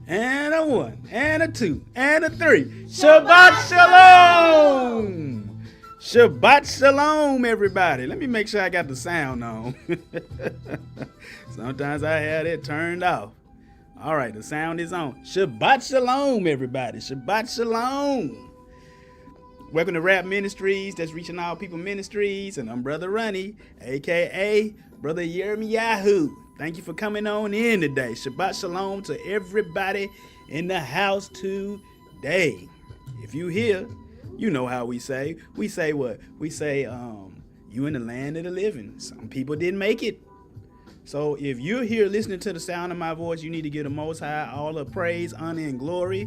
And a 1, and a 2, and a 3. Shabbat Shalom! Shabbat Shalom, everybody. Let me make sure I got the sound on. Sometimes I have it turned off. All right, the sound is on. Shabbat Shalom, everybody. Shabbat Shalom. Welcome to Rap Ministries, that's Reaching All People Ministries, and I'm Brother Runny, a.k.a. Brother Yirmiyahu. Thank you for coming on in today. Shabbat Shalom to everybody in the house today. If you here, you know how we say. We say what? We say, you in the land of the living. Some people didn't make it. So if you're here listening to the sound of my voice, you need to give the Most High all the praise, honor, and glory.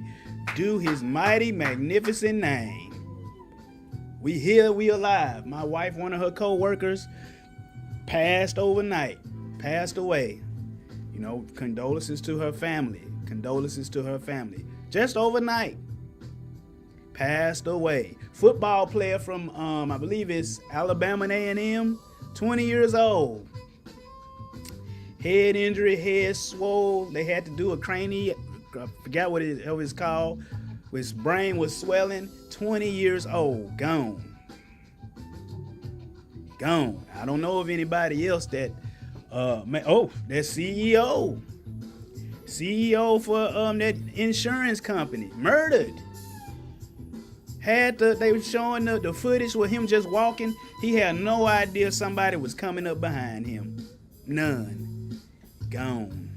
Do his mighty, magnificent name. We here, we alive. My wife, one of her co-workers, passed away. You know, condolences to her family. Just overnight. Passed away. Football player from, I believe it's Alabama A&M, 20 years old. Head injury, head swole. They had to do a cranial, I forgot what it was called. His brain was swelling. 20 years old. Gone. I don't know of anybody else that, that CEO for that insurance company, murdered. They were showing the footage with him just walking. He had no idea somebody was coming up behind him. None. Gone.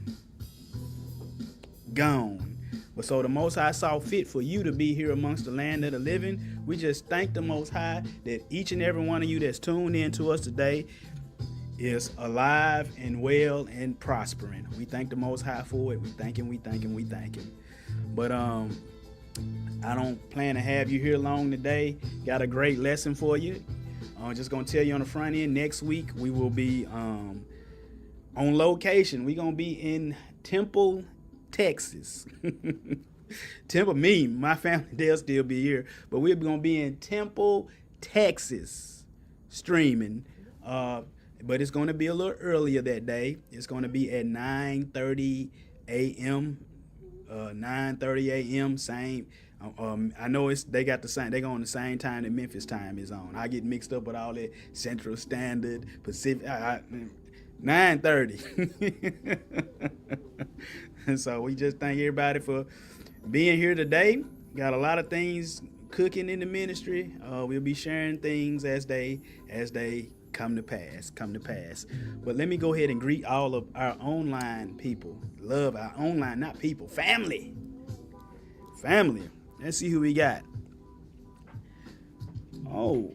But so the Most High saw fit for you to be here amongst the land of the living. We just thank the Most High that each and every one of you that's tuned in to us today is alive and well and prospering. We thank the Most High for it. We thank him. But I don't plan to have you here long today. Got a great lesson for you. I'm just going to tell you on the front end, next week we will be on location. We're going to be in Temple, Texas. My family, they'll still be here, but we're going to be in Temple, Texas, streaming. But it's going to be a little earlier that day. It's going to be at 9:30 a.m. 9:30 a.m. Same. I know they got the same. They go on the same time that Memphis time is on. I get mixed up with all that Central Standard, Pacific. 9:30. And so we just thank everybody for being here today. Got a lot of things cooking in the ministry. We'll be sharing things as they come to pass. But let me go ahead and greet all of our online people. Love our online, not people, family. Let's see who we got. Oh,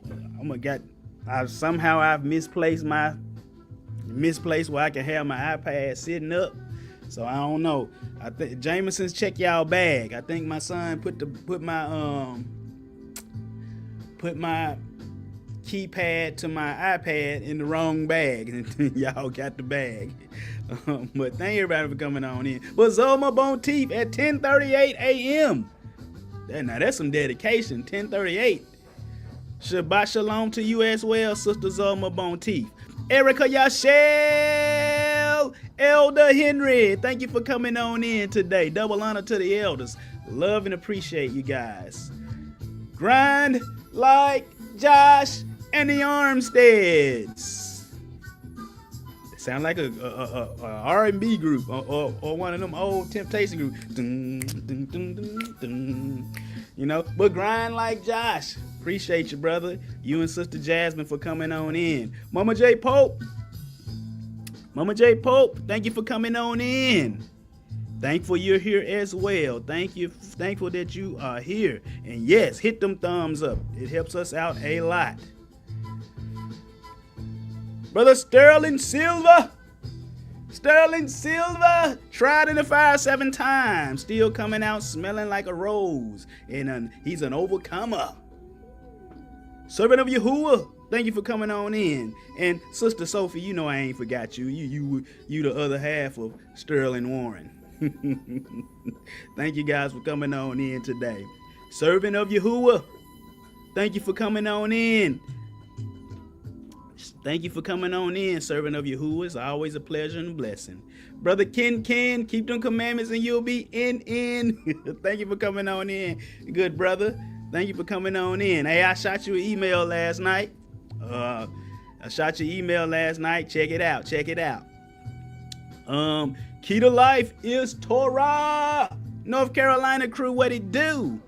I've misplaced where I can have my iPad sitting up. So I don't know. I think Jameson's check y'all bag. I think my son put my keypad to my iPad in the wrong bag, and y'all got the bag. But thank everybody for coming on in. But Zoma Bonteef at 10:38 a.m. Now that's some dedication. 10:38. Shabbat Shalom to you as well, Sister Zoma Bonteef. Erica Yashel, Elder Henry, thank you for coming on in today. Double honor to the elders. Love and appreciate you guys. Grind like Josh and the Armsteads. They sound like a R&B group or one of them old Temptation groups. Dun, dun, dun, dun, dun. You know, but grind like Josh. Appreciate you, brother. You and Sister Jasmine for coming on in. Mama J. Pope, thank you for coming on in. Thankful you're here as well. Thankful that you are here. And yes, hit them thumbs up. It helps us out a lot. Brother Sterling Silva, tried in the fire 7 times, still coming out smelling like a rose. And he's an overcomer. Servant of Yahuwah, thank you for coming on in. And Sister Sophie, you know I ain't forgot you. You the other half of Sterling Warren. Thank you guys for coming on in today. Servant of Yahuwah, thank you for coming on in. Thank you for coming on in, servant of Yahuwah. It's always a pleasure and a blessing. Brother Ken, keep them commandments and you'll be in. Thank you for coming on in, good brother. Thank you for coming on in. Hey, I shot you an email last night. Check it out. Key to life is Torah. North Carolina crew, what it do?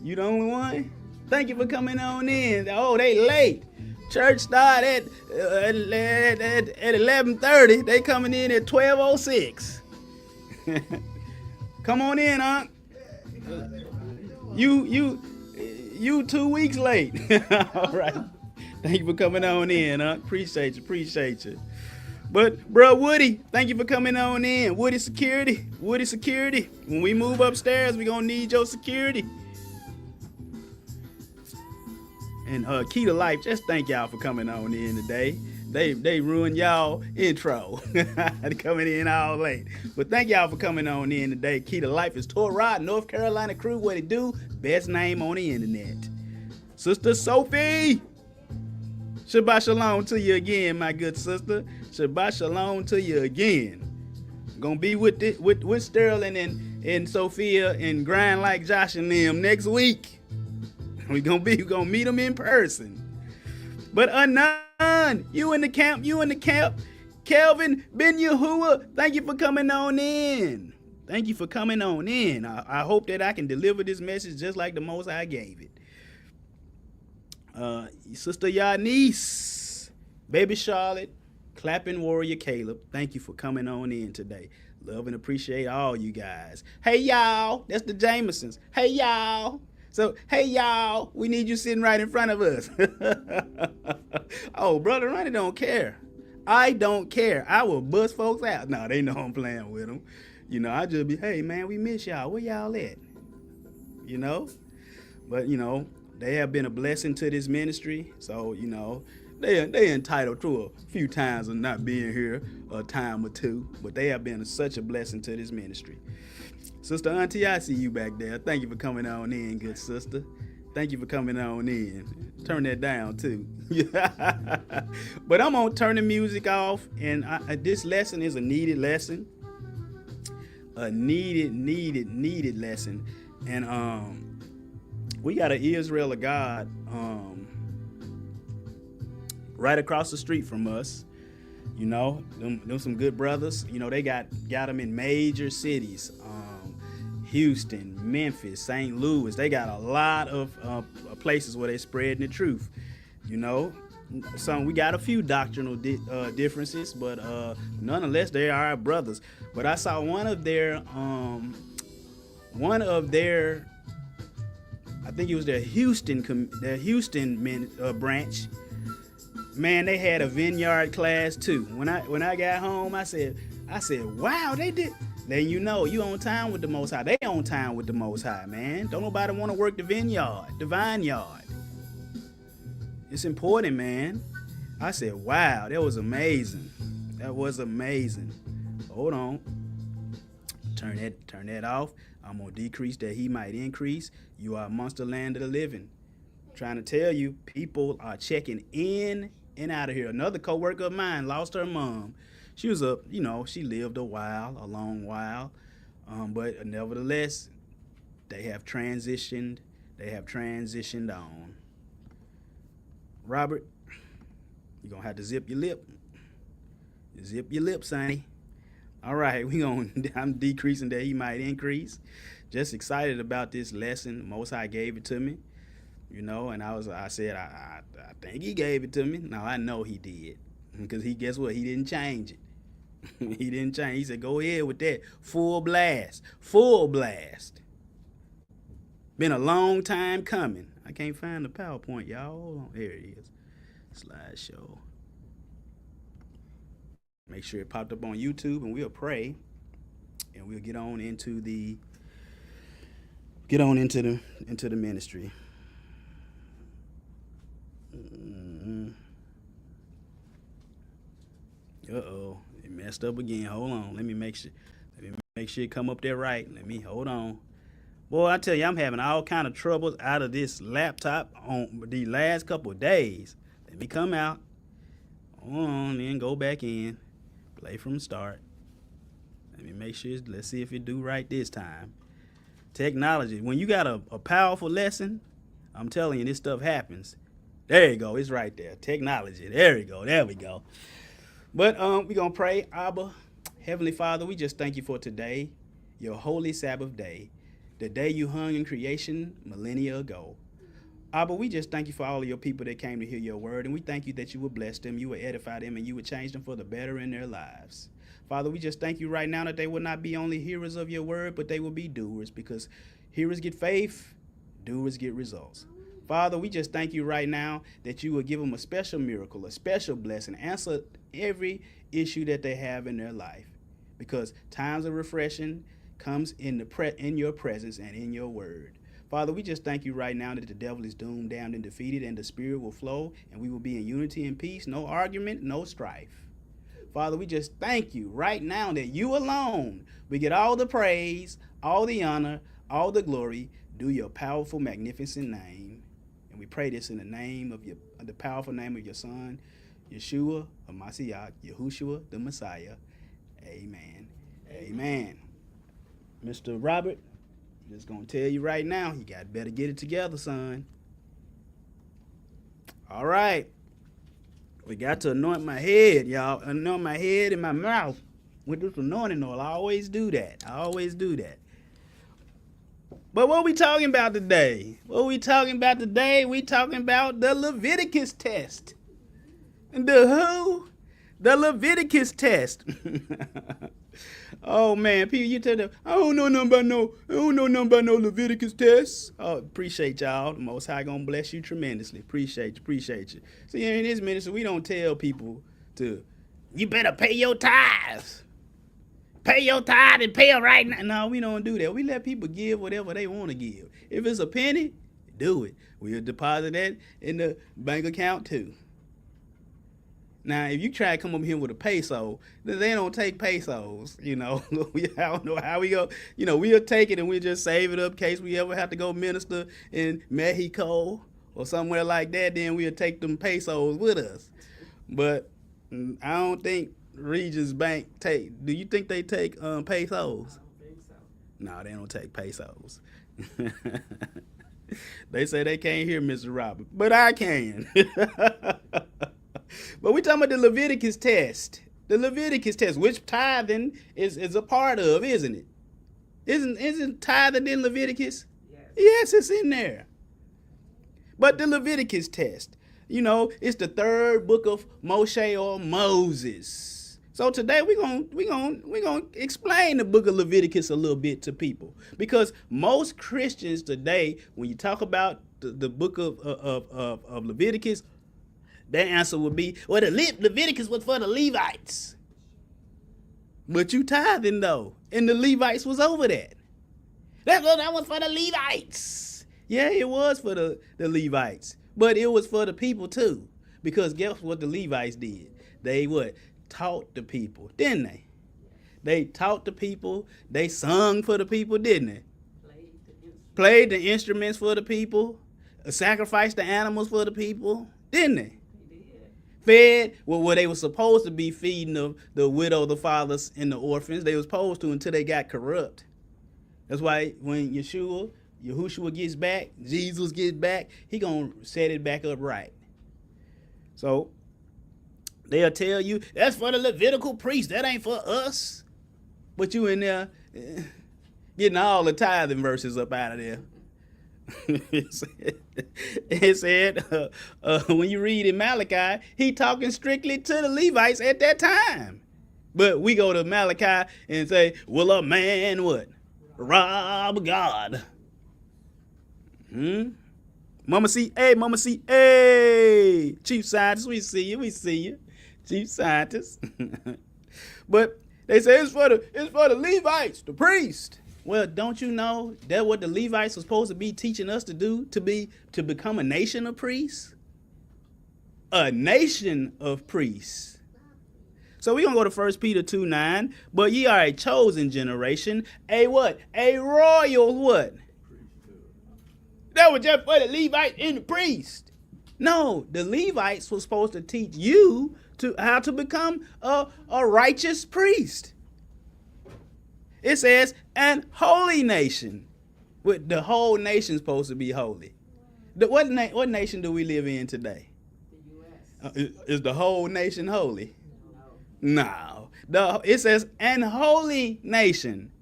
You the only one? Thank you for coming on in. Oh, they late. Church start at 11:30. They coming in at 12:06. Come on in, huh? You 2 weeks late. All right. Thank you for coming on in, huh? Appreciate you. But, bro, Woody, thank you for coming on in. Woody security. When we move upstairs, we gonna need your security. And Key to Life, just thank y'all for coming on in today. They ruined y'all intro. Coming in all late. But thank y'all for coming on in today. Key to Life is Torah, North Carolina crew, what it do? Best name on the internet. Sister Sophie. Shabbat shalom to you again, my good sister. Shabbat shalom to you again. Gonna be with Sterling and Sophia and grind like Josh and them next week. We're gonna meet them in person. But Anan, you in the camp. Kelvin Ben Yahuwah, thank you for coming on in. I hope that I can deliver this message just like the Most High gave it. Sister Yanice, Baby Charlotte, Clapping Warrior Caleb, thank you for coming on in today. Love and appreciate all you guys. Hey y'all, that's the Jamesons. Hey y'all, we need you sitting right in front of us. Oh, Brother Ronnie don't care. I don't care. I will bust folks out. No, they know I'm playing with them. I just be, hey man, we miss y'all. Where y'all at? But they have been a blessing to this ministry. So, they entitled to a few times of not being here, a time or two. But they have been such a blessing to this ministry. Sister Auntie, I see you back there. Thank you for coming on in, good sister. Thank you for coming on in. Turn that down, too. But I'm going to turn the music off. And this lesson is a needed lesson. A needed lesson. And we got an Israel of God right across the street from us. Them some good brothers. They got them in major cities. Houston, Memphis, St. Louis. They got a lot of places where they spreading the truth. We got a few doctrinal differences, but nonetheless, they are our brothers. But I saw one of their, I think it was their Houston branch. Man, they had a vineyard class too. When I got home, I said, wow, they did. Then you on time with the Most High. They on time with the Most High, man. Don't nobody want to work the vineyard. It's important, man. I said, wow, that was amazing. Hold on. Turn that off. I'm going to decrease that he might increase. You are amongst the land of the living. I'm trying to tell you, people are checking in and out of here. Another co-worker of mine lost her mom. She was she lived a long while. But nevertheless, they have transitioned on. Robert, you're going to have to zip your lip. Zip your lip, Sonny. All right, I'm decreasing that he might increase. Just excited about this lesson. Most High gave it to me, and I said, I think he gave it to me. Now I know he did, because guess what? He didn't change it. He said, go ahead with that. Full blast. Been a long time coming. I can't find the PowerPoint, y'all. Hold on. There it is. Slideshow. Make sure it popped up on YouTube, and we'll pray, and we'll get on into the ministry. Uh-oh, it messed up again. Hold on. Let me make sure it come up there right. Hold on. Boy, I tell you, I'm having all kind of troubles out of this laptop on the last couple of days. Let me come out. Then go back in. Play from the start. Let me make sure. Let's see if it do right this time. Technology. When you got a powerful lesson, I'm telling you, this stuff happens. There you go. It's right there. Technology. There we go. There we go. But we're going to pray. Abba, Heavenly Father, we just thank you for today, your holy Sabbath day, the day you hung in creation millennia ago. Abba, we just thank you for all of your people that came to hear your word, and we thank you that you would bless them, you would edify them, and you would change them for the better in their lives. Father, we just thank you right now that they will not be only hearers of your word, but they will be doers, because hearers get faith, doers get results. Father, we just thank you right now that you will give them a special miracle, a special blessing, answer every issue that they have in their life, because times of refreshing comes in your presence and in your word. Father, we just thank you right now that the devil is doomed, damned, and defeated, and the spirit will flow, and we will be in unity and peace, no argument, no strife. Father, we just thank you right now that you alone, we get all the praise, all the honor, all the glory, due your powerful, magnificent name. And we pray this in the name of the powerful name of your Son, Yeshua, Mashiach, Yahushua, the Messiah. Amen. Amen. Mr. Robert, just going to tell you right now, you got better get it together, son. All right. We got to anoint my head, y'all. Anoint my head and my mouth with this anointing oil. I always do that. But what we talking about today? We talking about the Leviticus test. The who? The Leviticus test. Oh man, people, you tell them, I don't know nothing about no Leviticus test. Oh, appreciate y'all. The Most High gonna bless you tremendously. Appreciate you. See, in this ministry, we don't tell people you better pay your tithes. Pay your tithe and pay it right now. No, we don't do that. We let people give whatever they want to give. If it's a penny, do it. We'll deposit that in the bank account too. Now, if you try to come up here with a peso, they don't take pesos, I don't know how we go. We'll take it and we'll just save it up in case we ever have to go minister in Mexico or somewhere like that. Then we'll take them pesos with us. But I don't think Regions Bank do you think they take pesos? I don't think so. No, they don't take pesos. They say they can't hear Mr. Robert, but I can. But we talking about the Leviticus test. The Leviticus test, which tithing is a part of, isn't it? Isn't tithing in Leviticus? Yes, it's in there. But the Leviticus test, it's the third book of Moshe or Moses. So today we're gonna explain the book of Leviticus a little bit to people, because most Christians today, when you talk about the book of Leviticus, their answer would be, well, the Leviticus was for the Levites. But you tithing though, and the Levites was over that. That was for the Levites. Yeah, it was for the Levites, but it was for the people too, because guess what the Levites did? They taught the people, didn't they? They taught the people. They sung for the people, didn't they? Played the instruments for the people. Sacrificed the animals for the people, didn't they? Fed what they were supposed to be feeding the widow, the fathers, and the orphans. They were supposed to until they got corrupt. That's why when Yahushua gets back, Jesus gets back, he gonna set it back up right. So they'll tell you, that's for the Levitical priest, that ain't for us. But you in there getting all the tithing verses up out of there. It said when you read in Malachi, he talking strictly to the Levites at that time. But we go to Malachi and say, will a man what? Rob God. Mama C, hey, chief scientist, we see you, chief scientist. But they say it's for the Levites, the priest. Well, don't you know that what the Levites were supposed to be teaching us to do, to become a nation of priests? A nation of priests. So we're going to go to 1 Peter 2:9. But ye are a chosen generation, a what? A royal what? That was just for the Levites and the priest. No, the Levites were supposed to teach you how to become a righteous priest. It says, an holy nation. With the whole nation supposed to be holy. What nation do we live in today? The U.S. Is the whole nation holy? No. It says an holy nation.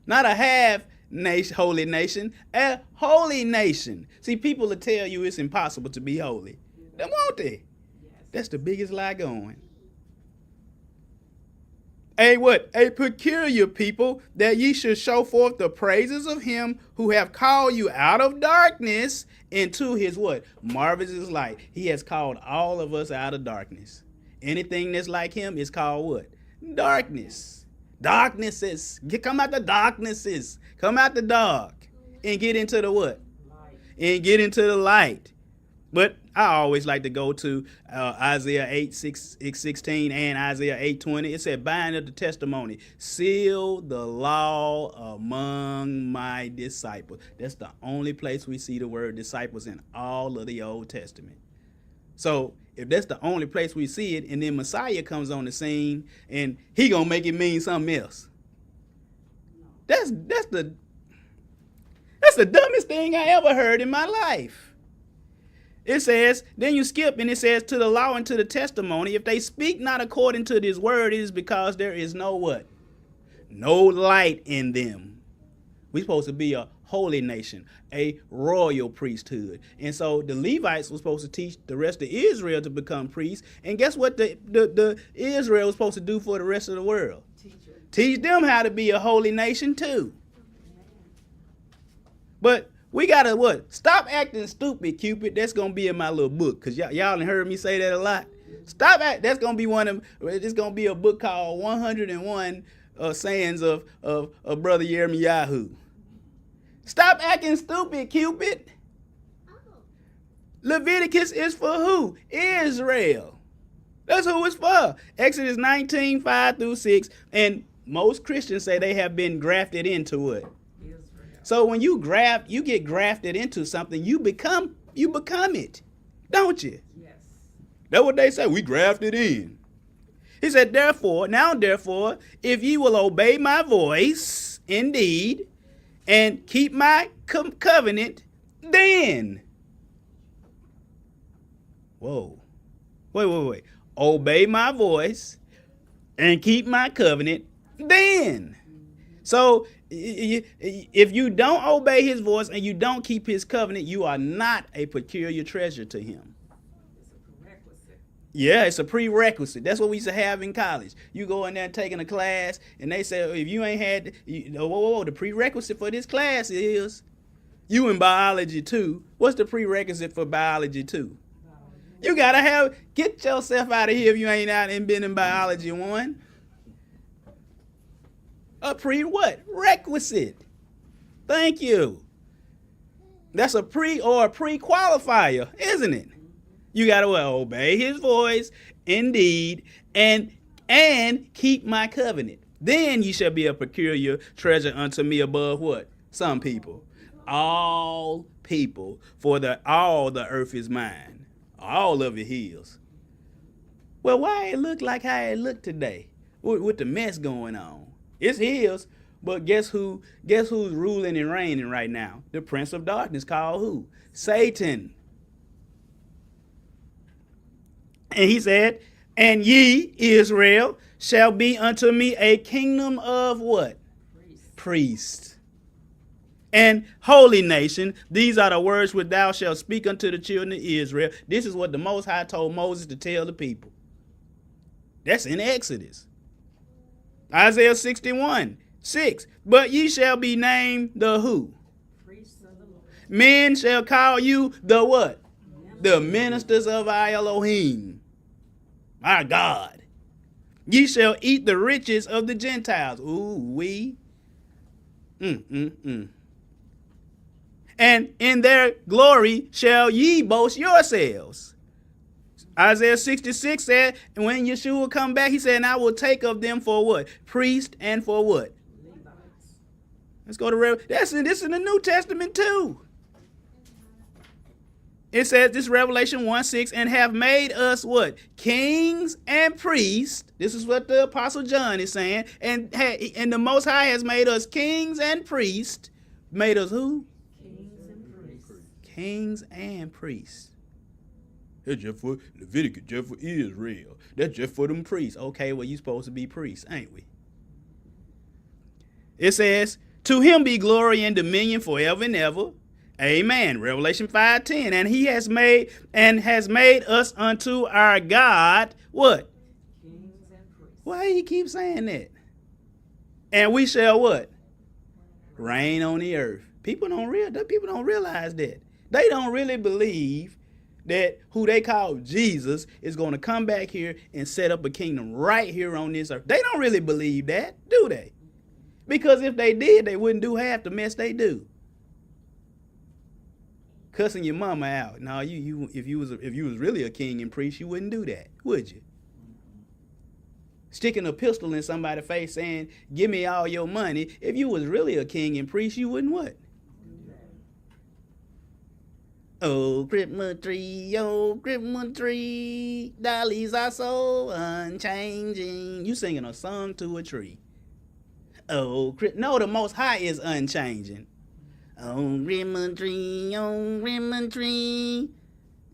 Not a half nation, holy nation. A holy nation. See, people will tell you it's impossible to be holy. Then won't they? That's the biggest lie going. A peculiar people, that ye should show forth the praises of him who have called you out of darkness into his what? Marvelous light. He has called all of us out of darkness. Anything that's like him is called what? Darkness. Darknesses. Come out the darknesses. Come out the dark and get into the what? Light. And get into the light. But I always like to go to Isaiah 8:16 and Isaiah 8:20. It said, bind up the testimony, seal the law among my disciples. That's the only place we see the word disciples in all of the Old Testament. So if that's the only place we see it, and then Messiah comes on the scene and he gonna make it mean something else. That's the dumbest thing I ever heard in my life. It says, then you skip and it says, to the law and to the testimony, if they speak not according to this word, it is because there is no what? No light in them. We're supposed to be a holy nation, a royal priesthood. And so the Levites were supposed to teach the rest of Israel to become priests. And guess what the Israel was supposed to do for the rest of the world? Teach them how to be a holy nation too. But we gotta what? Stop acting stupid, Cupid. That's gonna be in my little book, cause y'all done heard me say that a lot. Stop act. That's gonna be it's gonna be a book called 101 sayings of Brother Yirmiyahu. Stop acting stupid, Cupid. Leviticus is for who? Israel. That's who it's for. Exodus 19:5-6, and most Christians say they have been grafted into it. So when you get grafted into something, you become it, don't you? Yes. That's what they say. We grafted in. He said, therefore, if ye will obey my voice indeed, and keep my covenant, then. Whoa. Wait. Obey my voice and keep my covenant, then. So if you don't obey his voice and you don't keep his covenant, you are not a peculiar treasure to him. It's a prerequisite. Yeah, it's a prerequisite. That's what we used to have in college. You go in there taking a class, and they say, if you ain't had, the prerequisite for this class is, you in biology 2. What's the prerequisite for biology 2? You gotta get yourself out of here if you ain't out and been in biology 1. A requisite. Thank you. That's a pre-qualifier, isn't it? You got to obey his voice, indeed, and keep my covenant. Then ye shall be a peculiar treasure unto me above what? Some people. All people. For all the earth is mine. All of it his. Well, why it look like how it look today? With the mess going on. It's his, but guess who's ruling and reigning right now? The prince of darkness, called who? Satan. And he said, and ye, Israel, shall be unto me a kingdom of what? Priests. And holy nation. These are the words which thou shalt speak unto the children of Israel. This is what the Most High told Moses to tell the people. That's in Exodus. Isaiah 61:6. But ye shall be named the who? Priests of the Lord. Men shall call you the what? The ministers of our Elohim. Our God. Ye shall eat the riches of the Gentiles. Ooh, we. And in their glory shall ye boast yourselves. Isaiah 66 said, and when Yeshua come back, he said, and I will take of them for what? Priest and for what? Levites. Let's go to this in the New Testament too. It says, this Revelation 1:6, and have made us what? Kings and priests. This is what the Apostle John is saying. And the Most High has made us kings and priests. Made us who? Kings and priests. Kings and priests. That's just for Leviticus, just for Israel. That's just for them priests. Okay, well, you supposed to be priests, ain't we? It says, to him be glory and dominion forever and ever. Amen. Revelation 5:10. And he has made us unto our God what? Kings and priests. Why he keep saying that? And we shall what? Reign on the earth. People don't realize that. They don't really believe that who they call Jesus is going to come back here and set up a kingdom right here on this earth. They don't really believe that, do they? Because if they did, they wouldn't do half the mess they do. Cussing your mama out. No, if you was really a king and priest, you wouldn't do that, would you? Sticking a pistol in somebody's face saying, give me all your money. If you was really a king and priest, you wouldn't what? Oh, Christmas tree, dollies are so unchanging. You singing a song to a tree. Oh, no, the Most High is unchanging. Oh, Christmas tree,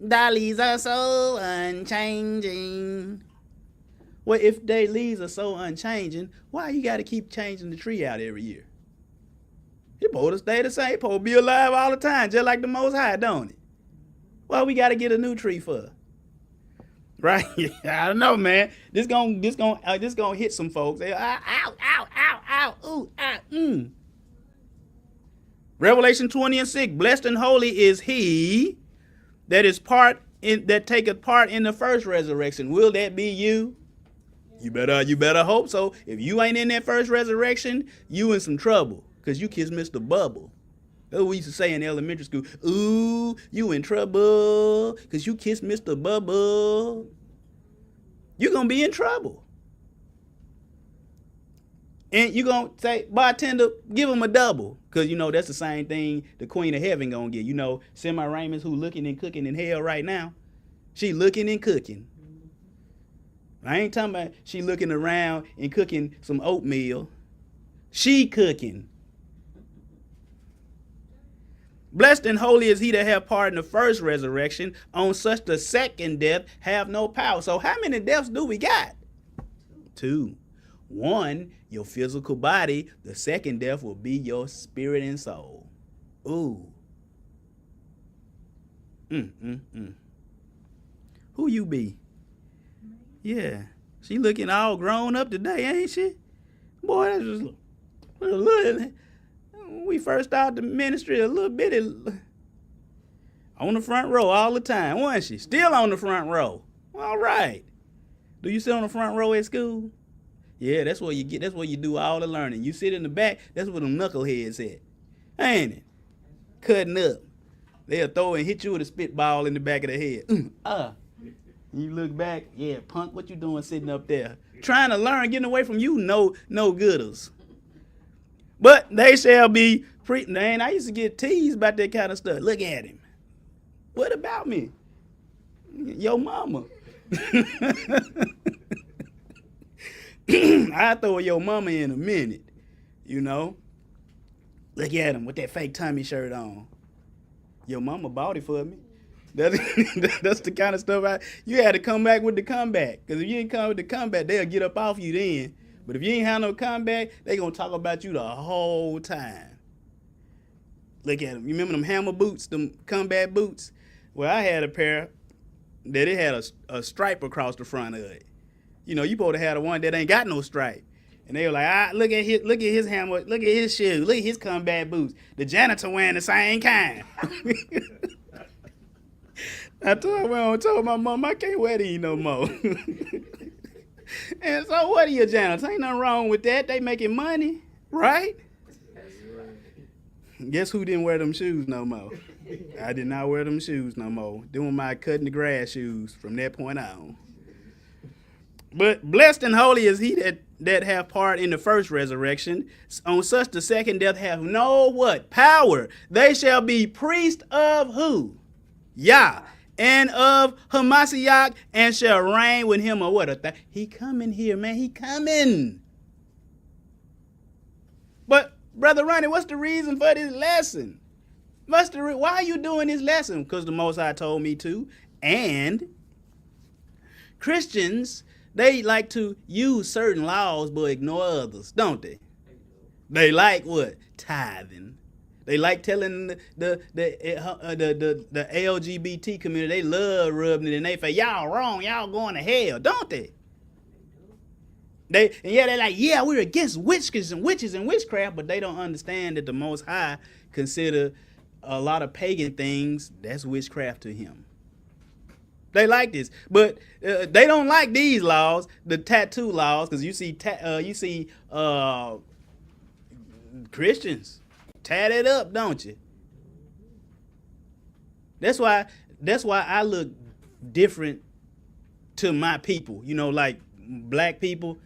dollies are so unchanging. Well, if their leaves are so unchanging, why you got to keep changing the tree out every year? It's supposed to stay the same. It's supposed to be alive all the time, just like the Most High, don't it? Well, we got to get a new tree for, right? I don't know, man. This gonna hit some folks. They, ow, ooh, Revelation 20:6. Blessed and holy is he that taketh part in the first resurrection. Will that be you? You better hope so. If you ain't in that first resurrection, you in some trouble, because you kissed Mr. Bubble. That's what we used to say in elementary school. Ooh, you in trouble because you kissed Mr. Bubble. You're going to be in trouble. And you're going to say, bartender, give him a double. Because, that's the same thing the Queen of Heaven going to get. Semiramis, who looking and cooking in hell right now. She looking and cooking. I ain't talking about she looking around and cooking some oatmeal. She cooking. Blessed and holy is he that have part in the first resurrection. On such the second death have no power. So how many deaths do we got? 2. 1, your physical body. The second death will be your spirit and soul. Ooh. Who you be? Yeah. She looking all grown up today, ain't she? Boy, that's just a little. We first started the ministry a little bitty on the front row all the time, wasn't she? Still on the front row. All right. Do you sit on the front row at school? Yeah, that's where you get. That's where you do all the learning. You sit in the back. That's where them knuckleheads at, ain't it? Cutting up. They'll throw and hit you with a spitball in the back of the head. You look back. Yeah, punk. What you doing sitting up there? Trying to learn, getting away from you. No gooders. But they shall be man, I used to get teased about that kind of stuff. Look at him. What about me? Your mama. I'll throw your mama in a minute, Look at him with that fake tummy shirt on. Your mama bought it for me. That's the kind of stuff you had to come back with the comeback. Because if you didn't come with the comeback, they'll get up off you then. But if you ain't have no comeback, they going to talk about you the whole time. Look at them. You remember them hammer boots, them combat boots? Well, I had a pair that it had a stripe across the front of it. You supposed to have the one that ain't got no stripe. And they were like, look at his hammer, look at his shoes, look at his combat boots. The janitor wearing the same kind. I told my mom, I can't wear these no more. And so what are your janitors? Ain't nothing wrong with that. They making money, right? Guess who didn't wear them shoes no more? I did not wear them shoes no more. Them were my cutting the grass shoes from that point on. But blessed and holy is he that have part in the first resurrection. On such the second death have no what? Power. They shall be priests of who? Yah, and of Hamashiach, and shall reign with him or what? He coming here, man. He coming. But, Brother Ronnie, what's the reason for this lesson? Why are you doing this lesson? Because the Most High told me to. And Christians, they like to use certain laws but ignore others, don't they? They like what? Tithing. They like telling the LGBT community they love rubbing it in their face. Y'all wrong. Y'all going to hell, don't they? They're like, yeah, we're against witches and witchcraft, but they don't understand that the Most High consider a lot of pagan things that's witchcraft to him. They like this, but they don't like these laws, the tattoo laws, because you see Christians tatted up, don't you? That's why I look different to my people. You know, like black people.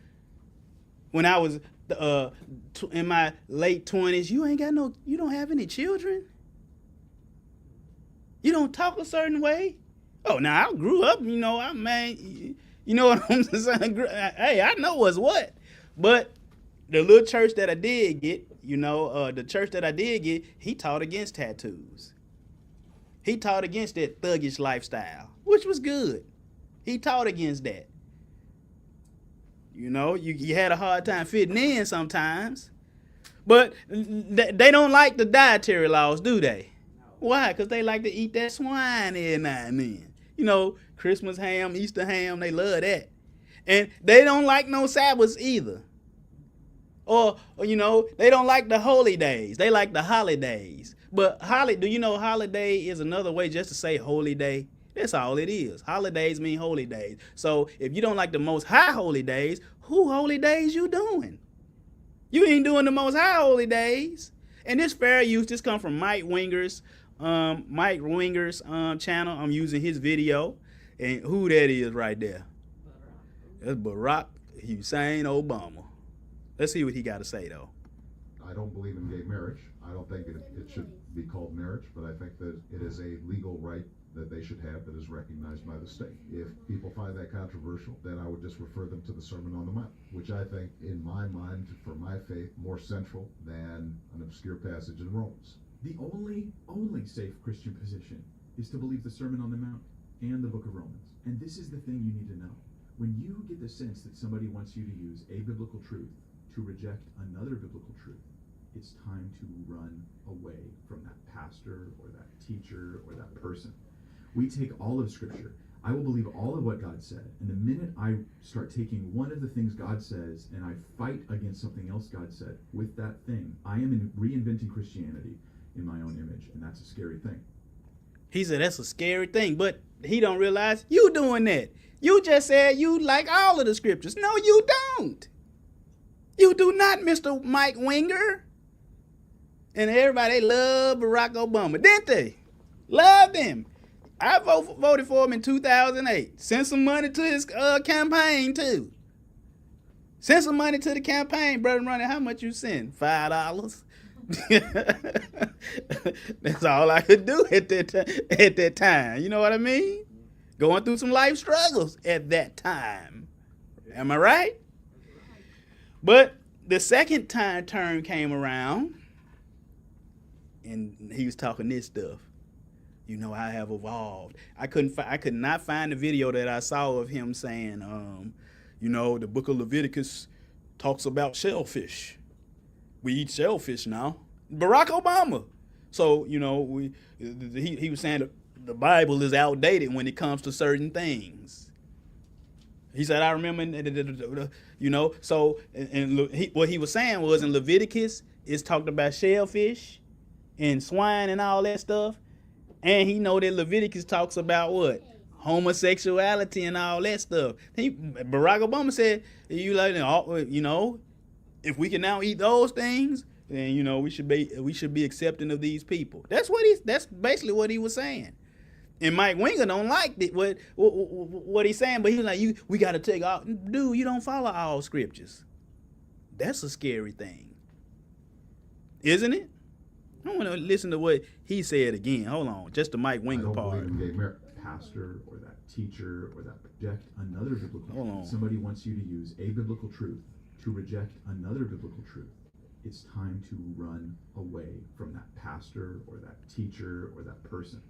When I was in my late 20s, you don't have any children. You don't talk a certain way. Oh, now I grew up, you know what I'm saying? Hey, I know what's what. But the little church that I did get, he taught against tattoos. He taught against that thuggish lifestyle, which was good. He taught against that. You know, you had a hard time fitting in sometimes. But they don't like the dietary laws, do they? Why? Because they like to eat that swine every now and then. You know, Christmas ham, Easter ham, they love that. And they don't like no Sabbaths either. Or you know, they don't like the holy days. They like the holidays. But do you know holiday is another way just to say holy day? That's all it is. Holidays mean holy days. So if you don't like the Most High holy days, who holy days you doing? You ain't doing the Most High holy days. And this fair use, this come from Mike Winger's channel. I'm using his video. And who that is right there? That's Barack Hussein Obama. Let's see what he got to say, though. I don't believe in gay marriage. I don't think it should be called marriage, but I think that it is a legal right that they should have that is recognized by the state. If people find that controversial, then I would just refer them to the Sermon on the Mount, which I think, in my mind, for my faith, more central than an obscure passage in Romans. The only safe Christian position is to believe the Sermon on the Mount and the book of Romans. And this is the thing you need to know. When you get the sense that somebody wants you to use a biblical truth to reject another biblical truth, it's time to run away from that pastor or that teacher or that person. We take all of Scripture. I will believe all of what God said. And the minute I start taking one of the things God says and I fight against something else God said with that thing, I am reinventing Christianity in my own image, and that's a scary thing. He said that's a scary thing, but he don't realize you doing that. You just said you like all of the scriptures. No, you don't. You do not, Mr. Mike Winger. And everybody, they love Barack Obama, didn't they? Loved him. I voted for him in 2008. Sent some money to his campaign, too. Sent some money to the campaign, Brother Ronnie. How much you send? $5? That's all I could do at that time. You know what I mean? Going through some life struggles at that time. Am I right? But the second term came around, and he was talking this stuff. You know, I have evolved. I could not find the video that I saw of him saying, you know, the book of Leviticus talks about shellfish. We eat shellfish now. Barack Obama. So, you know, he was saying the Bible is outdated when it comes to certain things. He said, I remember, you know, so what he was saying was in Leviticus, it's talked about shellfish and swine and all that stuff. And he know that Leviticus talks about what? Homosexuality and all that stuff. Barack Obama said, you know, if we can now eat those things, then, you know, we should be accepting of these people. That's basically what he was saying. And Mike Winger don't like what he's saying, but he's like, we got to take all, dude, you don't follow all scriptures. That's a scary thing. Isn't it? I want to listen to what he said again. Hold on, just the Mike I Winger don't part. believe in gay marriage. Pastor or that teacher or that reject another biblical Hold on. truth. Somebody wants you to use a biblical truth to reject another biblical truth. It's time to run away from that pastor or that teacher or that person.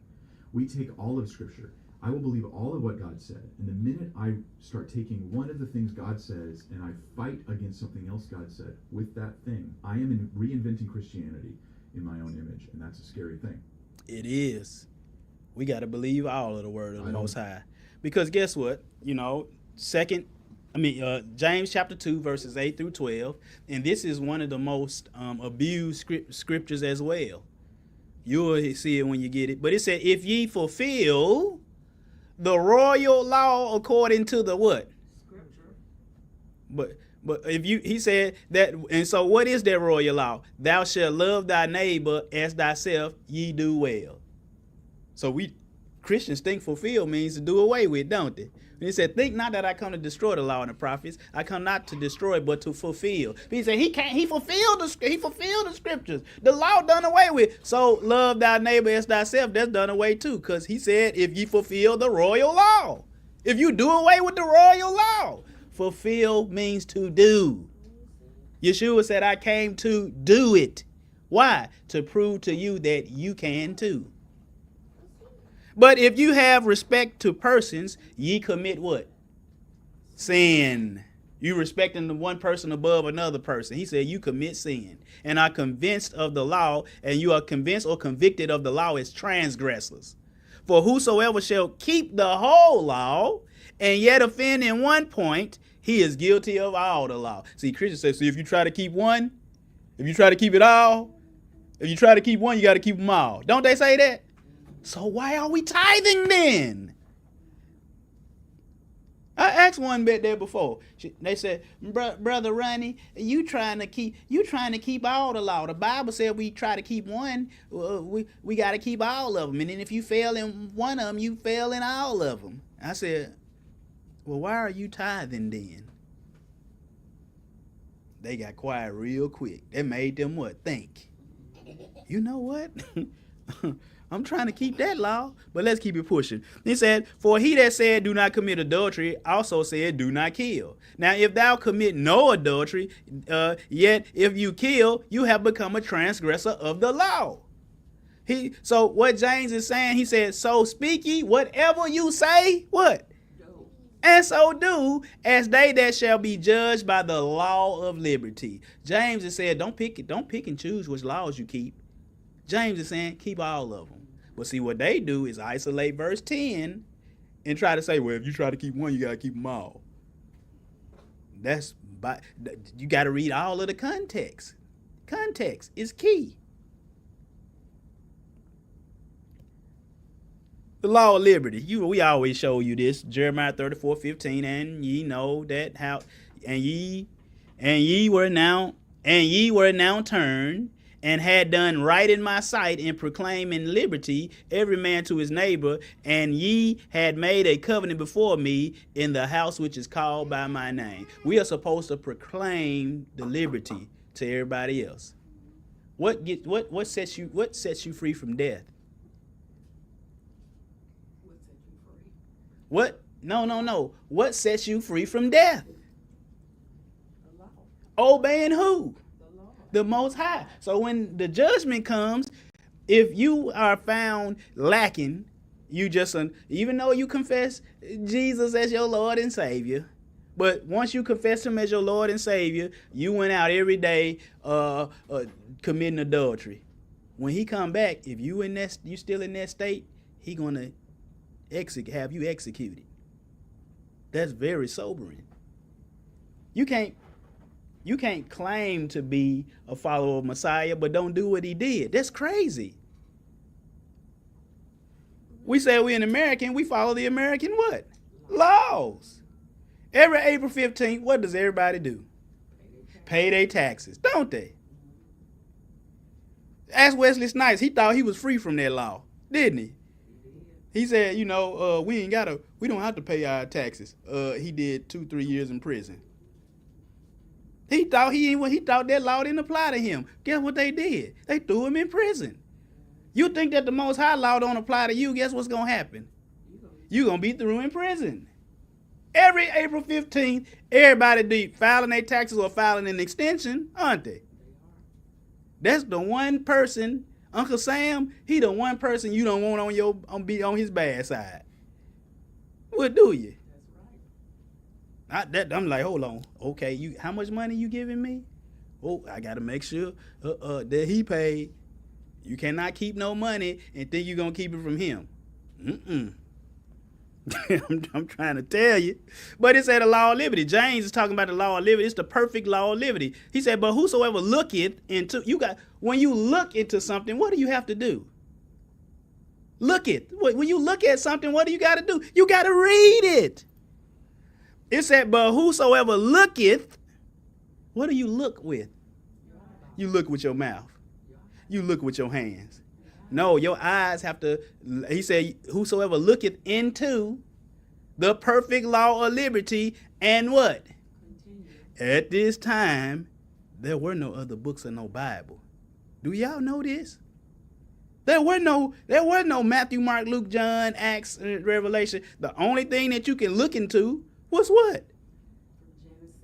We take all of Scripture. I will believe all of what God said. And the minute I start taking one of the things God says and I fight against something else God said with that thing, I am reinventing Christianity in my own image, and that's a scary thing. It is. We got to believe all of the word of the I Most don't- High. Because guess what? You know, James chapter 2, verses 8 through 12. And this is one of the most abused scriptures as well. You'll see it when you get it. But it said, if ye fulfill the royal law according to the what? Scripture. But if you, he said that, and so what is that royal law? Thou shalt love thy neighbor as thyself, ye do well. So we Christians think fulfill means to do away with, don't they? And he said, think not that I come to destroy the law and the prophets. I come not to destroy, but to fulfill. But he said he fulfilled the scriptures. The law done away with. So love thy neighbor as thyself, that's done away too. Because he said, if ye fulfill the royal law. If you do away with the royal law. Fulfill means to do. Yeshua said, I came to do it. Why? To prove to you that you can too. But if you have respect to persons, ye commit what? Sin. You respecting the one person above another person. He said you commit sin and are convinced of the law, and you are convinced or convicted of the law as transgressors. For whosoever shall keep the whole law and yet offend in one point, he is guilty of all the law. See, Christian says, see, if you try to keep one, if you try to keep it all, if you try to keep one, you got to keep them all. Don't they say that? So why are we tithing then? I asked one bit there before. They said, Brother Ronnie, you trying to keep all the law. The Bible said we try to keep one. We got to keep all of them. And then if you fail in one of them, you fail in all of them. I said, well, why are you tithing then? They got quiet real quick. That made them what? Think. You know what? I'm trying to keep that law, but let's keep it pushing. He said, for he that said, do not commit adultery, also said, do not kill. Now, if thou commit no adultery, yet if you kill, you have become a transgressor of the law. So what James is saying, he said, so speak ye whatever you say, what? Do. And so do as they that shall be judged by the law of liberty. James is saying, don't pick and choose which laws you keep. James is saying, keep all of them. But see, what they do is isolate verse 10 and try to say, well, if you try to keep one, you got to keep them all. You got to read all of the context. Context is key. The law of liberty. We always show you this, Jeremiah 34:15, and ye know that how, and ye were now turned, and had done right in my sight in proclaiming liberty, every man to his neighbor, and ye had made a covenant before me in the house which is called by my name. We are supposed to proclaim the liberty to everybody else. What sets you free from death? What set you free? What? No. What sets you free from death? The law. Obeying who? The law. The Most High. So when the judgment comes, if you are found lacking, you just, even though you confess Jesus as your Lord and Savior, but once you confess him as your Lord and Savior, you went out every day committing adultery. When he come back, if you still in that state, he gonna have you executed. That's very sobering. You can't claim to be a follower of Messiah, but don't do what he did. That's crazy. We say we're an American, we follow the American what? Laws. Every April 15th, what does everybody do? Pay their taxes, don't they? Ask Wesley Snipes, he thought he was free from that law, didn't he? He said, we don't have to pay our taxes. He did 2-3 years in prison. He thought that law didn't apply to him. Guess what they did? They threw him in prison. You think that the Most High law don't apply to you? Guess what's gonna happen? You're gonna be thrown in prison. Every April 15th, everybody filing their taxes or filing an extension, aren't they? That's the one person, Uncle Sam, he the one person you don't want be on his bad side. What do you? I'm like, hold on. Okay, how much money you giving me? Oh, I gotta make sure that he paid. You cannot keep no money and think you're gonna keep it from him. I'm trying to tell you. But it said the law of liberty. James is talking about the law of liberty. It's the perfect law of liberty. He said, but whosoever looketh into, when you look into something, what do you have to do? Look it. When you look at something, what do you got to do? You got to read it. It said, but whosoever looketh, what do you look with? You look with your mouth. You look with your hands. No, your eyes have to, he said, whosoever looketh into the perfect law of liberty and what? Continue. At this time, there were no other books or no Bible. Do y'all know this? There were no Matthew, Mark, Luke, John, Acts, and Revelation. The only thing that you can look into was what?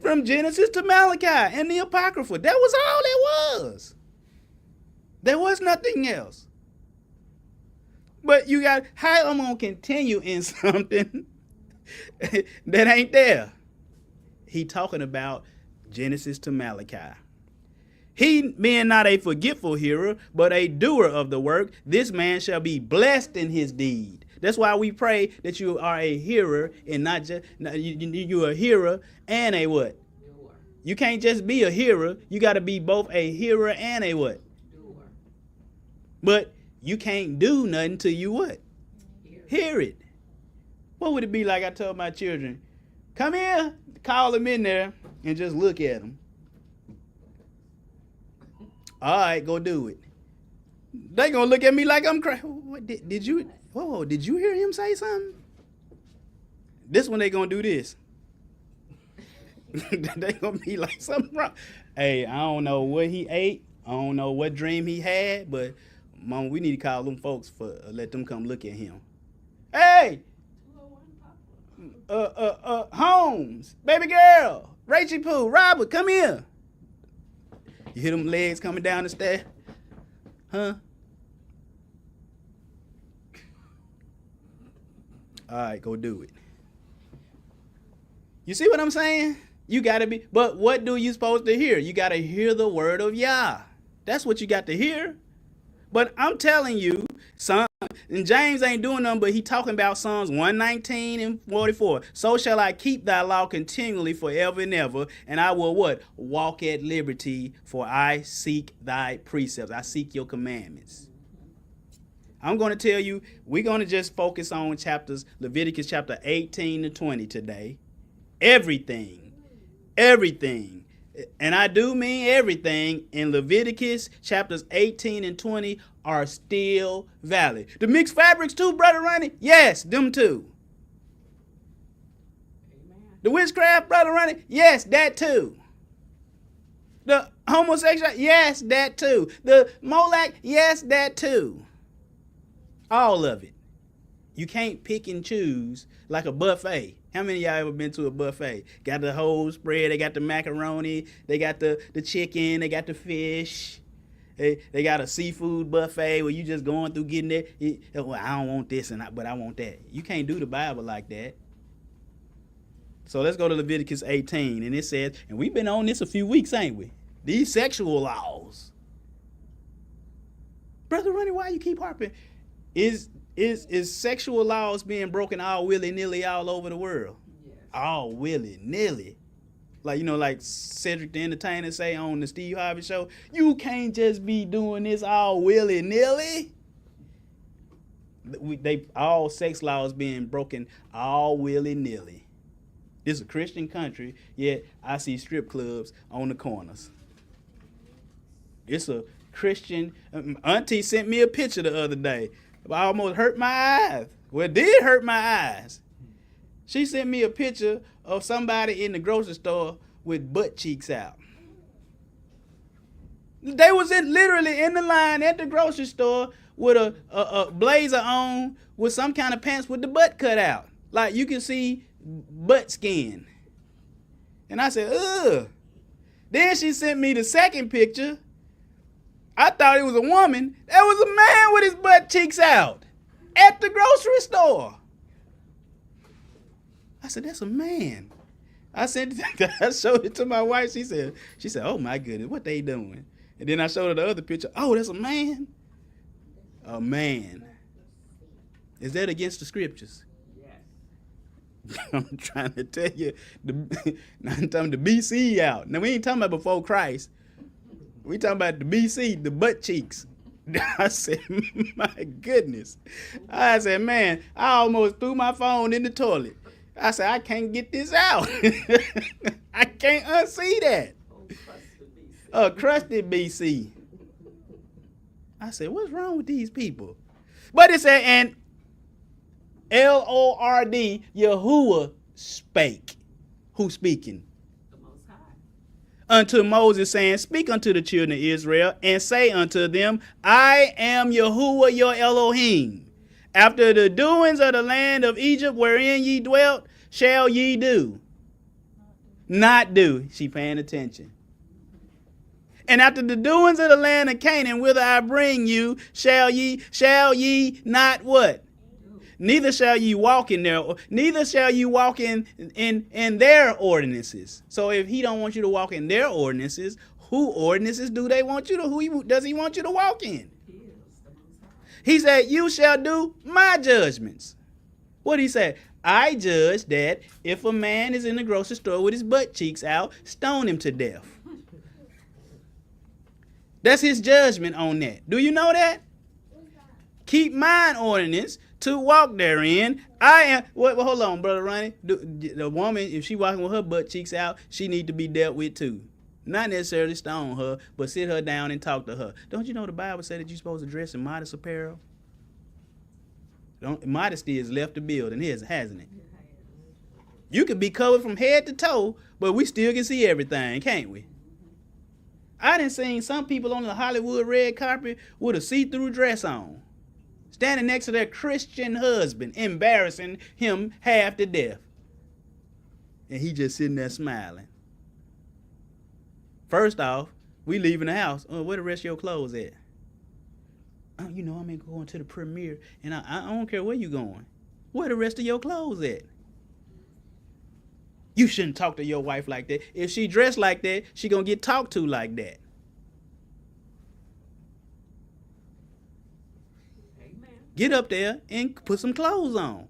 From Genesis to Malachi and the Apocrypha. That was all it was. There was nothing else. But how am I going to continue in something that ain't there? He talking about Genesis to Malachi. He being not a forgetful hearer, but a doer of the work, this man shall be blessed in his deed. That's why we pray that you are a hearer and not just, you're a hearer and a what? Doer. You can't just be a hearer. You got to be both a hearer and a what? Doer. But you can't do nothing till you what? Hear it. What would it be like I told my children, come here, call them in there and just look at them. All right, go do it. They gonna look at me like I'm crazy. Did you hear him say something? This one they gonna do this. They gonna be like something wrong. Hey, I don't know what he ate. I don't know what dream he had, but Mom, we need to call them folks let them come look at him. Hey, Holmes, baby girl, Rachel Pooh, Robert, come here. You hear them legs coming down the stair? Huh? All right, go do it. You see what I'm saying? You got to be, but what do you supposed to hear? You got to hear the word of Yah. That's what you got to hear. But I'm telling you, and James ain't doing nothing, but he talking about Psalms 119 and 44. So shall I keep thy law continually forever and ever, and I will what? Walk at liberty, for I seek thy precepts. I seek your commandments. I'm going to tell you, we're going to just focus on Leviticus chapter 18 to 20 today. Everything. And I do mean everything in Leviticus chapters 18 and 20 are still valid. The mixed fabrics too, Brother Ronnie? Yes, them too. Amen. The witchcraft, Brother Ronnie? Yes, that too. The homosexual? Yes, that too. The Molech? Yes, that too. All of it. You can't pick and choose like a buffet. How many of y'all ever been to a buffet? Got the whole spread, they got the macaroni, they got the chicken, they got the fish. They got a seafood buffet where you just going through getting it. Well, I don't want this, but I want that. You can't do the Bible like that. So let's go to Leviticus 18. And it says, and we've been on this a few weeks, ain't we? These sexual laws. Brother Ronnie, why you keep harping? Is sexual laws being broken all willy-nilly all over the world? Yes. All willy-nilly. Like Cedric the Entertainer say on the Steve Harvey show, you can't just be doing this all willy-nilly. All sex laws being broken all willy-nilly. This is a Christian country, yet I see strip clubs on the corners. It's a Christian. Auntie sent me a picture the other day. I almost hurt my eyes. Well, it did hurt my eyes. She sent me a picture of somebody in the grocery store with butt cheeks out. They was literally in the line at the grocery store with a blazer on with some kind of pants with the butt cut out. Like you can see butt skin. And I said, ugh. Then she sent me the second picture. I thought it was a woman. That was a man with his butt cheeks out at the grocery store. I said, that's a man. I showed it to my wife. She said, oh my goodness, what they doing? And then I showed her the other picture. Oh, that's a man? A man. Is that against the scriptures? Yes. I'm trying to tell you, I'm talking the BC out. Now, we ain't talking about before Christ. We talking about the BC, the butt cheeks. I said, my goodness. I said, man, I almost threw my phone in the toilet. I said, I can't get this out. I can't unsee that. Crusted BC. I said, what's wrong with these people? But it said, and Lord, Yahuwah spake. Who speaking? The Most High. Unto Moses, saying, speak unto the children of Israel, and say unto them, I am Yahuwah your Elohim. After the doings of the land of Egypt wherein ye dwelt, shall ye do. Not do. She paying attention. And after the doings of the land of Canaan, whither I bring you, shall ye not what? Neither shall ye walk in their, neither shall you walk in their ordinances. So if he don't want you to walk in their ordinances, who ordinances do they want you to? Does he want you to walk in? He said, you shall do my judgments. What he said? I judge that if a man is in the grocery store with his butt cheeks out, stone him to death. That's his judgment on that. Do you know that? Keep mine ordinance to walk therein. I am. Well, hold on, Brother Ronnie. The woman, if she walking with her butt cheeks out, she need to be dealt with too. Not necessarily stone her, but sit her down and talk to her. Don't you know the Bible said that you're supposed to dress in modest apparel? Modesty has left the building, hasn't it? You could be covered from head to toe, but we still can see everything, can't we? I done seen some people on the Hollywood red carpet with a see-through dress on, standing next to their Christian husband, embarrassing him half to death. And he just sitting there smiling. First off, we leaving the house. Oh, where the rest of your clothes at? Oh, you know, I'm going to the premiere, and I don't care where you going. Where the rest of your clothes at? You shouldn't talk to your wife like that. If she dressed like that, she gonna get talked to like that. Amen. Get up there and put some clothes on.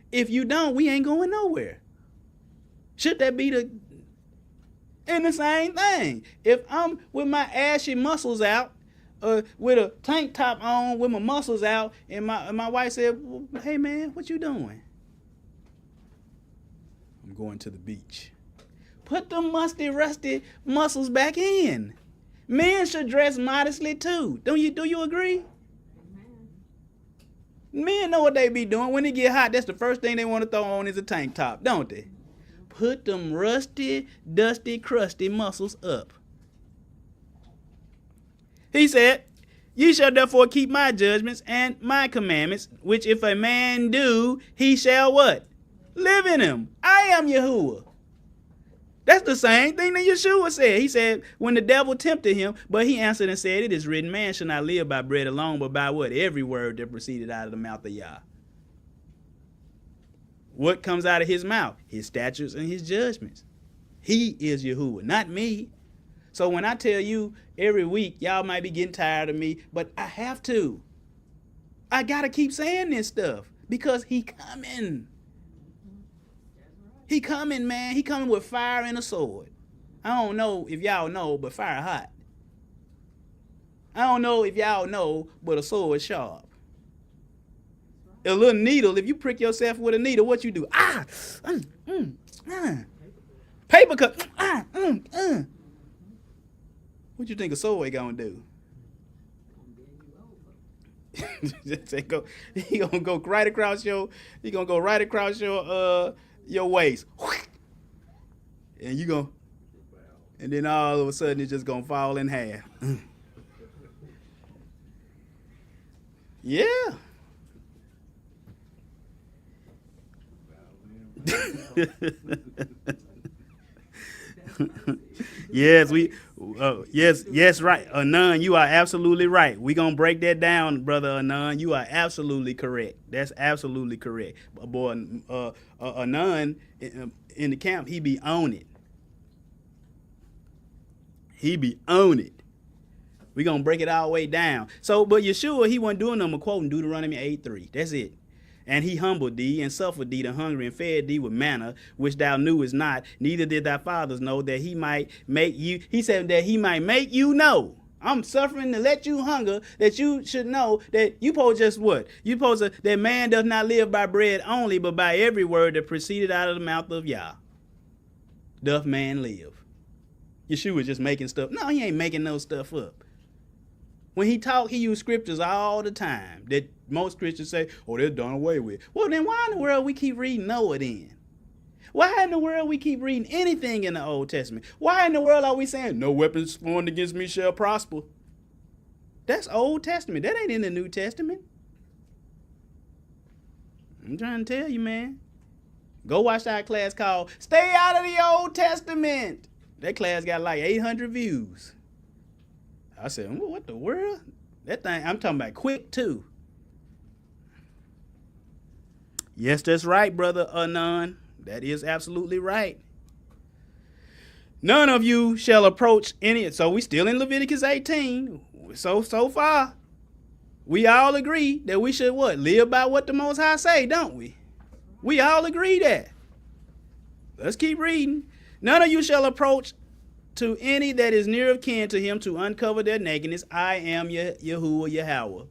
If you don't, we ain't going nowhere. Should that be the... And the same thing. If I'm with my ashy muscles out, with a tank top on, with my muscles out, and my wife said, well, hey man, what you doing? I'm going to the beach. Put the musty, rusty muscles back in. Men should dress modestly too. Do you agree? Amen. Men know what they be doing. When it get hot, that's the first thing they want to throw on is a tank top, don't they? Put them rusty, dusty, crusty muscles up. He said, ye shall therefore keep my judgments and my commandments, which if a man do, he shall what? Live in him. I am Yahuwah. That's the same thing that Yeshua said. He said, when the devil tempted him, but he answered and said, it is written, man shall not live by bread alone, but by what? Every word that proceeded out of the mouth of Yah. What comes out of his mouth? His statutes and his judgments. He is Yahuwah, not me. So when I tell you every week, y'all might be getting tired of me, but I have to. I got to keep saying this stuff because he coming. He coming, man. He coming with fire and a sword. I don't know if y'all know, but fire hot. I don't know if y'all know, but a sword sharp. A little needle, if you prick yourself with a needle, what you do? Paper cut. What you think a sword gonna do? He gonna go right across your waist, and you gonna And then all of a sudden it's just gonna fall in half. Yeah. Yes, yes, right. Anon, you are absolutely right. We're going to break that down, brother Anon. You are absolutely correct. That's absolutely correct. Boy, Anon in the camp, he be on it. He be on it. We're going to break it all the way down. So, but Yeshua, he wasn't doing them a quote in Deuteronomy 8:3. That's it. And he humbled thee and suffered thee the hungry and fed thee with manna, which thou knewest not, neither did thy fathers know, that he might make you, he said that he might make you know. I'm suffering to let you hunger, that you should know that you supposed just what? You supposed to, that man does not live by bread only, but by every word that proceeded out of the mouth of Yah. Doth man live? Yeshua just making stuff. No, he ain't making no stuff up. When he talked, he used scriptures all the time that most Christians say, oh, they're done away with. Well, then why in the world we keep reading Noah then? Why in the world we keep reading anything in the Old Testament? Why in the world are we saying, no weapons formed against me shall prosper? That's Old Testament. That ain't in the New Testament. I'm trying to tell you, man. Go watch that class called Stay Out of the Old Testament. That class got like 800 views. I said, what the world? That thing, I'm talking about quick, too. Yes, that's right, brother Anon. That is absolutely right. None of you shall approach any. So we still in Leviticus 18. So far, we all agree that we should what? Live by what the Most High say, don't we? We all agree that. Let's keep reading. None of you shall approach to any that is near of kin to him to uncover their nakedness. I am Yahuwah,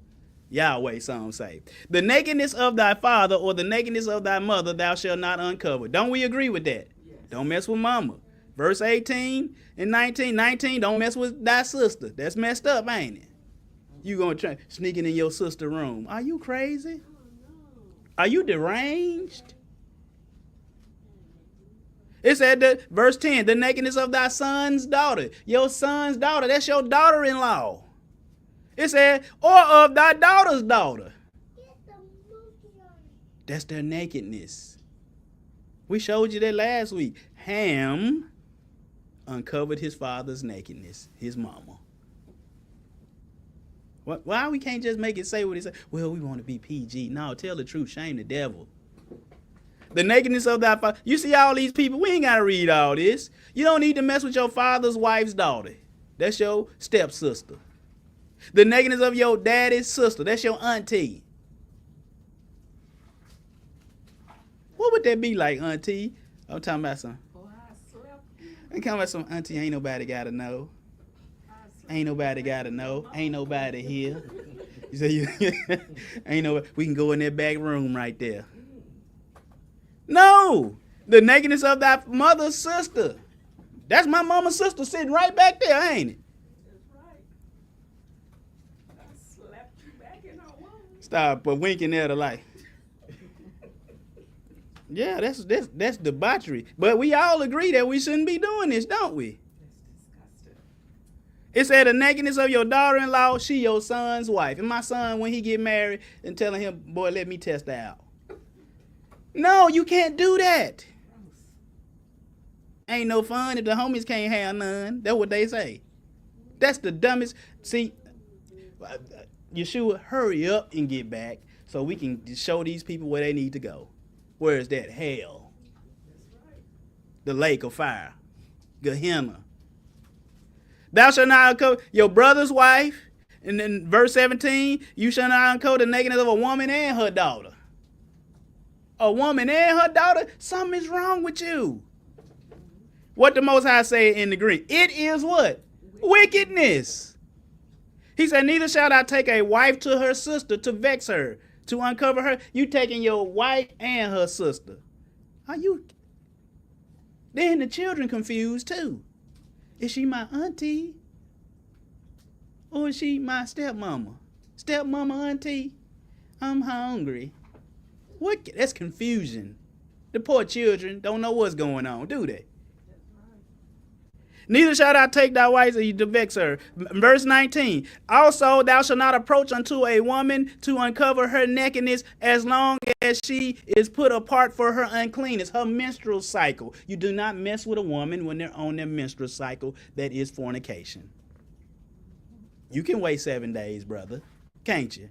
Yahweh, some say. The nakedness of thy father or the nakedness of thy mother thou shalt not uncover. Don't we agree with that? Yes. Don't mess with mama. Verse 18 and 19, don't mess with thy sister. That's messed up, ain't it? You gonna try sneaking in your sister's room. Are you crazy? Are you deranged? It said that verse 10, the nakedness of thy son's daughter. Your son's daughter, that's your daughter-in-law. It said, or of thy daughter's daughter. That's their nakedness. We showed you that last week. Ham uncovered his father's nakedness, his mama. Why we can't just make it say what it said? Well, we want to be PG. No, tell the truth. Shame the devil. The nakedness of thy father. You see all these people, we ain't got to read all this. You don't need to mess with your father's wife's daughter. That's your stepsister. The nakedness of your daddy's sister. That's your auntie. What would that be like, auntie? I'm talking about some. Boy, I slept. I'm talking about some auntie ain't nobody got to know. Ain't nobody got to know. Ain't nobody here. You say you ain't no. We can go in that back room right there. No, the nakedness of thy mother's sister. That's my mama's sister sitting right back there, ain't it? That's right. I slapped you back in her womb. Stop winking at her like. Yeah, that's debauchery. But we all agree that we shouldn't be doing this, don't we? That's disgusting. It said the nakedness of your daughter-in-law, she your son's wife. And my son, when he get married, and telling him, boy, let me test her out. No, you can't do that. Ain't no fun if the homies can't have none. That's what they say. That's the dumbest. See, Yeshua, hurry up and get back so we can show these people where they need to go. Where is that? Hell. That's right. The lake of fire. Gehenna. Thou shalt not uncover your brother's wife. And then verse 17, you shall not uncover the nakedness of a woman and her daughter. A woman and her daughter, something is wrong with you. What the Most High say in the Greek? It is what? Wickedness. He said, neither shalt thou take a wife to her sister to vex her, to uncover her. You taking your wife and her sister. Are you? Then the children confused too. Is she my auntie? Or is she my stepmama? Stepmama, auntie? I'm hungry. What? That's confusion. The poor children don't know what's going on, do they? Neither shalt thou take thy wife to vex her. Verse 19. Also, thou shalt not approach unto a woman to uncover her nakedness as long as she is put apart for her uncleanness, her menstrual cycle. You do not mess with a woman when they're on their menstrual cycle. That is fornication. You can wait 7 days, brother, can't you?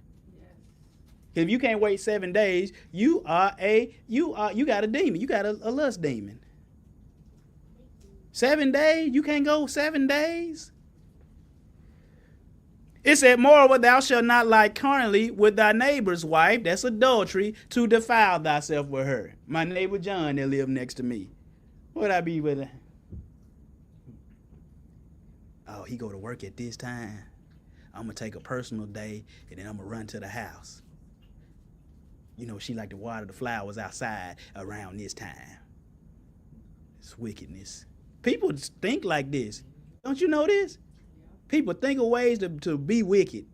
If you can't wait 7 days, you got a demon. You got a lust demon. 7 days? You can't go 7 days? It said, moreover, thou shalt not lie carnally with thy neighbor's wife, that's adultery, to defile thyself with her. My neighbor John that lived next to me. What I be with her? Oh, he go to work at this time. I'm going to take a personal day, and then I'm going to run to the house. You know, she like to water the flowers outside around this time. It's wickedness. People think like this. Don't you know this? People think of ways to be wicked.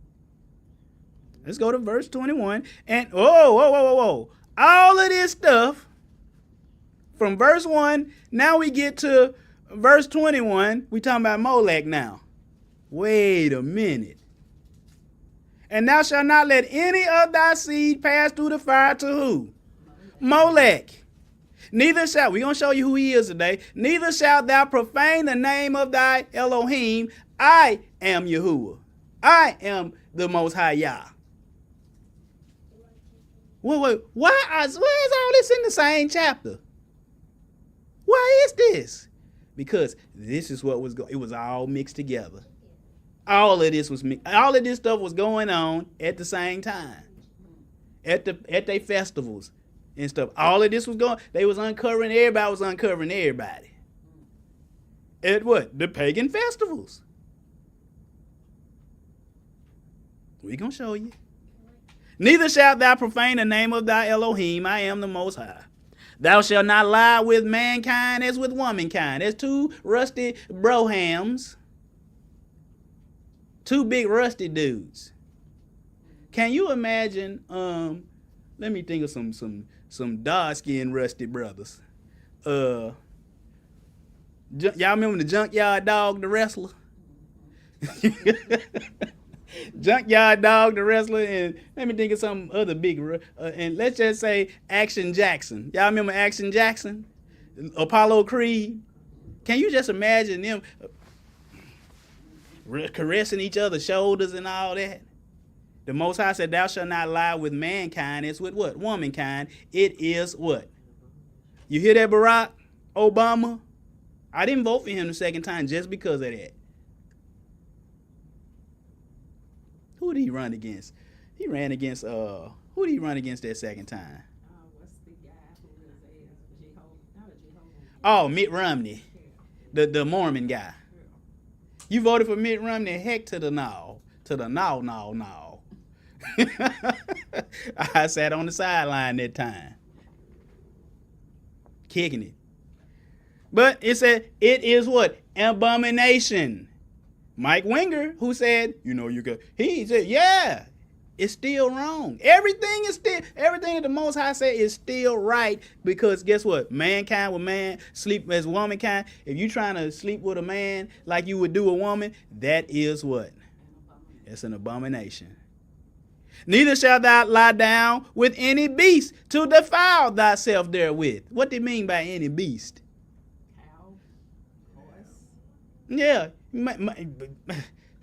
Let's go to verse 21. And, whoa. All of this stuff from verse 1, now we get to verse 21. We talking about Molech now. Wait a minute. And thou shalt not let any of thy seed pass through the fire to who? Molech. Neither shalt, we're going to show you who he is today. Neither shalt thou profane the name of thy Elohim. I am Yahuwah. I am the Most High Yah. Wait. Why is all this in the same chapter? Why is this? Because this is what was going. It was all mixed together. All of this stuff was going on at the same time. At their festivals and stuff. All of this was going. They was uncovering. Everybody was uncovering everybody. At what? The pagan festivals. We gonna show you. Neither shalt thou profane the name of thy Elohim. I am the Most High. Thou shalt not lie with mankind as with womankind. There's two rusty brohams. Two big rusty dudes. Can you imagine? Let me think of some dark-skinned rusty brothers. Y'all remember the Junkyard Dog, the wrestler? Junkyard Dog, the wrestler, and let me think of some other big, and let's just say Action Jackson. Y'all remember Action Jackson? Apollo Creed? Can you just imagine them caressing each other's shoulders and all that? The Most High said, thou shalt not lie with mankind. It's with what? Womankind. It is what? You hear that, Barack Obama? I didn't vote for him the second time just because of that. Who did he run against? He ran against, who did he run against that second time? What's the guy who is Jehovah? Oh, Mitt Romney, the Mormon guy. You voted for Mitt Romney? Heck to the no. To the no. I sat on the sideline that time. Kicking it. But it said, it is what? Abomination. Mike Winger, who said, you could, he said, yeah, it's still wrong. Everything that the Most High said is still right, because guess what? Mankind with man, sleep as womankind. If you trying to sleep with a man like you would do a woman, that is what? It's an abomination. Neither shalt thou lie down with any beast to defile thyself therewith. What do you mean by any beast? Cow, horse. Yeah.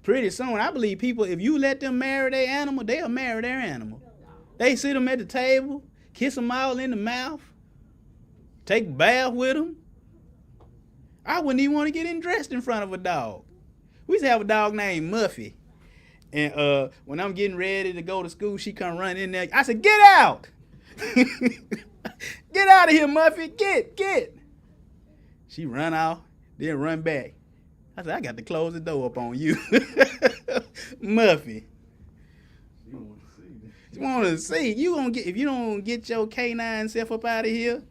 Pretty soon, I believe people, if you let them marry their animal, they'll marry their animal. They sit them at the table, kiss them all in the mouth, take a bath with them. I wouldn't even want to get dressed in front of a dog. We used to have a dog named Muffy. And when I'm getting ready to go to school, she come running in there. I said, get out. Get out of here, Muffy. Get. She run out, then run back. I said, I got to close the door up on you. Muffy. You want to see. You gonna get, if you don't get your canine self up out of here.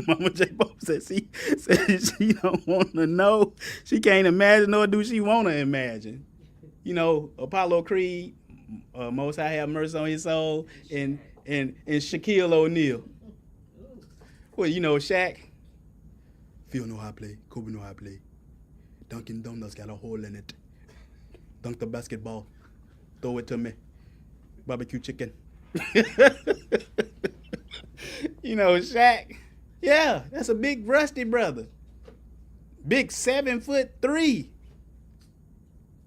Mama J. Pope said she don't want to know. She can't imagine, nor do she want to imagine. Apollo Creed, Most High have mercy on his soul, and Shaquille O'Neal. Well, Shaq. Phil know how to play. Kobe know how to play. Dunkin' Donuts got a hole in it. Dunk the basketball. Throw it to me. Barbecue chicken. You know, Shaq. Yeah, that's a big rusty brother. Big 7'3",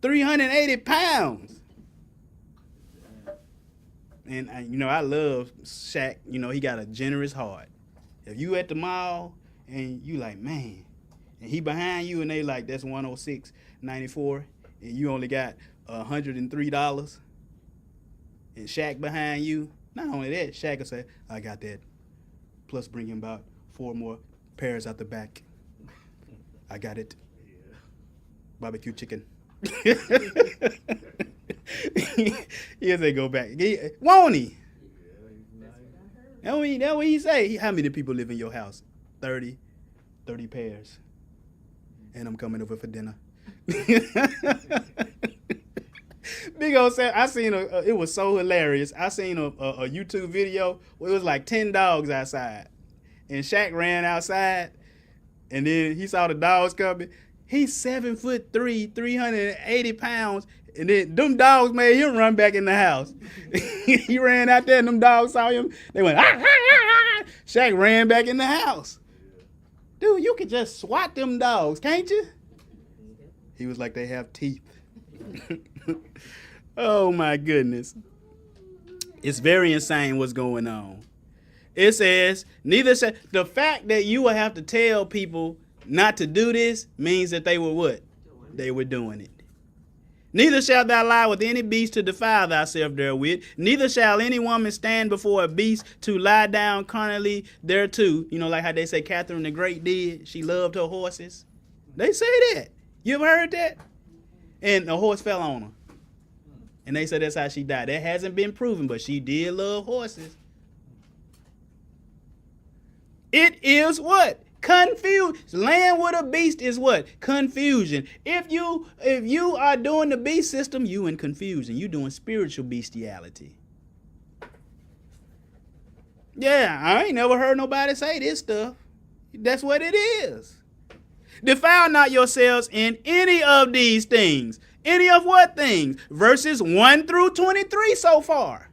380 pounds. And you know, I love Shaq. You know, he got a generous heart. If you at the mall and you like, man, and he behind you and they like, that's 106.94, and you only got $103, and Shaq behind you, not only that, Shaq will say, I got that. Plus bring him about 4 more pairs out the back. I got it. Barbecue chicken. He'll say go back. Won't he? That's what he say. How many people live in your house? 30 pairs. And I'm coming over for dinner. Big old Sam, I seen it was so hilarious. I seen a YouTube video where it was like 10 dogs outside. And Shaq ran outside, and then he saw the dogs coming. He's 7'3", 380 pounds, and then them dogs made him run back in the house. He ran out there, and them dogs saw him. They went, ah, ah, ah, ah. Shaq ran back in the house. Dude, you could just swat them dogs, can't you? He was like, they have teeth. Oh, my goodness. It's very insane what's going on. It says, the fact that you will have to tell people not to do this means that they were what? They were doing it. Neither shalt thou lie with any beast to defile thyself therewith. Neither shall any woman stand before a beast to lie down carnally thereto. You know, like how they say Catherine the Great did. She loved her horses. They say that. You ever heard that? And a horse fell on her. And they said that's how she died. That hasn't been proven, but she did love horses. It is what? Confusion. Laying with a beast is what? Confusion. If you are doing the beast system, you in confusion. You doing spiritual bestiality. Yeah, I ain't never heard nobody say this stuff. That's what it is. Defile not yourselves in any of these things. Any of what things? Verses 1 through 23 so far.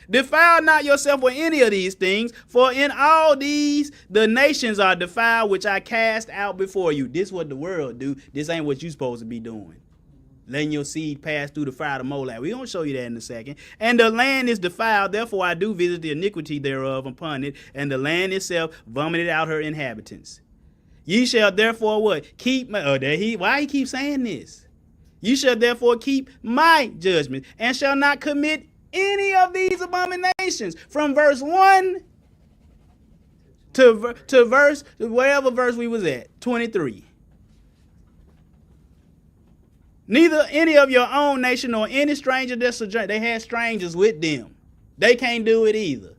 Defile not yourself with any of these things, for in all these the nations are defiled, which I cast out before you. This is what the world do. This ain't what you supposed to be doing. Letting your seed pass through the fire of Moab. We're going to show you that in a second. And the land is defiled, therefore I do visit the iniquity thereof upon it, and the land itself vomited out her inhabitants. Ye shall therefore what? Keep my, why he keep saying this? You shall therefore keep my judgment, and shall not commit any of these abominations. From verse 1 to verse, whatever verse we was at, 23. Neither any of your own nation nor any stranger that sojourn. They had strangers with them. They can't do it either.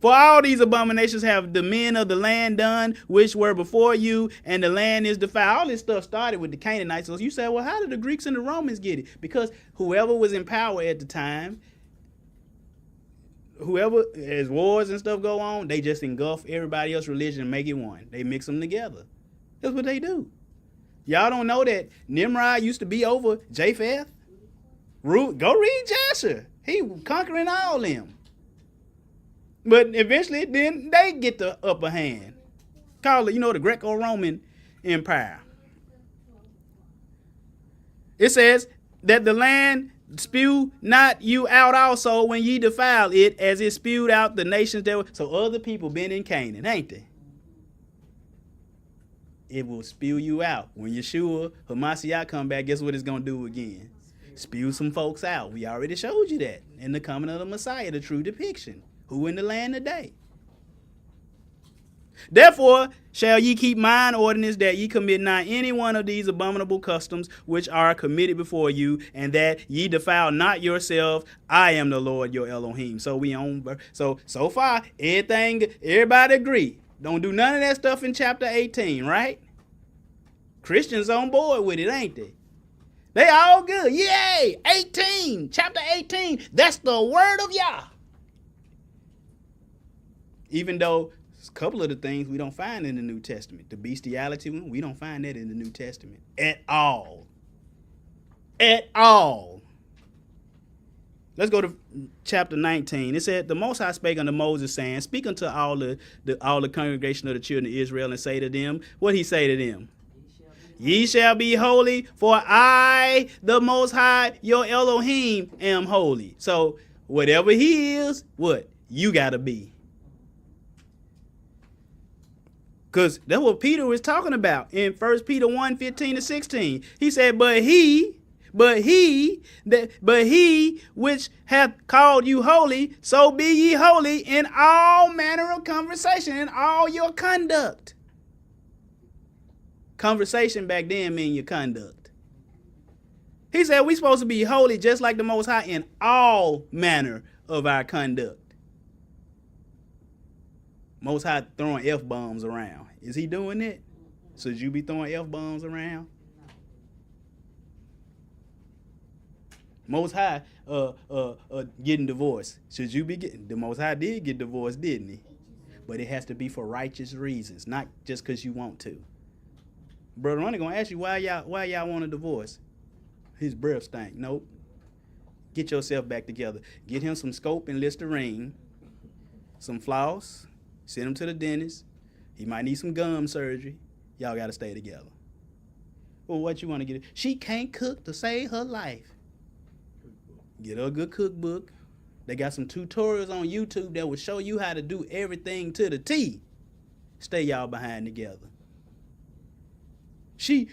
For all these abominations have the men of the land done, which were before you, and the land is defiled. All this stuff started with the Canaanites. So you say, well, how did the Greeks and the Romans get it? Because whoever was in power at the time, whoever, as wars and stuff go on, they just engulf everybody else's religion and make it one. They mix them together. That's what they do. Y'all don't know that Nimrod used to be over Japheth? Go read Joshua. He conquering all them. But eventually, then they get the upper hand. Call it, the Greco-Roman Empire. It says that the land spew not you out also when ye defile it, as it spewed out the nations there. So other people been in Canaan, ain't they? It will spew you out. When Yeshua, Hamashiach come back, guess what it's going to do again? Spew some folks out. We already showed you that in the coming of the Messiah, the true depiction. Who in the land today? Therefore shall ye keep mine ordinance, that ye commit not any one of these abominable customs which are committed before you, and that ye defile not yourself. I am the Lord your Elohim. So so far everybody agree. Don't do none of that stuff in chapter 18, right? Christians on board with it, ain't they? They all good. Yay! 18, chapter 18. That's the word of Yah. Even though A couple of the things we don't find in the New Testament. The bestiality one, we don't find that in the New Testament at all. At all. Let's go to chapter 19. It said, the Most High spake unto Moses, saying, speak unto all the congregation of the children of Israel, and say to them, what he say to them? Ye shall be holy, for I, the Most High, your Elohim, am holy. So whatever he is, what? You got to be. Because that's what Peter was talking about in 1 Peter 1:15-16. He said, but he which hath called you holy, so be ye holy in all manner of conversation, in all your conduct. Conversation back then mean your conduct. He said we supposed to be holy just like the Most High in all manner of our conduct. Most High throwing F-bombs around. Is he doing it? Should you be throwing F-bombs around? Most High getting divorced. Should you be getting? The Most High did get divorced, didn't he? But it has to be for righteous reasons, not just because you want to. Brother Ronnie gonna ask you why y'all want a divorce. His breath stank. Nope. Get yourself back together. Get him some scope and Listerine, some floss. Send him to the dentist. He might need some gum surgery. Y'all got to stay together. Well, what you want to get? She can't cook to save her life. Get her a good cookbook. They got some tutorials on YouTube that will show you how to do everything to the T. Stay y'all behind together. She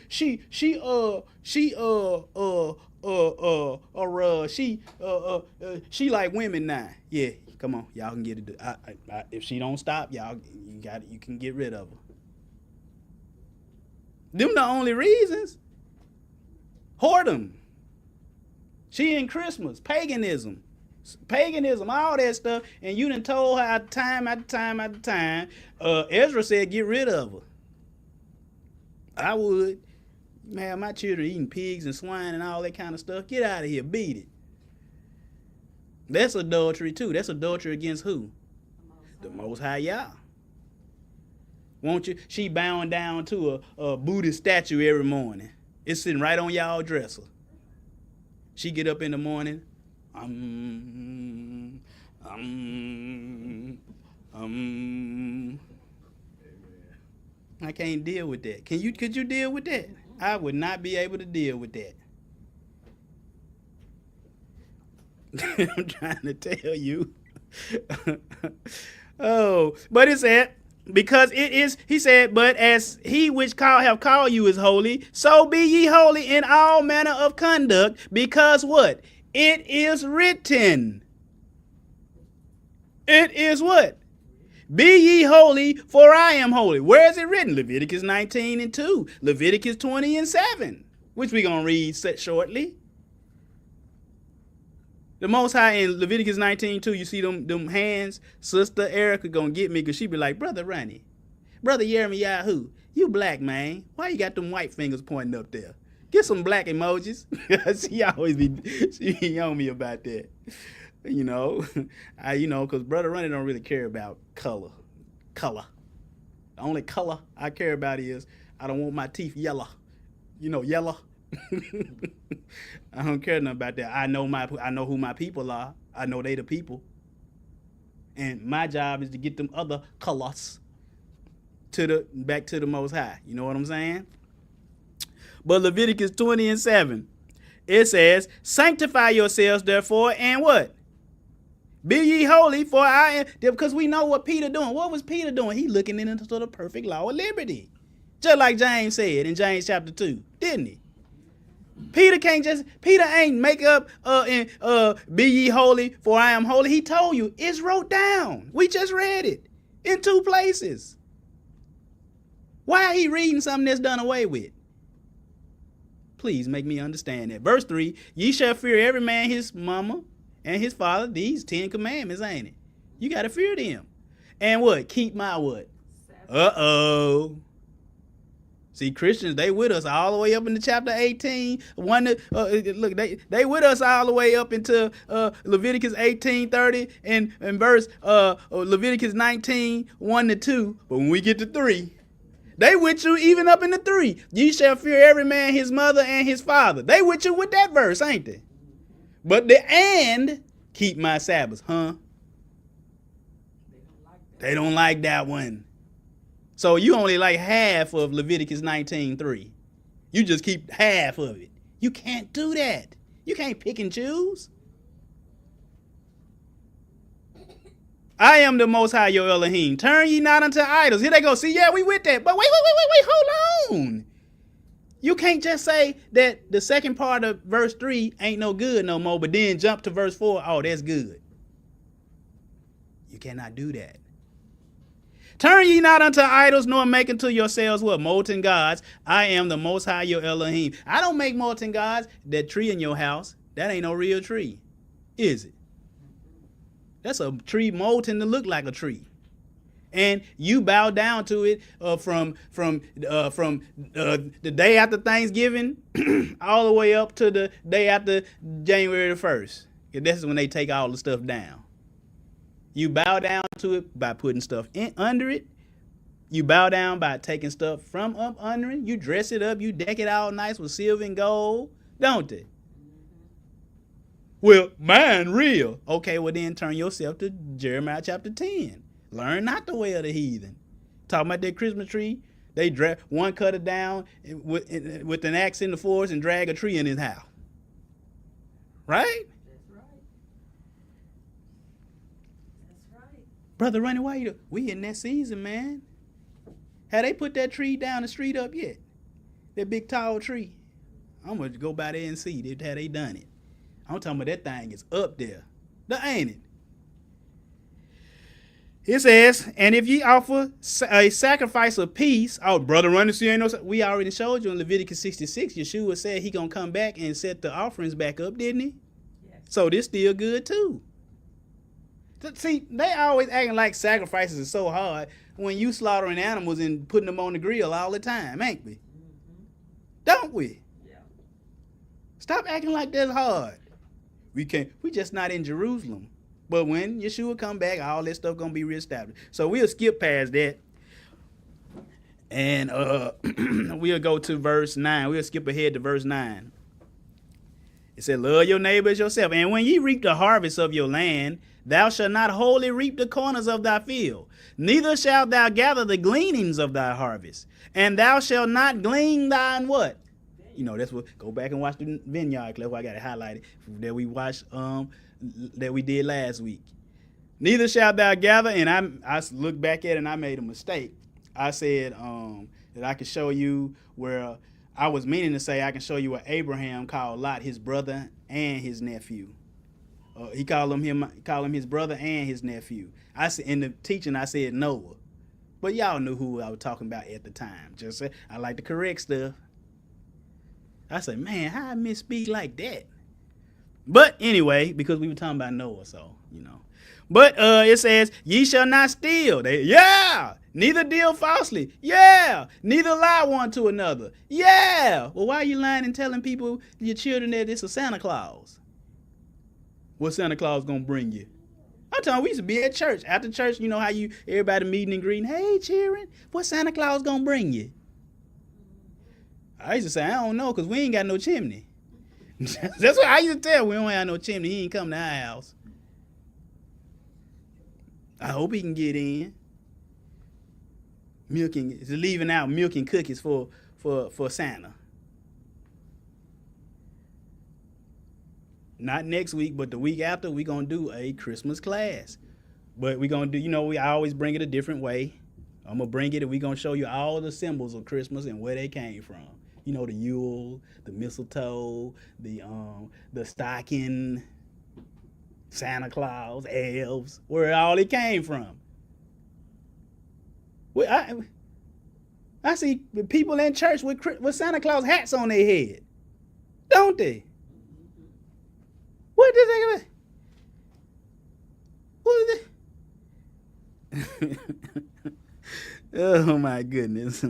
like women now. Yeah. Come on, y'all can get it. If she don't stop, you can get rid of her. Them the only reasons. Whoredom. She in Christmas, paganism, all that stuff, and you done told her time after time after time. Ezra said, get rid of her. I would. Man, my children eating pigs and swine and all that kind of stuff. Get out of here, beat it. That's adultery too. That's adultery against who? The Most High Yah. Won't you? She bowing down to a Buddhist statue every morning. It's sitting right on y'all dresser. She get up in the morning. I can't deal with that. Could you deal with that? I would not be able to deal with that. I'm trying to tell you. Oh, but it said, because it is, he said, but as he which have called you is holy, so be ye holy in all manner of conduct, because what? It is written. It is what? Be ye holy, for I am holy. Where is it written? Leviticus 19:2, Leviticus 20:7, which we're going to read shortly. The Most High in Leviticus 19:2, you see them hands? Sister Erica gonna get me because she be like, Brother Ronnie, Brother Yirmiyahu, you black, man. Why you got them white fingers pointing up there? Get some black emojis. She always be on me about that. Because Brother Ronnie don't really care about color. The only color I care about is I don't want my teeth yellow. Yellow. I don't care nothing about that. I know who my people are. I know they the people. And my job is to get them other colors back to the Most High. You know what I'm saying? But Leviticus 20:7, it says, sanctify yourselves therefore, and what? Be ye holy, for I am, because we know what Peter doing. What was Peter doing? He looking into the perfect law of liberty. Just like James said in James chapter 2, didn't he? Peter ain't make up and be ye holy, for I am holy. He told you, it's wrote down. We just read it in 2 places. Why are he reading something that's done away with? Please make me understand that. Verse 3, ye shall fear every man his mama and his father. These 10 commandments, ain't it? You got to fear them. And what? Keep my what? Uh-oh. See, Christians, they with us all the way up into chapter 18. Look, they with us all the way up into Leviticus 18:30 and verse Leviticus 19:1-2. But when we get to 3, they with you even up into 3. Ye shall fear every man his mother and his father. They with you with that verse, ain't they? But and keep my Sabbaths, huh? They don't like that one. So you only like half of Leviticus 19:3. You just keep half of it. You can't do that. You can't pick and choose. I am the Most High, your Elohim. Turn ye not unto idols. Here they go. See, yeah, we with that. But wait. Hold on. You can't just say that the second part of verse 3 ain't no good no more, but then jump to verse 4. Oh, that's good. You cannot do that. Turn ye not unto idols, nor make unto yourselves what? Molten gods. I am the Most High, your Elohim. I don't make molten gods. That tree in your house, that ain't no real tree, is it? That's a tree molten to look like a tree. And you bow down to it from the day after Thanksgiving all the way up to the day after January the 1st. This is when they take all the stuff down. You bow down to it by putting stuff under it. You bow down by taking stuff from up under it. You dress it up. You deck it all nice with silver and gold, don't it? Well, mine real. Okay, well then turn yourself to Jeremiah chapter 10. Learn not the way of the heathen. Talking about that Christmas tree. They one cut it down with an axe in the forest and drag a tree in his house. Right? Brother Ronnie, why you? We in that season, man. Have they put that tree down the street up yet? That big tall tree. I'm gonna go by there and see. Have they done it? I'm talking about that thing is up there. Ain't it? It says, and if ye offer a sacrifice of peace, oh, Brother Ronnie, see, ain't no. We already showed you in Leviticus 66. Yeshua said he gonna come back and set the offerings back up, didn't he? Yes. So this still good too. See, they always acting like sacrifices are so hard when you slaughtering animals and putting them on the grill all the time, ain't we? Mm-hmm. Don't we? Yeah. Stop acting like that's hard. We just not in Jerusalem. But when Yeshua come back, all that stuff gonna be reestablished. So we'll skip past that. And we'll go to verse 9. We'll skip ahead to verse 9. It said, love your neighbor as yourself. And when ye reap the harvest of your land, thou shalt not wholly reap the corners of thy field, neither shalt thou gather the gleanings of thy harvest. And thou shalt not glean thine what? You know, that's what, go back and watch the vineyard clip. I got it highlighted that we watched, that we did last week. Neither shalt thou gather, and I looked back at it and I made a mistake. I said that I could show you where I was meaning to say I can show you what Abraham called Lot his brother and his nephew. He called him his brother and his nephew. I said in the teaching I said Noah, but y'all knew who I was talking about at the time. Just say I like to correct stuff. I said, man, how I misspeak like that? But anyway, because we were talking about Noah, so you know. But it says, ye shall not steal. Neither deal falsely. Neither lie one to another. Well, why are you lying and telling people, your children, that it's a Santa Claus? What Santa Claus gonna bring you? I'm telling you, we used to be at church. After church, you know how everybody meeting and greeting. Hey, children, what Santa Claus gonna bring you? I used to say, I don't know, because we ain't got no chimney. That's what I used to tell. We don't have no chimney. He ain't come to our house. I hope he can get in. Leaving out milk and cookies for Santa. Not next week, but the week after, we're going to do a Christmas class. But we're going to do, I always bring it a different way. I'm going to bring it and we're going to show you all the symbols of Christmas and where they came from. The Yule, the mistletoe, the stocking, Santa Claus, elves, where all it came from. I see people in church with Santa Claus hats on their head, don't they? What did they? Oh my goodness.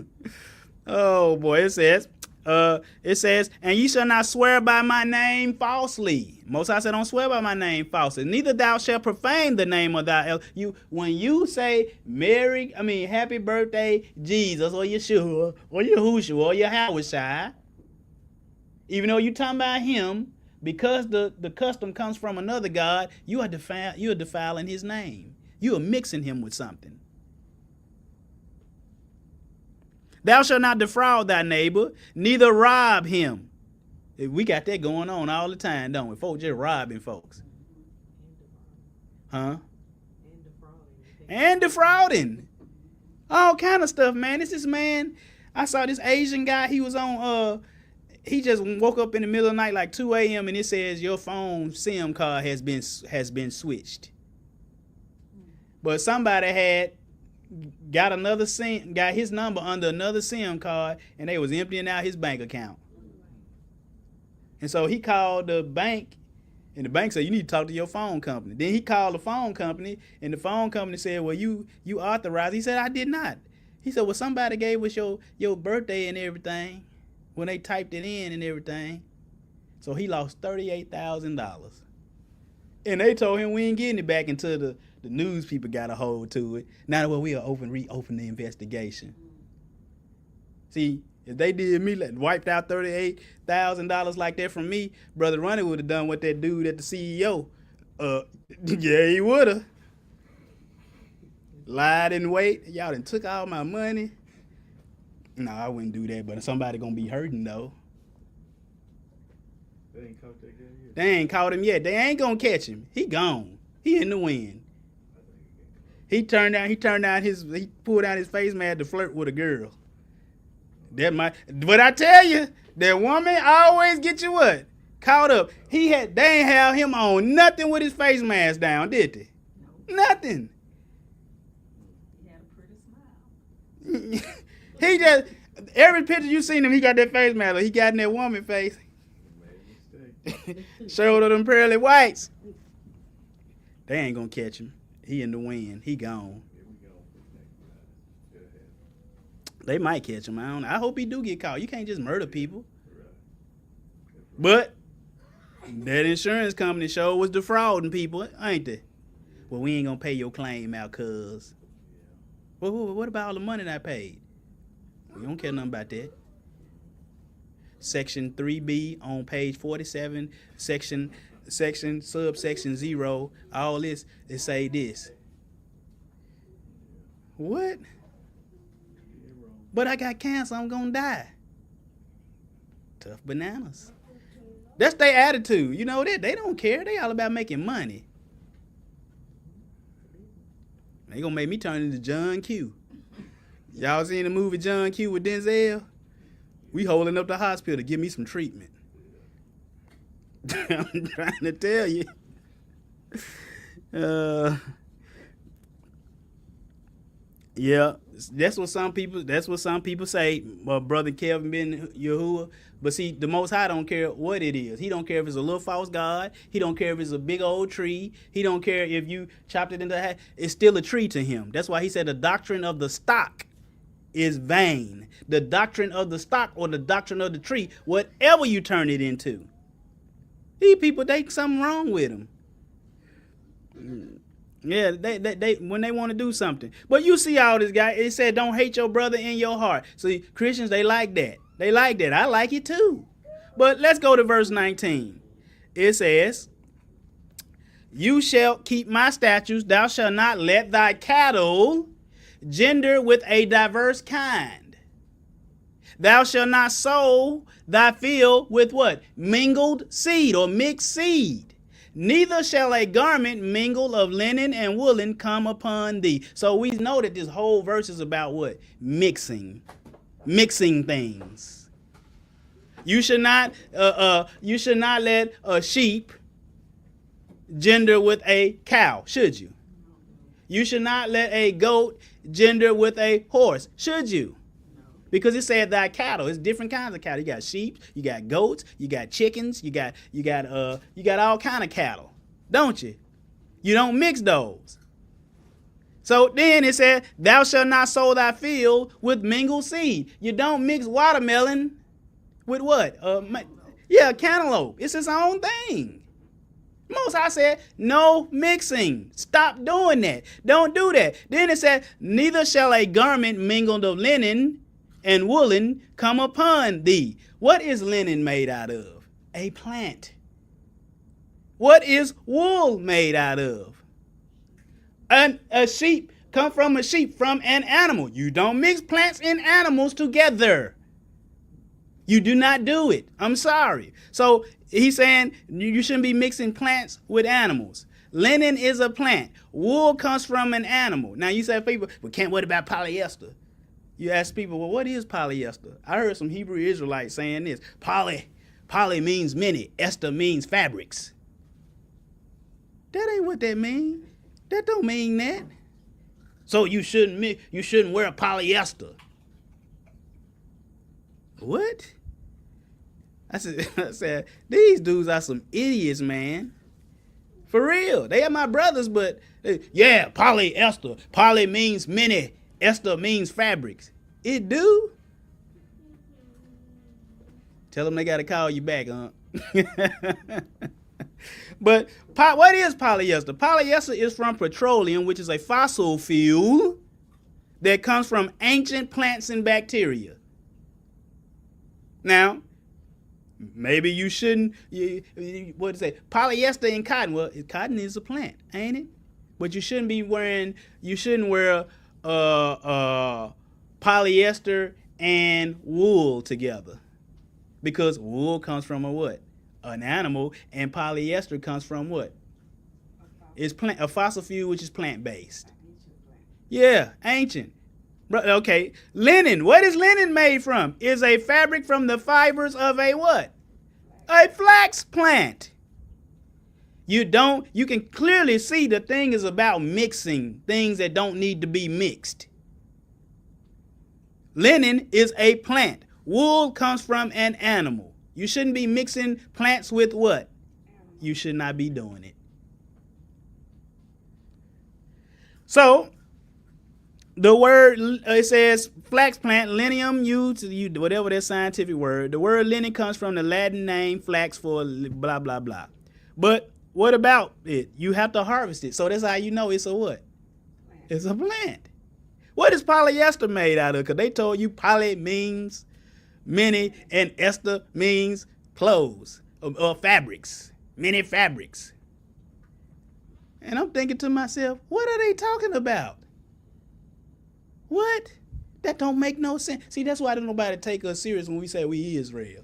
Oh boy, it says, and ye shall not swear by my name falsely. Most High said, don't swear by my name falsely. Neither thou shalt profane the name of thy when you say happy birthday, Jesus, or Yeshua, or Yahushua, or Yahweh, even though you talking about him, because the custom comes from another God, you are defiling his name. You are mixing him with something. Thou shalt not defraud thy neighbor, neither rob him. We got that going on all the time, don't we? Folks just robbing folks. Huh? And defrauding. All kind of stuff, man. This man, I saw this Asian guy, he was on, he just woke up in the middle of the night like 2 a.m. and it says your phone SIM card has been switched. But somebody had got his number under another SIM card, and they was emptying out his bank account. And so he called the bank, and the bank said, you need to talk to your phone company. Then he called the phone company, and the phone company said, well, you authorized. He said, I did not. He said, well, somebody gave us your birthday and everything when they typed it in and everything. So he lost $38,000. And they told him we ain't getting it back until the news people got a hold to it. Now that we are reopen the investigation. See, if they did me, wiped out $38,000 like that from me, Brother Ronnie would have done what that dude at the CEO. Yeah, he would have. Lied and wait. Y'all done took all my money. No, I wouldn't do that, but somebody gonna be hurting though. They ain't caught that guy yet. They ain't caught him yet. They ain't gonna catch him. He gone. He in the wind. He pulled out his face mask to flirt with a girl. But I tell you, that woman always get you what? Caught up. They ain't have him on nothing with his face mask down, did they? Nothing. He had a pretty smile. He just, every picture you seen him, he got that face mask. He got in that woman face. Showed her them pearly whites. They ain't gonna catch him. He in the wind. He gone. They might catch him. I don't know. I hope he do get caught. You can't just murder people. But that insurance company sure was defrauding people, ain't they? Well, we ain't gonna pay your claim out, cuz. Well, what about all the money that I paid? We don't care nothing about that. Section 3B on page 47, subsection 0, all this, it say this. What? But I got cancer, I'm gonna die. Tough bananas. That's their attitude. You know that? They don't care. They all about making money. They gonna make me turn into John Q. Y'all seen the movie John Q with Denzel? We holding up the hospital to give me some treatment. I'm trying to tell you. Yeah, that's what some people say. Brother Kelvin Ben Yahuwah. But see, the Most High don't care what it is. He don't care if it's a little false god. He don't care if it's a big old tree. He don't care if you chopped it into half. It's still a tree to him. That's why he said the doctrine of the stock is vain. The doctrine of the stock or the doctrine of the tree, whatever you turn it into. These people, something wrong with them. Yeah, they when they want to do something. But you see all this guy, it said don't hate your brother in your heart. See, Christians, they like that. They like that. I like it too. But let's go to verse 19. It says, you shall keep my statutes, thou shalt not let thy cattle gender with a diverse kind. Thou shalt not sow thy field with what? Mingled seed or mixed seed. Neither shall a garment mingled of linen and woolen come upon thee. So we know that this whole verse is about what? Mixing things. You should not let a sheep gender with a cow, should you? You should not let a goat gender with a horse, should you? Because it said thy cattle. It's different kinds of cattle. You got sheep, you got goats, you got chickens, you got all kind of cattle, don't you? You don't mix those. So then it said, thou shalt not sow thy field with mingled seed. You don't mix watermelon with what? Cantaloupe. It's its own thing. Most High said, no mixing. Stop doing that. Don't do that. Then it said, neither shall a garment mingled of linen and woolen come upon thee. What is linen made out of? A plant. What is wool made out of? A sheep come from a sheep, from an animal. You don't mix plants and animals together. You do not do it. I'm sorry. So he's saying you shouldn't be mixing plants with animals. Linen is a plant. Wool comes from an animal. Now you say people, what about polyester? You ask people, well, what is polyester? I heard some Hebrew Israelites saying this. Poly means many. Ester means fabrics. That ain't what that means. That don't mean that. So you shouldn't wear polyester. What? I said, these dudes are some idiots, man. For real. They are my brothers, but yeah, polyester. Poly means many. Ester means fabrics. It do? Tell them they got to call you back, huh? But what is polyester? Polyester is from petroleum, which is a fossil fuel that comes from ancient plants and bacteria. Now, maybe you shouldn't, what to say, polyester and cotton. Well, cotton is a plant, ain't it? But you shouldn't wear polyester and wool together, because wool comes from a what? An animal, and polyester comes from what? It's a fossil fuel, which is plant-based. Yeah, ancient. Okay, linen. What is linen made from? Is a fabric from the fibers of a what? A flax plant. You can clearly see the thing is about mixing things that don't need to be mixed. Linen is a plant. Wool comes from an animal. You shouldn't be mixing plants with what? You should not be doing it. So, the word, it says flax plant, linium, whatever that scientific word. The word linen comes from the Latin name flax for blah, blah, blah. But what about it? You have to harvest it. So that's how you know it's a what? It's a plant. What is polyester made out of? Because they told you poly means many and ester means clothes or fabrics, many fabrics. And I'm thinking to myself, what are they talking about? What? That don't make no sense. See, that's why don't nobody take us serious when we say we Israel.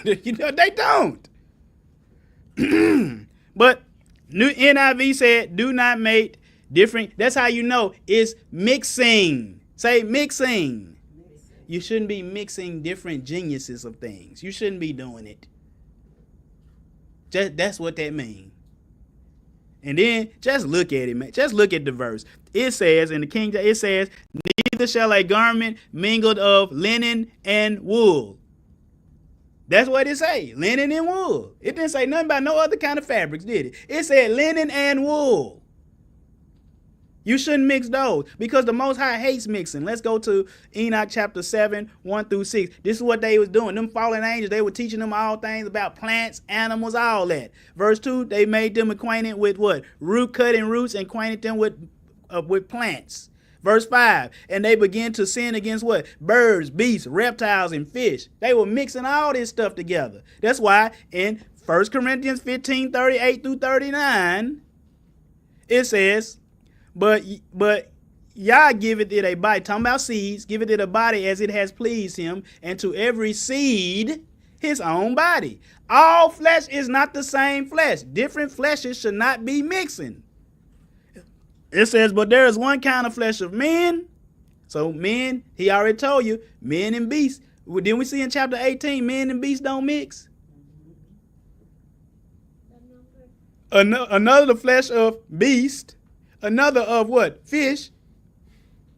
You know, they don't. But New NIV said, do not make different. That's how you know it's mixing. Say mixing. You shouldn't be mixing different geniuses of things. You shouldn't be doing it. That's what that means. And then just look at it, man. Just look at the verse. It says in the King James, it says, neither shall a garment mingled of linen and wool. That's what it say, linen and wool. It didn't say nothing about no other kind of fabrics, did it? It said linen and wool. You shouldn't mix those because the Most High hates mixing. Let's go to Enoch chapter 7, 1 through 6. This is what they was doing. Them fallen angels, they were teaching them all things about plants, animals, all that. Verse 2, they made them acquainted with what? Root cutting roots and acquainted them with plants. Verse 5, and they began to sin against what? Birds, beasts, reptiles, and fish. They were mixing all this stuff together. That's why in 1 Corinthians 15, 38 through 39, it says, But Yah giveth it a body, talking about seeds, giveth it a body as it has pleased him, and to every seed his own body. All flesh is not the same flesh. Different fleshes should not be mixing. It says, but there is one kind of flesh of men. So men, he already told you, men and beasts. Didn't we see in chapter 18, men and beasts don't mix? Another the flesh of beast. Another of what? Fish.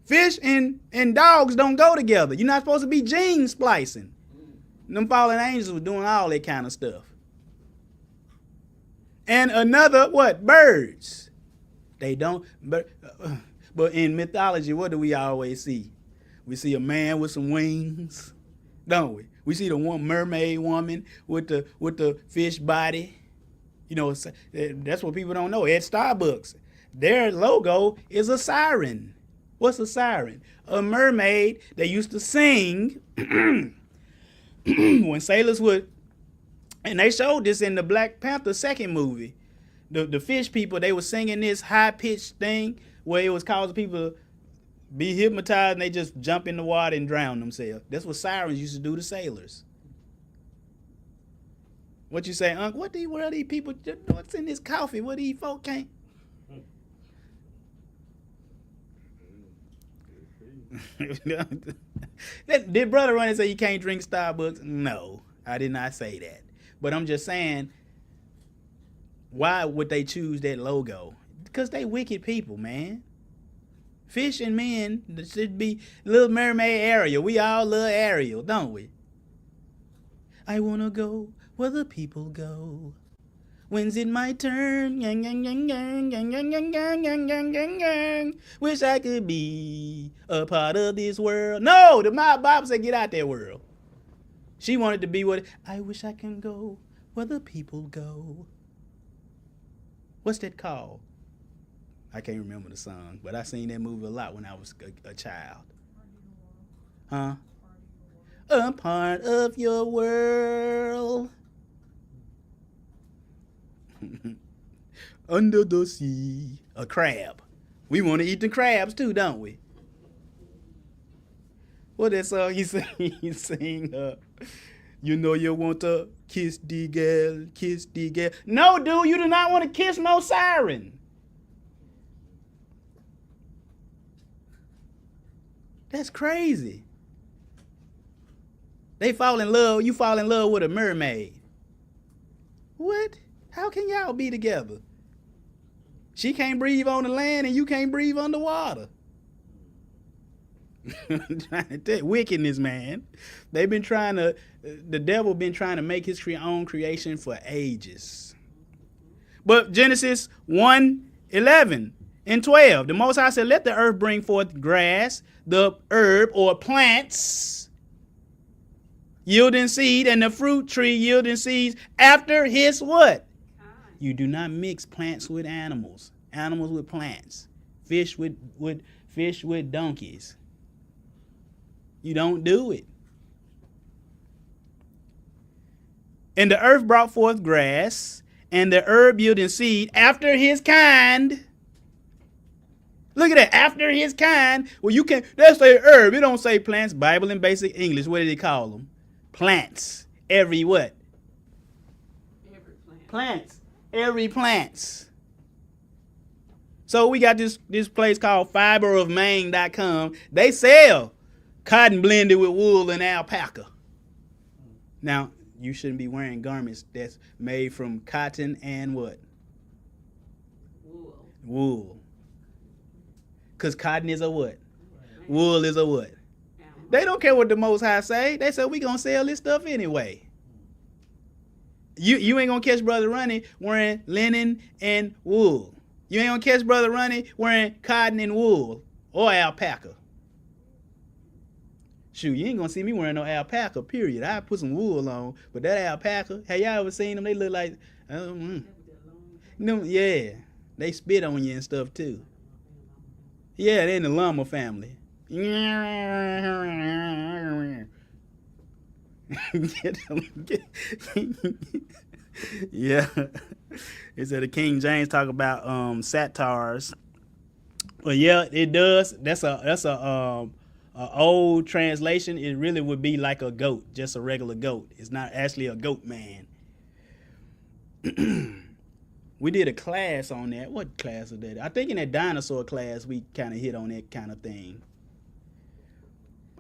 Fish and dogs don't go together. You're not supposed to be gene splicing. Them fallen angels were doing all that kind of stuff. And another what? Birds. They don't. But in mythology, what do we always see? We see a man with some wings, don't we? We see the one mermaid woman with the fish body. You know, that's what people don't know. At Starbucks, their logo is a siren. What's a siren? A mermaid that used to sing when sailors would, and they showed this in the Black Panther second movie. The fish people, they were singing this high-pitched thing where it was causing people to be hypnotized and they just jump in the water and drown themselves. That's what sirens used to do to sailors. What you say, Unc? What are these people, what's in this coffee? What these folk can't? Did Brother Ronnie say you can't drink Starbucks? No, I did not say that. But I'm just saying, why would they choose that logo? Because they wicked people, man. Fish and men, there should be Little Mermaid Ariel. We all love Ariel, don't we? I want to go where the people go. When's it my turn? Gang, gang, gang, gang, gang, gang, gang, gang, gang, gang, gang, gang. Wish I could be a part of this world. No, the Bible said get out that world. She wanted to be what? I wish I can go where the people go. What's that called? I can't remember the song, but I seen that movie a lot when I was a child. Huh? A part of your world. Under the sea, a crab. We want to eat the crabs too, don't we? What that song you sing? You sing, you know you want to kiss the girl, kiss the girl. No, dude, you do not want to kiss no siren. That's crazy. They fall in love, you fall in love with a mermaid. What? How can y'all be together? She can't breathe on the land and you can't breathe underwater. Wickedness, man. They've been trying to, the devil been trying to make his own creation for ages. But Genesis 1:11 and 12, the Most High said, let the earth bring forth grass, the herb or plants, yielding seed, and the fruit tree yielding seeds after his what? You do not mix plants with animals, animals with plants, fish with donkeys. You don't do it. And the earth brought forth grass, and the herb yielding seed after his kind. Look at that, after his kind. Well, you can, that's say herb. It don't say plants. Bible in basic English, what do they call them? Plants. Every what? Every plant. Plants. Every plants. So we got this place called fiberofmaine.com. They sell cotton blended with wool and alpaca. Now, you shouldn't be wearing garments that's made from cotton and what? Wool. Wool. Because cotton is a what? Wool is a what? Animal. They don't care what the Most High say. They said we gonna sell this stuff anyway. You ain't gonna catch Brother Ronnie wearing linen and wool. You ain't gonna catch Brother Ronnie wearing cotton and wool or alpaca. Shoot, you ain't gonna see me wearing no alpaca, period. I put some wool on, but that alpaca, have y'all ever seen them? They look like, no, yeah, they spit on you and stuff too. Yeah, they're in the llama family. Yeah, it said the King James talk about satires. Well, yeah, it does. That's a old translation. It really would be like a goat, just a regular goat. It's not actually a goat man. We did a class on that. What class was that? I think in that dinosaur class we kind of hit on that kind of thing.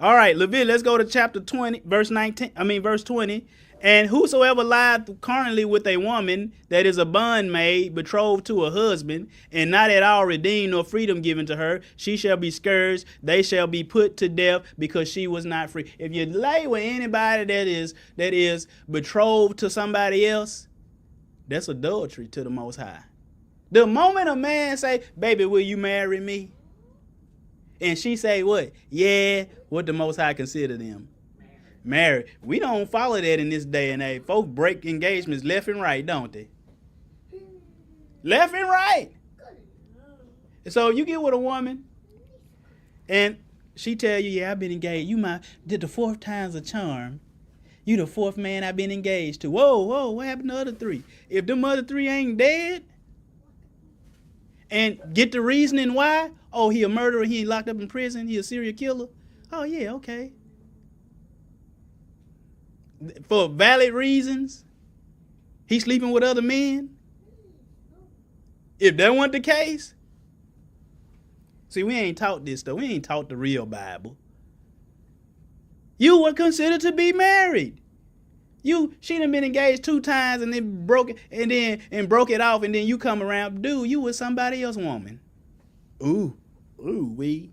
All right, Leviticus, let's go to chapter 20, verse 20. And whosoever lieth carnally with a woman that is a bondmaid betrothed to a husband, and not at all redeemed nor freedom given to her, she shall be scourged. They shall be put to death because she was not free. If you lay with anybody that is betrothed to somebody else, that's adultery to the Most High. The moment a man say, baby, will you marry me? And she say what? Yeah, what the Most High consider them? Married. We don't follow that in this day and age. Folks break engagements left and right, don't they? Left and right. So you get with a woman and she tell you, yeah, I've been engaged. Did the 4th time's a charm. You the 4th man I've been engaged to. Whoa, what happened to the other 3? If them other 3 ain't dead, and get the reasoning why, oh, he a murderer, he ain't locked up in prison, he a serial killer. Oh yeah, okay. For valid reasons, he sleeping with other men. If that wasn't the case, see, we ain't taught this stuff. We ain't taught the real Bible. You were considered to be married. She done been engaged 2 times and then broke it off, and then you come around, dude, you was somebody else's woman. Ooh, we.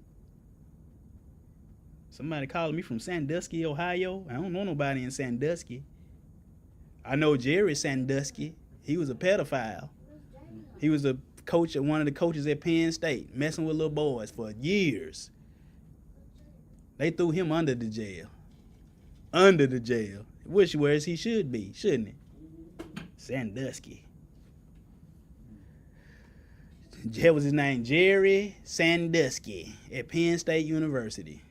Somebody calling me from Sandusky, Ohio. I don't know nobody in Sandusky. I know Jerry Sandusky. He was a pedophile. He was a coach at one of the coaches at Penn State, messing with little boys for years. They threw him under the jail. Under the jail. Which whereas he should be, shouldn't he? Sandusky. That was his name, Jerry Sandusky at Penn State University.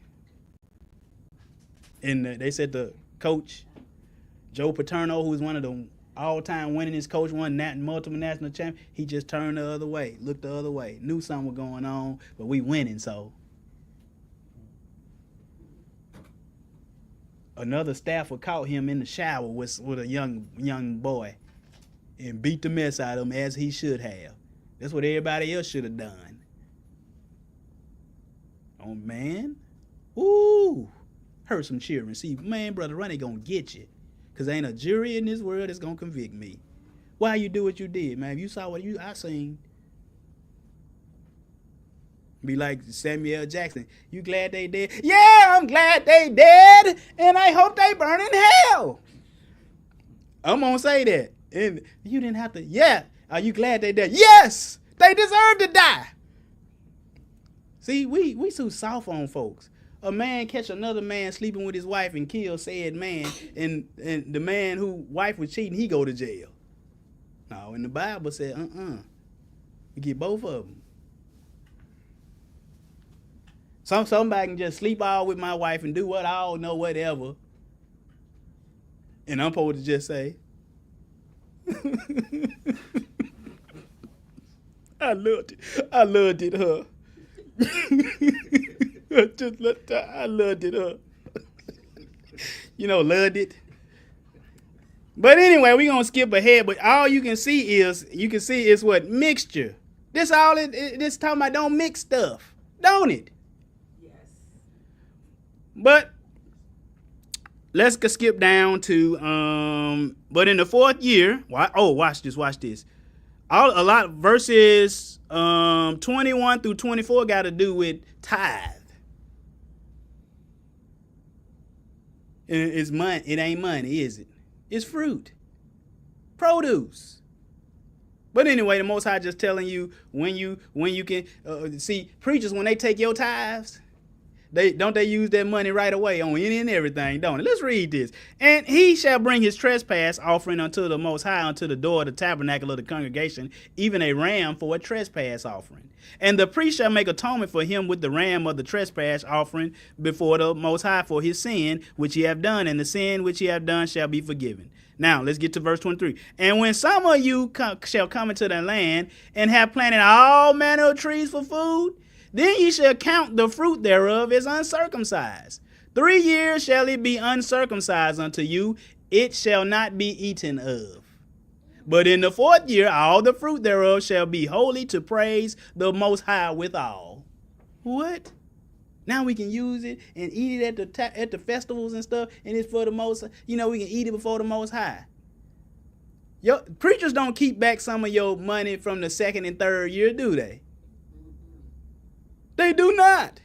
And they said the coach, Joe Paterno, who was one of the all-time winningest coach, won multiple national champion, he just turned the other way, looked the other way, knew something was going on, but we winning, so. Another staffer caught him in the shower with a young boy and beat the mess out of him as he should have. That's what everybody else should have done. Oh, man. Ooh. Heard some cheering. See, man, Brother Ronnie gonna get you. Because ain't a jury in this world that's gonna convict me. Why you do what you did, man? If you saw what I seen. Be like Samuel Jackson. You glad they dead? Yeah, I'm glad they dead, and I hope they burn in hell. I'm gonna say that. And you didn't have to. Yeah. Are you glad they dead? Yes, they deserve to die. See, we too soft on folks. A man catch another man sleeping with his wife and kill said man, and the man who wife was cheating, he go to jail. No, and the Bible said, we get both of them. Somebody can just sleep all with my wife and do what I don't know, whatever. And I'm supposed to just say, I loved it, huh? I loved it, huh? Loved it. But anyway, we're going to skip ahead. But all you can see is what? Mixture. This talking about don't mix stuff, don't it? Yes. But let's skip down to, but in the 4th year, watch this. Verses 21 through 24 got to do with tithe. It's money. It ain't money, is it? It's fruit, produce. But anyway, the Most High just telling you when you can see preachers when they take your tithes. They use that money right away on any and everything, don't it? Let's read this. And he shall bring his trespass offering unto the Most High, unto the door of the tabernacle of the congregation, even a ram for a trespass offering. And the priest shall make atonement for him with the ram of the trespass offering before the Most High for his sin which he have done, and the sin which he have done shall be forgiven. Now, let's get to verse 23. And when some of you shall come into the land and have planted all manner of trees for food, then ye shall count the fruit thereof as uncircumcised. 3 years shall it be uncircumcised unto you, it shall not be eaten of. But in the 4th year all the fruit thereof shall be holy to praise the Most High withal. What? Now we can use it and eat it at the festivals and stuff, and it's for the Most. We can eat it before the Most High. Your preachers don't keep back some of your money from the 2nd and 3rd year, do they? They do not.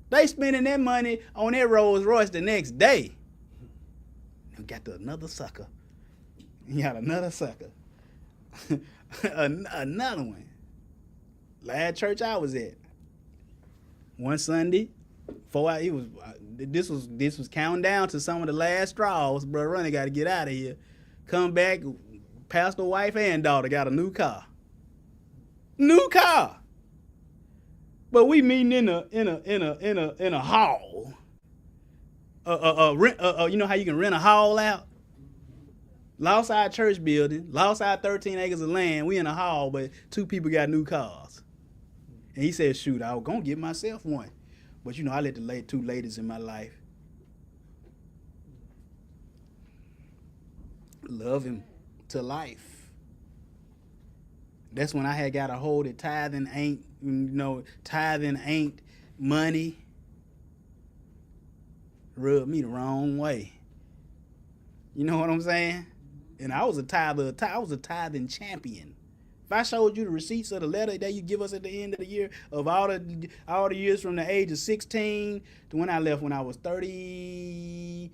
They spending their money on their Rolls Royce the next day. You got another sucker. You got another sucker. Another one. Last church I was at, One Sunday, this was counting down to some of the last straws. Brother Ronnie got to get out of here. Come back, pastor wife and daughter got a new car. New car. But we meeting in a hall. You know how you can rent a hall out? Lost our church building, lost our 13 acres of land. We in a hall, but 2 people got new cars. And he said, shoot, I was going to get myself one. But, I let the 2 ladies in my life love him to life. That's when I had got a hold that tithing ain't money. Rubbed me the wrong way. You know what I'm saying? And I was a tither. I was a tithing champion. If I showed you the receipts of the letter that you give us at the end of the year of all the years from the age of 16 to when I left when I was 30,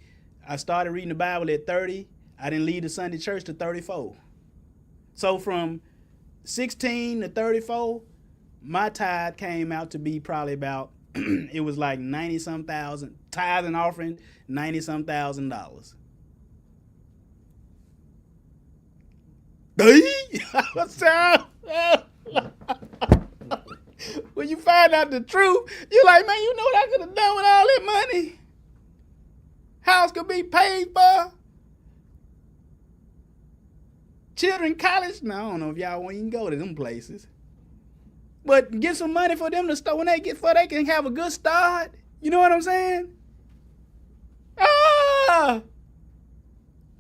I started reading the Bible at 30. I didn't leave the Sunday church to 34. So from 16 to 34, my tithe came out to be probably about it was like 90-some thousand, tithe and offering, $90-some thousand. When you find out the truth, you're like, man, you know what I could have done with all that money? House could be paid for. Children college. No, I don't know if y'all want to even go to them places. But get some money for them to start when they can have a good start. You know what I'm saying?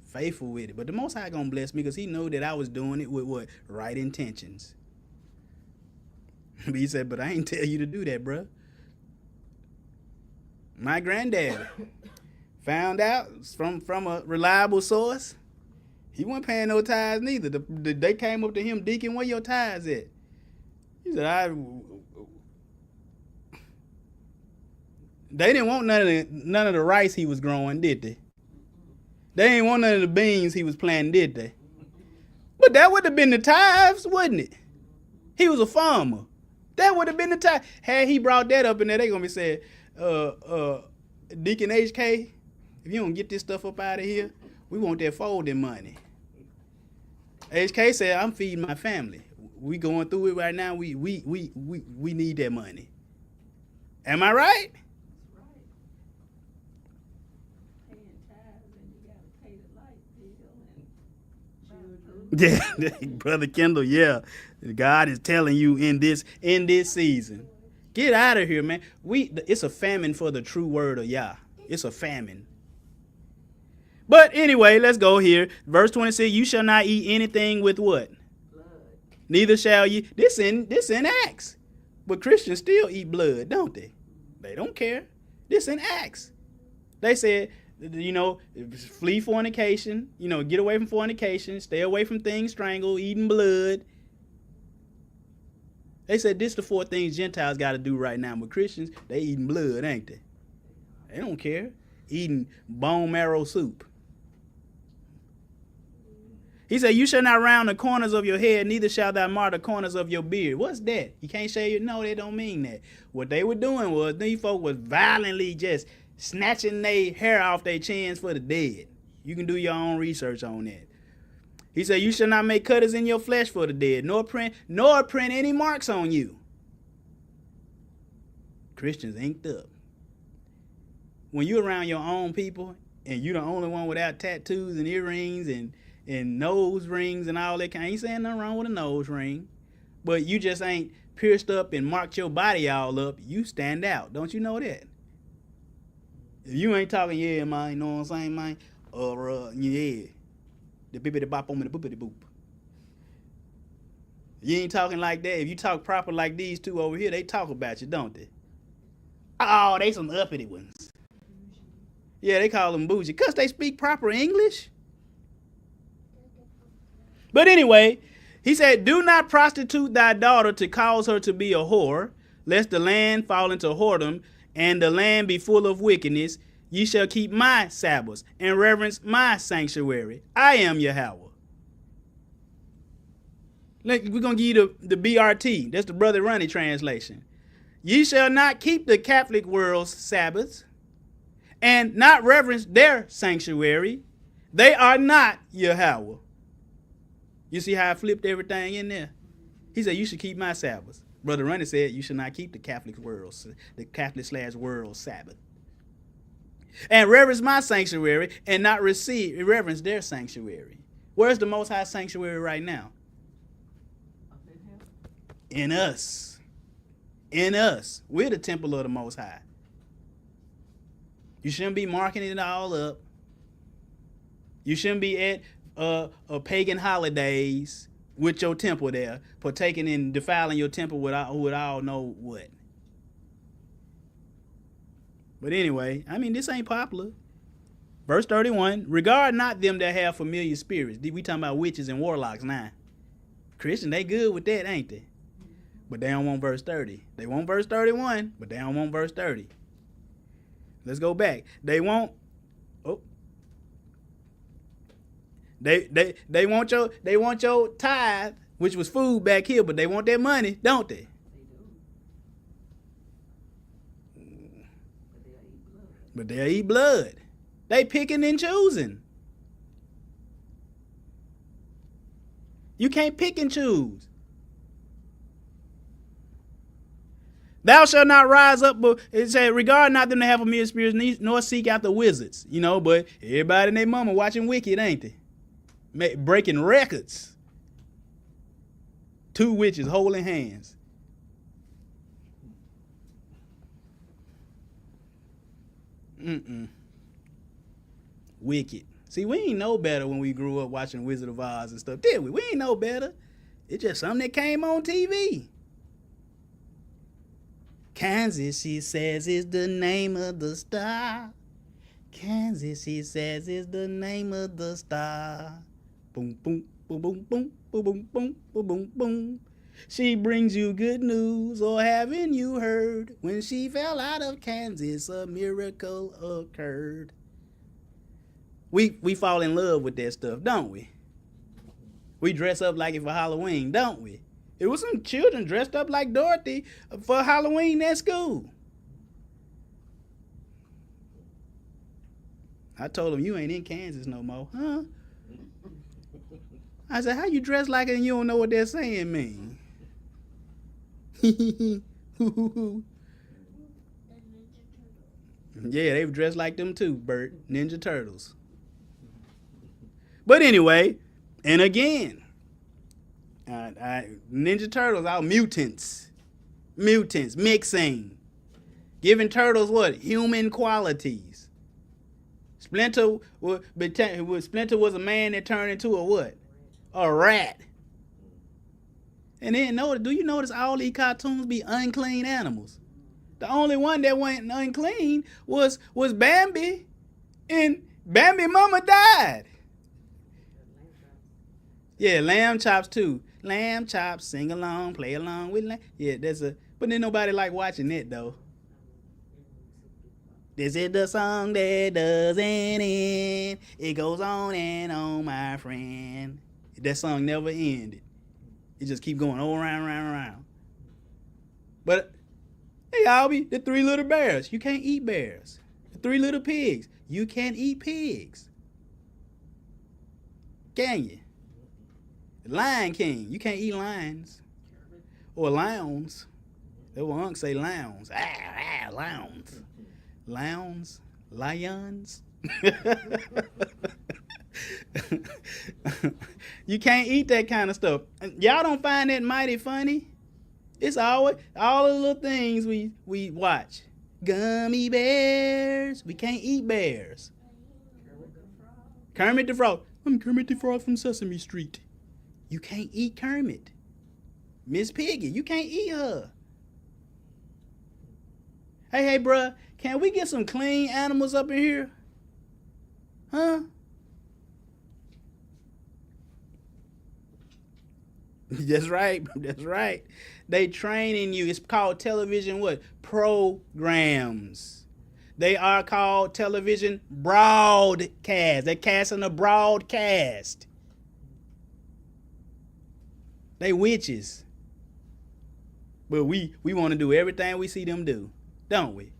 Faithful with it. But the Most High gonna bless me because he knew that I was doing it with what? Right intentions. But he said, but I ain't tell you to do that, bro. My granddad found out from a reliable source. He wasn't paying no tithes neither. They came up to him, Deacon, where your tithes at? He said, they didn't want none of the rice he was growing, did they? They didn't want none of the beans he was planting, did they? But that would have been the tithes, wouldn't it? He was a farmer. That would have been the tithe. Had he brought that up in there, they gonna be saying, Deacon HK, if you don't get this stuff up out of here, we want that folding money. HK said, I'm feeding my family. We going through it right now. We need that money. Am I right? Yeah, Brother Kendall, yeah. God is telling you in this season. Get out of here, man. It's a famine for the true word of Yah. It's a famine. But anyway, let's go here. Verse 26, you shall not eat anything with what? Blood. Neither shall you. This in Acts. But Christians still eat blood, don't they? They don't care. This in Acts. They said, flee fornication, get away from fornication, stay away from things strangled, eating blood. They said this the 4 things Gentiles got to do right now. But Christians, they eating blood, ain't they? They don't care. Eating bone marrow soup. He said, you shall not round the corners of your head, neither shall thou mar the corners of your beard. What's that? You can't shave your... No, they don't mean that. What they were doing was, these folk was violently just snatching their hair off their chins for the dead. You can do your own research on that. He said, you shall not make cutters in your flesh for the dead, nor print any marks on you. Christians inked up. When you're around your own people, and you're the only one without tattoos and earrings and nose rings and all that kind. I ain't saying nothing wrong with a nose ring, but you just ain't pierced up and marked your body all up. You stand out. Don't you know that? If you ain't talking, yeah, man, you know what I'm saying, man? Yeah. The bippity bop on me, the boopity boop. You ain't talking like that. If you talk proper like these two over here, they talk about you, don't they? Oh, they some uppity ones. Yeah, they call them bougie because they speak proper English. But anyway, he said, do not prostitute thy daughter to cause her to be a whore, lest the land fall into whoredom, and the land be full of wickedness. Ye shall keep my Sabbaths and reverence my sanctuary. I am Yahweh. We're going to give you the BRT. That's the Brother Ronnie translation. Ye shall not keep the Catholic world's Sabbaths, and not reverence their sanctuary. They are not Yahweh. You see how I flipped everything in there? He said, you should keep my Sabbaths. Brother Runny said, you should not keep the Catholic world Sabbath. And reverence my sanctuary and not reverence their sanctuary. Where's the Most High sanctuary right now? Up in heaven. In us. In us. We're the temple of the Most High. You shouldn't be marking it all up. You shouldn't be at pagan holidays with your temple there, partaking in defiling your temple with all know what. But anyway, I mean, this ain't popular. Verse 31, regard not them that have familiar spirits. We talking about witches and warlocks now. Christian, they good with that, ain't they? But they don't want verse 30. They want verse 31, but they don't want verse 30. Let's go back. They want They want your tithe, which was food back here, but they want their money, don't they? They do. But they'll eat blood. They picking and choosing. You can't pick and choose. Thou shalt not rise up, but it said, regard not them that have familiar spirits, nor seek after wizards. You know, but everybody and their mama watching Wicked, ain't they? Breaking records. 2 witches holding hands. Wicked. See, we ain't know better when we grew up watching Wizard of Oz and stuff, did we? We ain't know better. It's just something that came on TV. Kansas, she says, is the name of the star. Kansas, she says, is the name of the star. Boom, boom, boom, boom, boom, boom, boom, boom, boom, boom, boom. She brings you good news, or haven't you heard? When she fell out of Kansas, a miracle occurred. We fall in love with that stuff, don't we? We dress up like it for Halloween, don't we? It was some children dressed up like Dorothy for Halloween at school. I told them, you ain't in Kansas no more, huh? I said, how you dress like it and you don't know what they're saying mean? Yeah, they were dressed like them too, Bert. Ninja Turtles. But anyway, and again, Ninja Turtles are mutants. Mutants, mixing. Giving turtles what? Human qualities. Splinter was a man that turned into a what? A rat. And then do you notice all these cartoons be unclean animals? The only one that went unclean was Bambi, and Bambi mama died. Yeah, lamb chops too. Lamb chops, sing along, play along with lamb. Yeah, but then nobody like watching it though. This is the song that doesn't end. It goes on and on, my friend. That song never ended. It just keep going all around. But hey, Albie, the 3 little bears. You can't eat bears. The 3 little pigs. You can't eat pigs. Can you? The Lion King. You can't eat lions. Or lions. That what Unc say, lions. Lions. Lions. Lions. You can't eat that kind of stuff. Y'all don't find that mighty funny? It's always all the little things we watch. Gummy bears. We can't eat bears. Kermit the Frog. I'm Kermit the Frog from Sesame Street. You can't eat Kermit. Miss Piggy, you can't eat her. Hey, bruh, can we get some clean animals up in here? Huh? That's right. That's right. They training you. It's called television what? Programs. They are called television broadcast. They're casting a broadcast. They witches. But we want to do everything we see them do, don't we?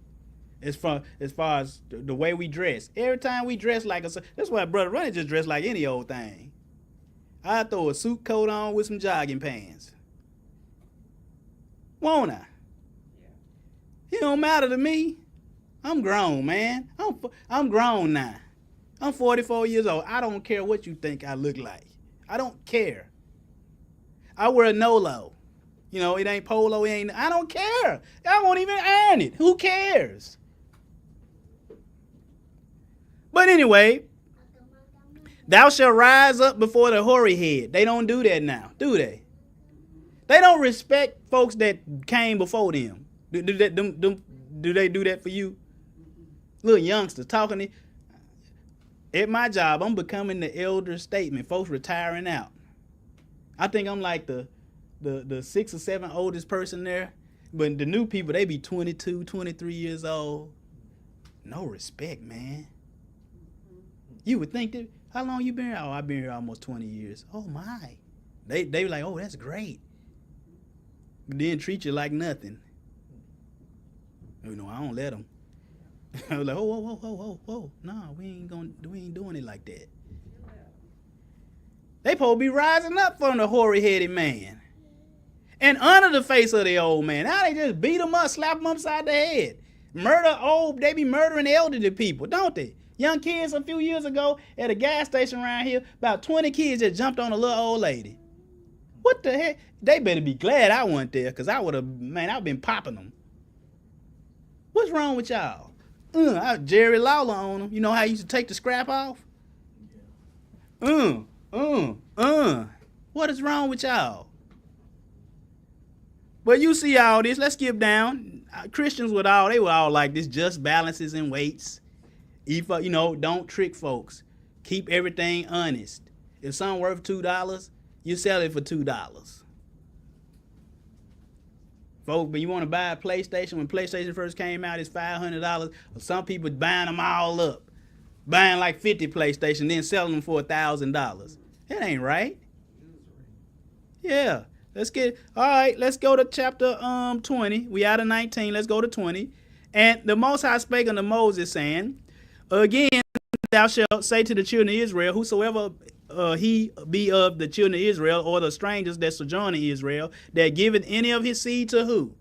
As far as the way we dress. Every time we dress like a... That's why Brother Ronnie just dressed like any old thing. I throw a suit coat on with some jogging pants. Won't I? It don't matter to me. I'm grown, man. I'm grown now. I'm 44 years old. I don't care what you think I look like. I don't care. I wear a Nolo. You know, it ain't polo. I don't care. I won't even earn it. Who cares? But anyway, thou shalt rise up before the hoary head. They don't do that now, do they? They don't respect folks that came before them. Do they do that for you? Little youngsters talking to... At my job, I'm becoming the elder statesman. Folks retiring out. I think I'm like the 6 or 7 oldest person there. But the new people, they be 22, 23 years old. No respect, man. You would think that... How long you been here? Oh, I've been here almost 20 years. Oh, my. They be like, oh, that's great. But then treat you like nothing. You know, I don't let them. I was like, whoa. No, we ain't doing it like that. They supposed to be rising up from the hoary-headed man and honor the face of the old man. Now they just beat him up, slap him upside the head. They be murdering elderly people, don't they? Young kids a few years ago at a gas station around here, about 20 kids just jumped on a little old lady. What the heck? They better be glad I wasn't there, because I've been popping them. What's wrong with y'all? Jerry Lawler on them. You know how he used to take the scrap off? What is wrong with y'all? But you see all this. Let's skip down. Christians they were all like this, just balances and weights. Don't trick folks. Keep everything honest. If something worth $2, you sell it for $2. Folks, but you want to buy a PlayStation, when PlayStation first came out, it's $500. Some people buying them all up. Buying like 50 PlayStation, then selling them for $1,000. That ain't right. Yeah. Let's go to chapter 20. We out of 19. Let's go to 20. And the Most High spake unto Moses, saying, again, thou shalt say to the children of Israel, whosoever he be of the children of Israel, or the strangers that sojourn in Israel, that giveth any of his seed to who?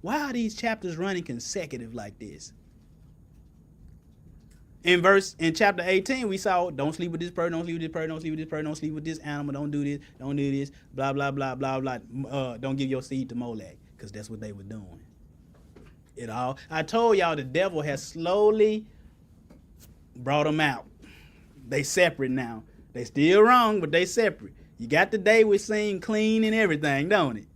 Why are these chapters running consecutive like this? In chapter 18, we saw, don't sleep with this person, don't sleep with this person, don't sleep with this person, don't sleep with this animal, don't do this, blah, blah, blah, blah, blah. Don't give your seed to Molech, because that's what they were doing. I told y'all the devil has slowly brought them out. They separate now. They still wrong, but they separate. You got the day we sing clean and everything, don't it?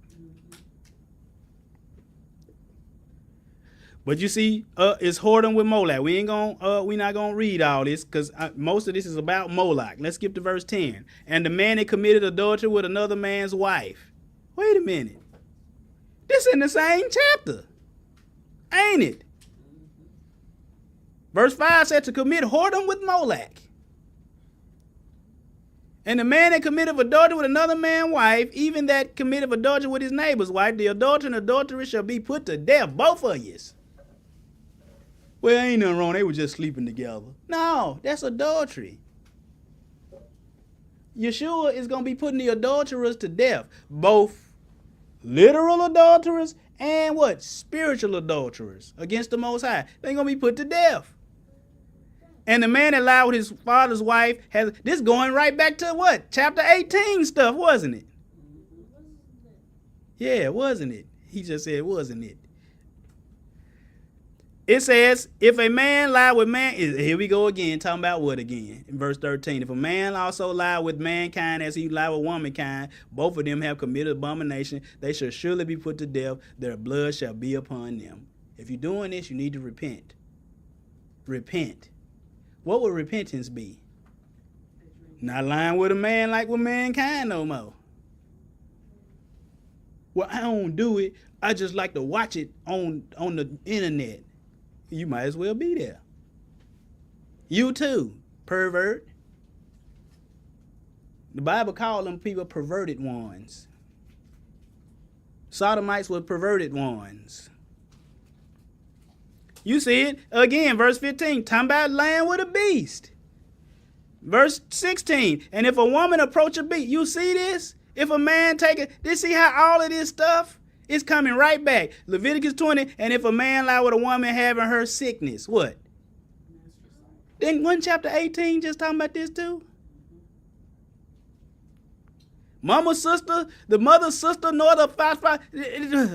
But you see, it's whoredom with Molech. We not gonna read all this, because most of this is about Moloch. Let's skip to verse 10. And the man that committed adultery with another man's wife. Wait a minute. This in the same chapter, ain't it? Verse 5 said to commit whoredom with Molech. And the man that committeth adultery with another man's wife, even that committeth adultery with his neighbor's wife, the adulterer and adulteress shall be put to death, both of you. Well, ain't nothing wrong. They were just sleeping together. No, that's adultery. Yeshua is going to be putting the adulterers to death, both literal adulterers and what? Spiritual adulterers against the Most High. They're going to be put to death. And the man that lied with his father's wife has this going right back to what? Chapter 18 stuff, wasn't it? Yeah, wasn't it? He just said, wasn't it? It says, if a man lie with man, here we go again, talking about what again? In verse 13, if a man also lie with mankind as he lie with womankind, both of them have committed abomination, they shall surely be put to death, their blood shall be upon them. If you're doing this, you need to repent. Repent. What would repentance be? Not lying with a man like with mankind no more. Well, I don't do it. I just like to watch it on the internet. You might as well be there. You too, pervert. The Bible called them people perverted ones. Sodomites were perverted ones. You see it again, verse 15, talking about land with a beast. Verse 16, and if a woman approach a beast, you see this? If a man take it, you see how all of this stuff is coming right back. Leviticus 20, and if a man lie with a woman having her sickness, what? Then wasn't chapter 18 just talking about this too? Mama, sister, the mother, sister, nor the father,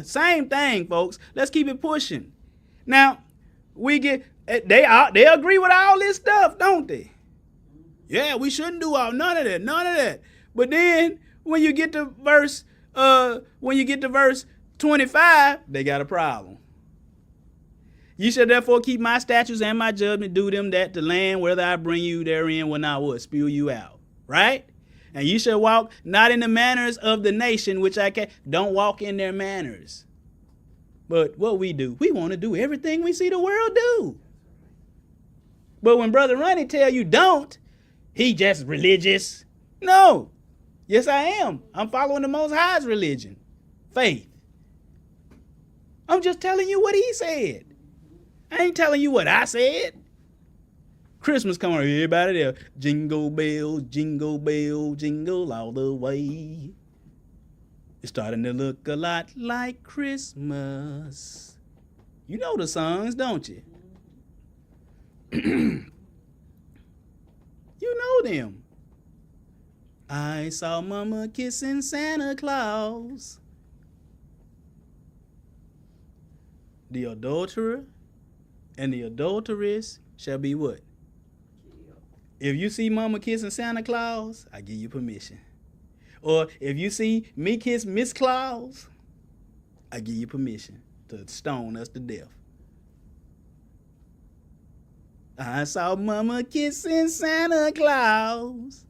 same thing, folks. Let's keep it pushing. Now, we get, they agree with all this stuff, don't they? Yeah, we shouldn't do none of that. But then when you get to verse 25, they got a problem. Ye shall therefore keep my statutes and my judgment, do them that the land whether I bring you therein will not what? Spew you out. Right? And ye shall walk not in the manners of the nation which I can. Don't walk in their manners. But what we do, we want to do everything we see the world do. But when Brother Ronnie tell you don't, he just religious. No. Yes, I am. I'm following the Most High's religion. Faith. I'm just telling you what he said. I ain't telling you what I said. Christmas coming, everybody there. Jingle bells, jingle all the way. It's starting to look a lot like Christmas. You know the songs, don't you? You know them. I saw Mama kissing Santa Claus. The adulterer and the adulteress shall be what? If you see Mama kissing Santa Claus, I give you permission. Or if you see me kiss Miss Claus, I give you permission to stone us to death. I saw Mama kissing Santa Claus.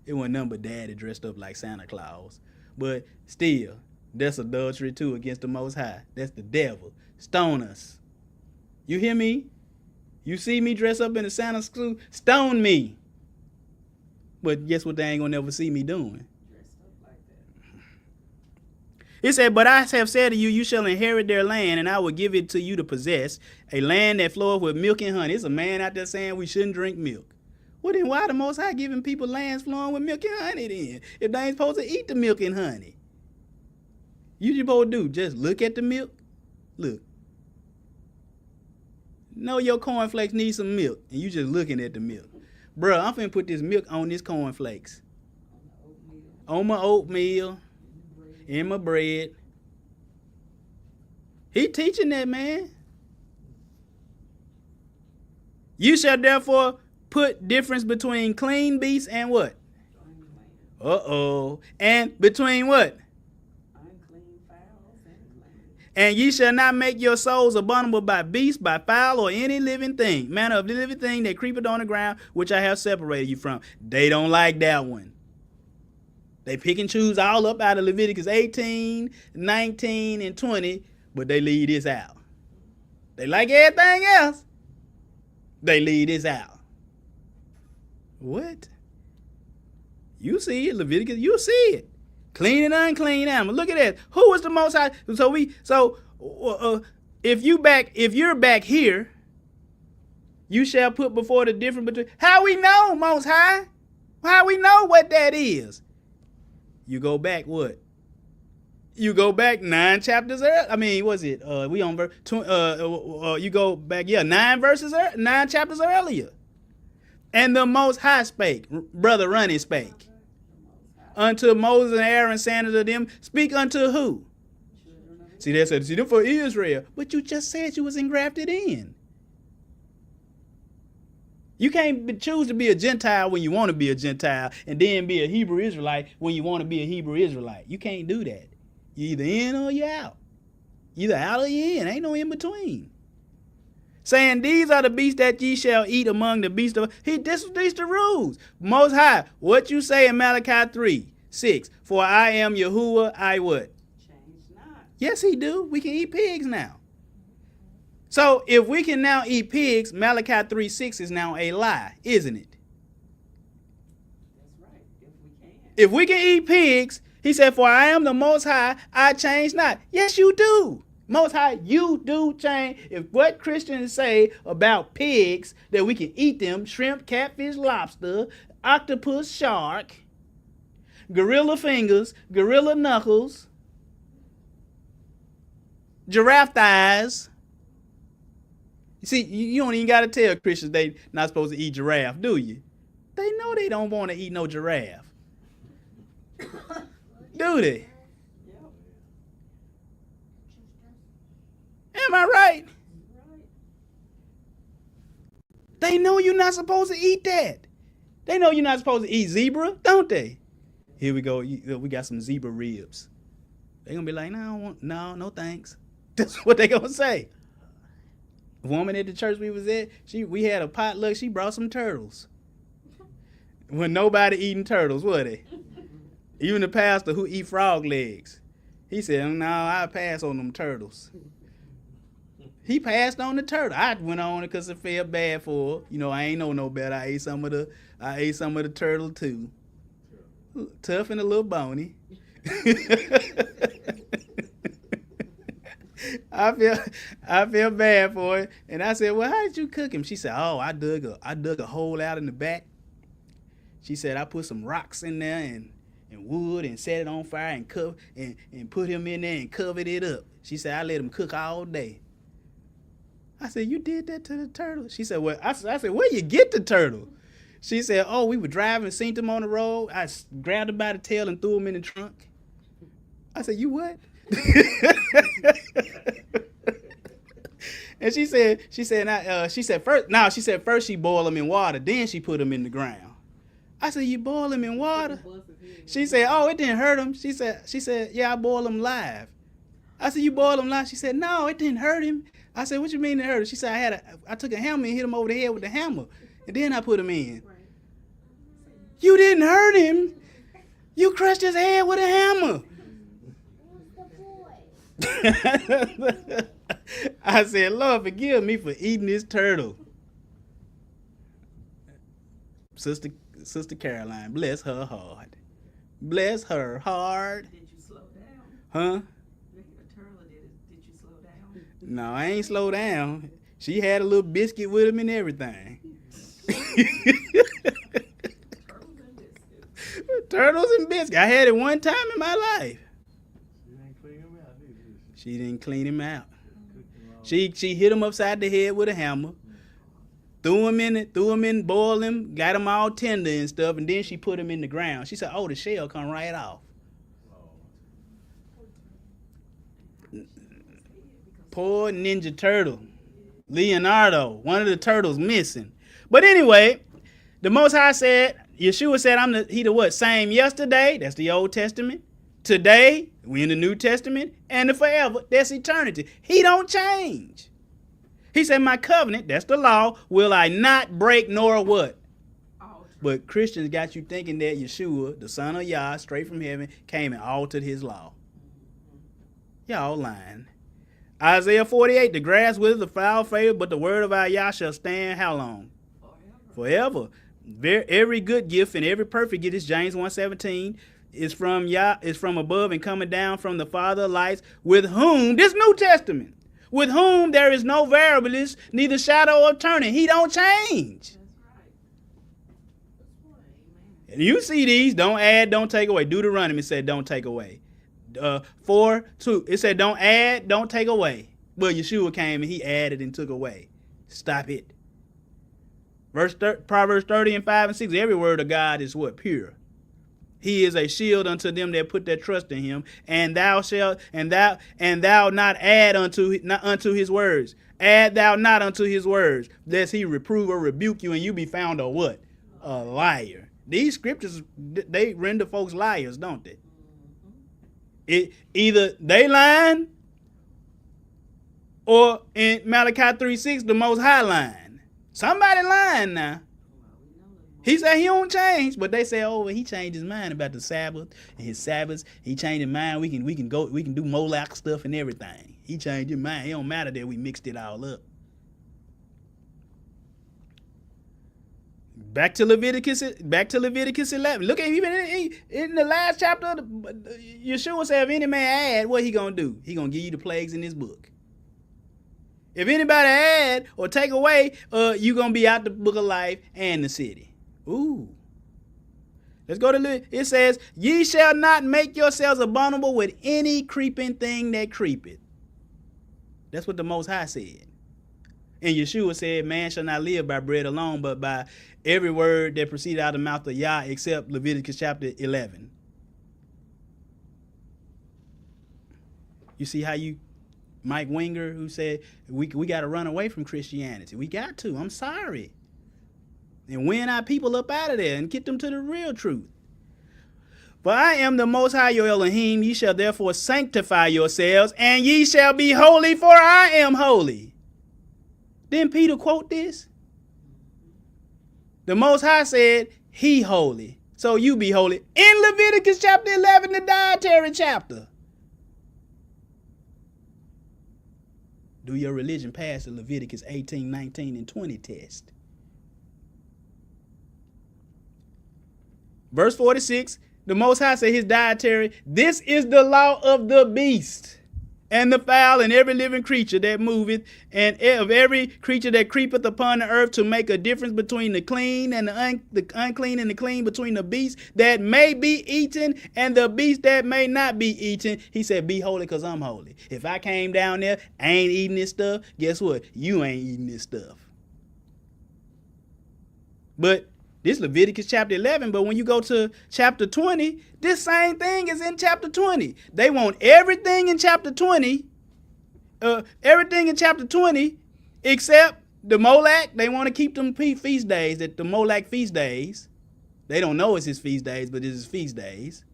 It wasn't nothing but Daddy dressed up like Santa Claus. But still, that's adultery too against the Most High. That's the devil. Stone us. You hear me? You see me dress up in a Santa suit, stone me. But guess what they ain't gonna never see me doing? It said, but I have said to you, you shall inherit their land, and I will give it to you to possess, a land that floweth with milk and honey. It's a man out there saying we shouldn't drink milk. Well, then why the Most High giving people lands flowing with milk and honey then? If they ain't supposed to eat the milk and honey. You supposed to do, just look at the milk. Look. Know your cornflakes need some milk, and you just looking at the milk. Bruh, I'm finna put this milk on this cornflakes. On my oatmeal. In my bread. He teaching that, man. You shall therefore put difference between clean beasts and what? Uh-oh. And between what? And ye shall not make your souls abominable by beast, by fowl, or any living thing, manner of living thing that creepeth on the ground, which I have separated you from. They don't like that one. They pick and choose all up out of Leviticus 18, 19, and 20, but they leave this out. They like everything else. They leave this out. What? You see it, Leviticus, you see it. Clean and unclean animal. Look at that. Who was the Most High? If you're back here, you shall put before the difference between. How we know, Most High? How we know what that is? You go back what? You go back 9 chapters earlier. I mean, was it? We on verse. You go back, 9 chapters earlier. And the Most High spake, Brother Ronnie spake. Unto Moses and Aaron, saying unto them, speak unto who? See, they said, see them for Israel. But you just said you was engrafted in. You can't choose to be a Gentile when you want to be a Gentile and then be a Hebrew Israelite when you want to be a Hebrew Israelite. You can't do that. You're either in or you're out. Either out or you're in. Ain't no in between. Saying, these are the beasts that ye shall eat among the beasts of... These the rules. Most High, what you say in Malachi 3:6, for I am Yahuwah, I what? Change not. Yes, he do. We can eat pigs now. So if we can now eat pigs, Malachi 3:6 is now a lie, isn't it? That's right, if we can. If we can eat pigs, he said, for I am the Most High, I change not. Yes, you do. Most High, you do change. If what Christians say about pigs, that we can eat them, shrimp, catfish, lobster, octopus, shark, gorilla fingers, gorilla knuckles, giraffe thighs. You see, you don't even got to tell Christians they not supposed to eat giraffe, do you? They know they don't want to eat no giraffe. Do they? Yep. Am I right? Right. They know you're not supposed to eat that. They know you're not supposed to eat zebra, don't they? Here we go. We got some zebra ribs. They're going to be like, no, I don't want, no thanks. That's what they going to say. A woman at the church we was at, we had a potluck. She brought some turtles. When nobody eating turtles, were they? Even the pastor who eat frog legs. He said, no, I'll pass on them turtles. He passed on the turtle. I went on it because it felt bad for her. You know, I ain't know no better. I ate some of the turtle too. Tough and a little bony. I feel bad for it. And I said, well, how did you cook him? She said, oh, I dug a hole out in the back. She said, I put some rocks in there and wood and set it on fire and put him in there and covered it up. She said, I let him cook all day. I said, you did that to the turtle? She said, well, I said, where you get the turtle? She said, oh, we were driving and seen him on the road. I grabbed him by the tail and threw him in the trunk. I said, you what? And she said first she boiled him in water, then she put him in the ground. I said, you boil him in water? She said, oh, it didn't hurt him. She said, yeah, I boiled him live. I said, you boiled him live? She said, no, it didn't hurt him. I said, what you mean it hurt him? She said, I took a hammer and hit him over the head with the hammer, and then I put him in. You didn't hurt him. You crushed his head with a hammer. I said, Lord, forgive me for eating this turtle. Sister Caroline, bless her heart. Bless her heart. Did you slow down? Huh? Look at the turtle. Did you slow down? No, I ain't slow down. She had a little biscuit with him and everything. Turtles and biscuits. Turtles and biscuits. I had it one time in my life. She didn't clean him out, She hit him upside the head with a hammer, threw him in, boiled him, got him all tender and stuff, and then she put him in the ground. She said, oh, the shell come right off. Poor Ninja Turtle. Leonardo, one of the turtles missing. But anyway, the Most High said, Yeshua said, he the what? Same yesterday, that's the Old Testament. Today, we in the New Testament, and the forever, that's eternity. He don't change. He said, my covenant, that's the law, will I not break nor what? But Christians got you thinking that Yeshua, the son of Yah, straight from heaven, came and altered his law. Y'all lying. Isaiah 48, the grass withers, the flower fades, but the word of our Yah shall stand how long? Forever. Every good gift and every perfect gift, is James 1:17, is from Yah, is from above and coming down from the Father of lights, with whom, this New Testament, with whom there is no variableness, neither shadow of turning. He don't change. And you see these, don't add, don't take away. Deuteronomy said don't take away. 4:2, it said don't add, don't take away. Well, Yeshua came and he added and took away. Stop it. Proverbs 30 and 5 and 6, every word of God is what? Pure. He is a shield unto them that put their trust in him, and thou not add unto his words. Add thou not unto his words, lest he reprove or rebuke you, and you be found a what? A liar. These scriptures, they render folks liars, don't they? Either they lying, or in Malachi 3:6, the Most High lying. Somebody lying now. He said he don't change, but they say, oh, well, he changed his mind about the Sabbath and his Sabbaths. He changed his mind. We can do Moloch stuff and everything. He changed his mind. It don't matter that we mixed it all up. Back to Leviticus 11. Look at even in the last chapter, Yeshua said, if any man add, what he gonna do? He gonna give you the plagues in this book. If anybody add or take away, you gonna be out the book of life and the city. Ooh. Let's go to it says, ye shall not make yourselves abominable with any creeping thing that creepeth. That's what the Most High said. And Yeshua said, man shall not live by bread alone, but by every word that proceeded out of the mouth of Yah, except Leviticus chapter 11. You see how Mike Winger, who said, we got to run away from Christianity. We got to. I'm sorry. And win our people up out of there and get them to the real truth. For I am the Most High your Elohim. Ye shall therefore sanctify yourselves, and ye shall be holy, for I am holy. Didn't Peter quote this? The Most High said, he holy, so you be holy. In Leviticus chapter 11, the dietary chapter. Do your religion pass the Leviticus 18, 19, and 20 test? Verse 46, the Most High said his dietary, this is the law of the beast, and the fowl, and every living creature that moveth, and of every creature that creepeth upon the earth, to make a difference between the clean and the unclean, and the clean between the beast that may be eaten and the beast that may not be eaten. He said, be holy because I'm holy. If I came down there, I ain't eating this stuff, guess what? You ain't eating this stuff. But this Leviticus chapter 11, but when you go to chapter 20, this same thing is in chapter 20. They want everything in chapter 20, except the Molech. They want to keep them feast days, that the Molech feast days. They don't know it's his feast days, but it's his feast days.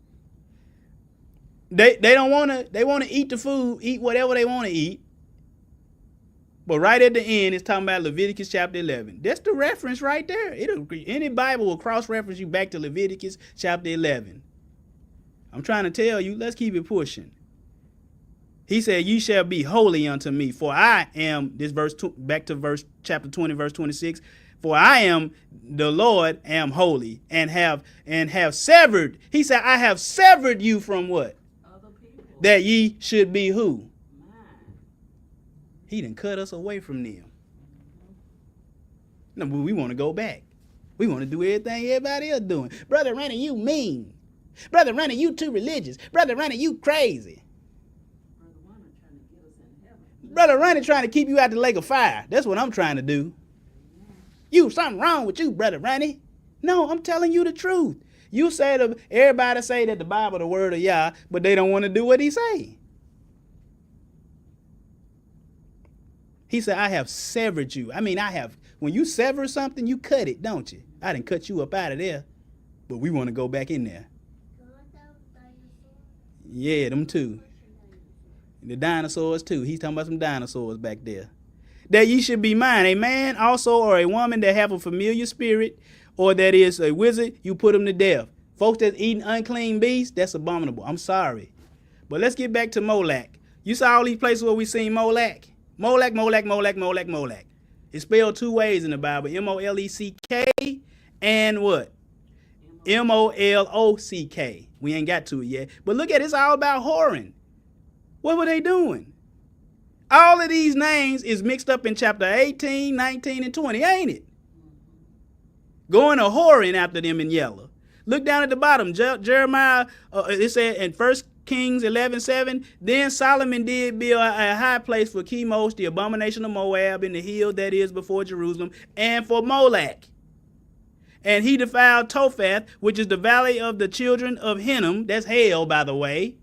They don't want to, they want to eat the food, eat whatever they want to eat. But right at the end, it's talking about Leviticus chapter 11. That's the reference right there. Any Bible will cross-reference you back to Leviticus chapter 11. I'm trying to tell you, let's keep it pushing. He said, you shall be holy unto me, for I am, this verse, back to chapter 20, verse 26, for I am the Lord, am holy, and have severed. He said, I have severed you from what? Other people. That ye should be who? Mine. He done cut us away from them. No, but we want to go back. We want to do everything everybody else doing. Brother Randy, you mean. Brother Randy, you too religious. Brother Randy, you crazy. Brother Wonder trying to get us in heaven. Brother Randy trying to keep you out the lake of fire. That's what I'm trying to do. You, something wrong with you, Brother Randy. No, I'm telling you the truth. You say everybody say that the Bible the word of Yah, but they don't want to do what he say. He said, I have severed you. I mean, when you sever something, you cut it, don't you? I didn't cut you up out of there, but we want to go back in there. Yeah, them too. The dinosaurs too. He's talking about some dinosaurs back there. That ye should be mine. A man also or a woman that have a familiar spirit, or that is a wizard, you put them to death. Folks that's eating unclean beasts, that's abominable. I'm sorry. But let's get back to Molech. You saw all these places where we seen Molech. Molech, Molech, Molech, Molech, Molech. It's spelled two ways in the Bible. M-O-L-E-C-K and what? M-O-L-O-C-K. We ain't got to it yet. But look at it. It's all about whoring. What were they doing? All of these names is mixed up in chapter 18, 19, and 20, ain't it? Going a whoring after them in yellow. Look down at the bottom. Jeremiah, it said in 1 Kings 11:7, then Solomon did build a high place for Chemosh, the abomination of Moab, in the hill that is before Jerusalem, and for Molech. And he defiled Tophath, which is the valley of the children of Hinnom, that's hell, by the way,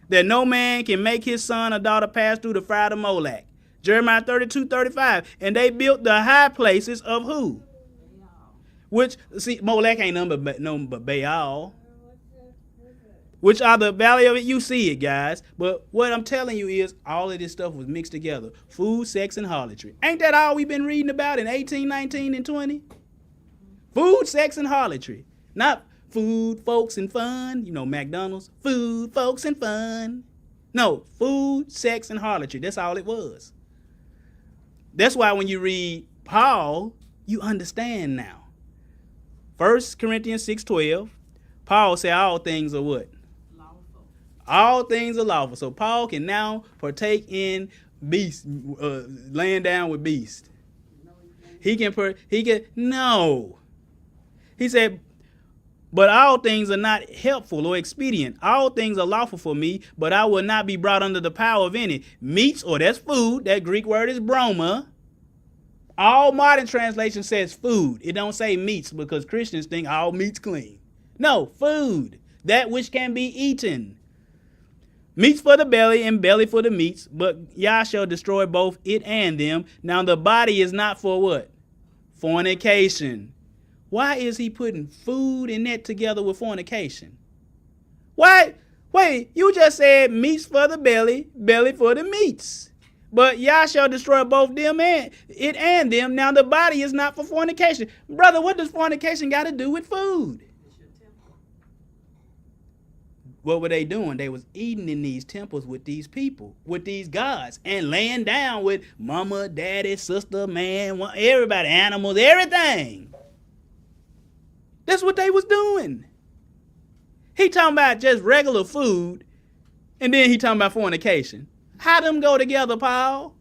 that no man can make his son or daughter pass through the fire of Molech. Jeremiah 32:35, and they built the high places of who? Which, see, Molech ain't nothing but Baal. Which are the valley of it. You see it, guys. But what I'm telling you is all of this stuff was mixed together. Food, sex, and harlotry. Ain't that all we've been reading about in 18, 19, and 20? Food, sex, and harlotry. Not food, folks, and fun. You know, McDonald's. Food, folks, and fun. No, food, sex, and harlotry. That's all it was. That's why when you read Paul, You understand now. 1 Corinthians 6:12, Paul said all things are what? Lawful. All things are lawful. So Paul can now partake in beast, laying down with beasts. He can, no. He said, but all things are not helpful or expedient. All things are lawful for me, but I will not be brought under the power of any. Meats, or that's food, that Greek word is broma. All modern translation says food. It don't say meats because Christians think all meat's clean. No, food, that which can be eaten. Meats for the belly and belly for the meats, but Yah shall destroy both it and them. Now the body is not for what? Fornication. Why is he putting food and that together with fornication? Why? Wait, you just said meats for the belly, belly for the meats. But Yah shall destroy both them and it and them. Now the body is not for fornication. Brother, what does fornication got to do with food? What were they doing? They was eating in these temples with these people, with these gods, and laying down with mama, daddy, sister, man, everybody, animals, everything. That's what they was doing. He talking about just regular food, and then he talking about fornication. How them go together, Paul?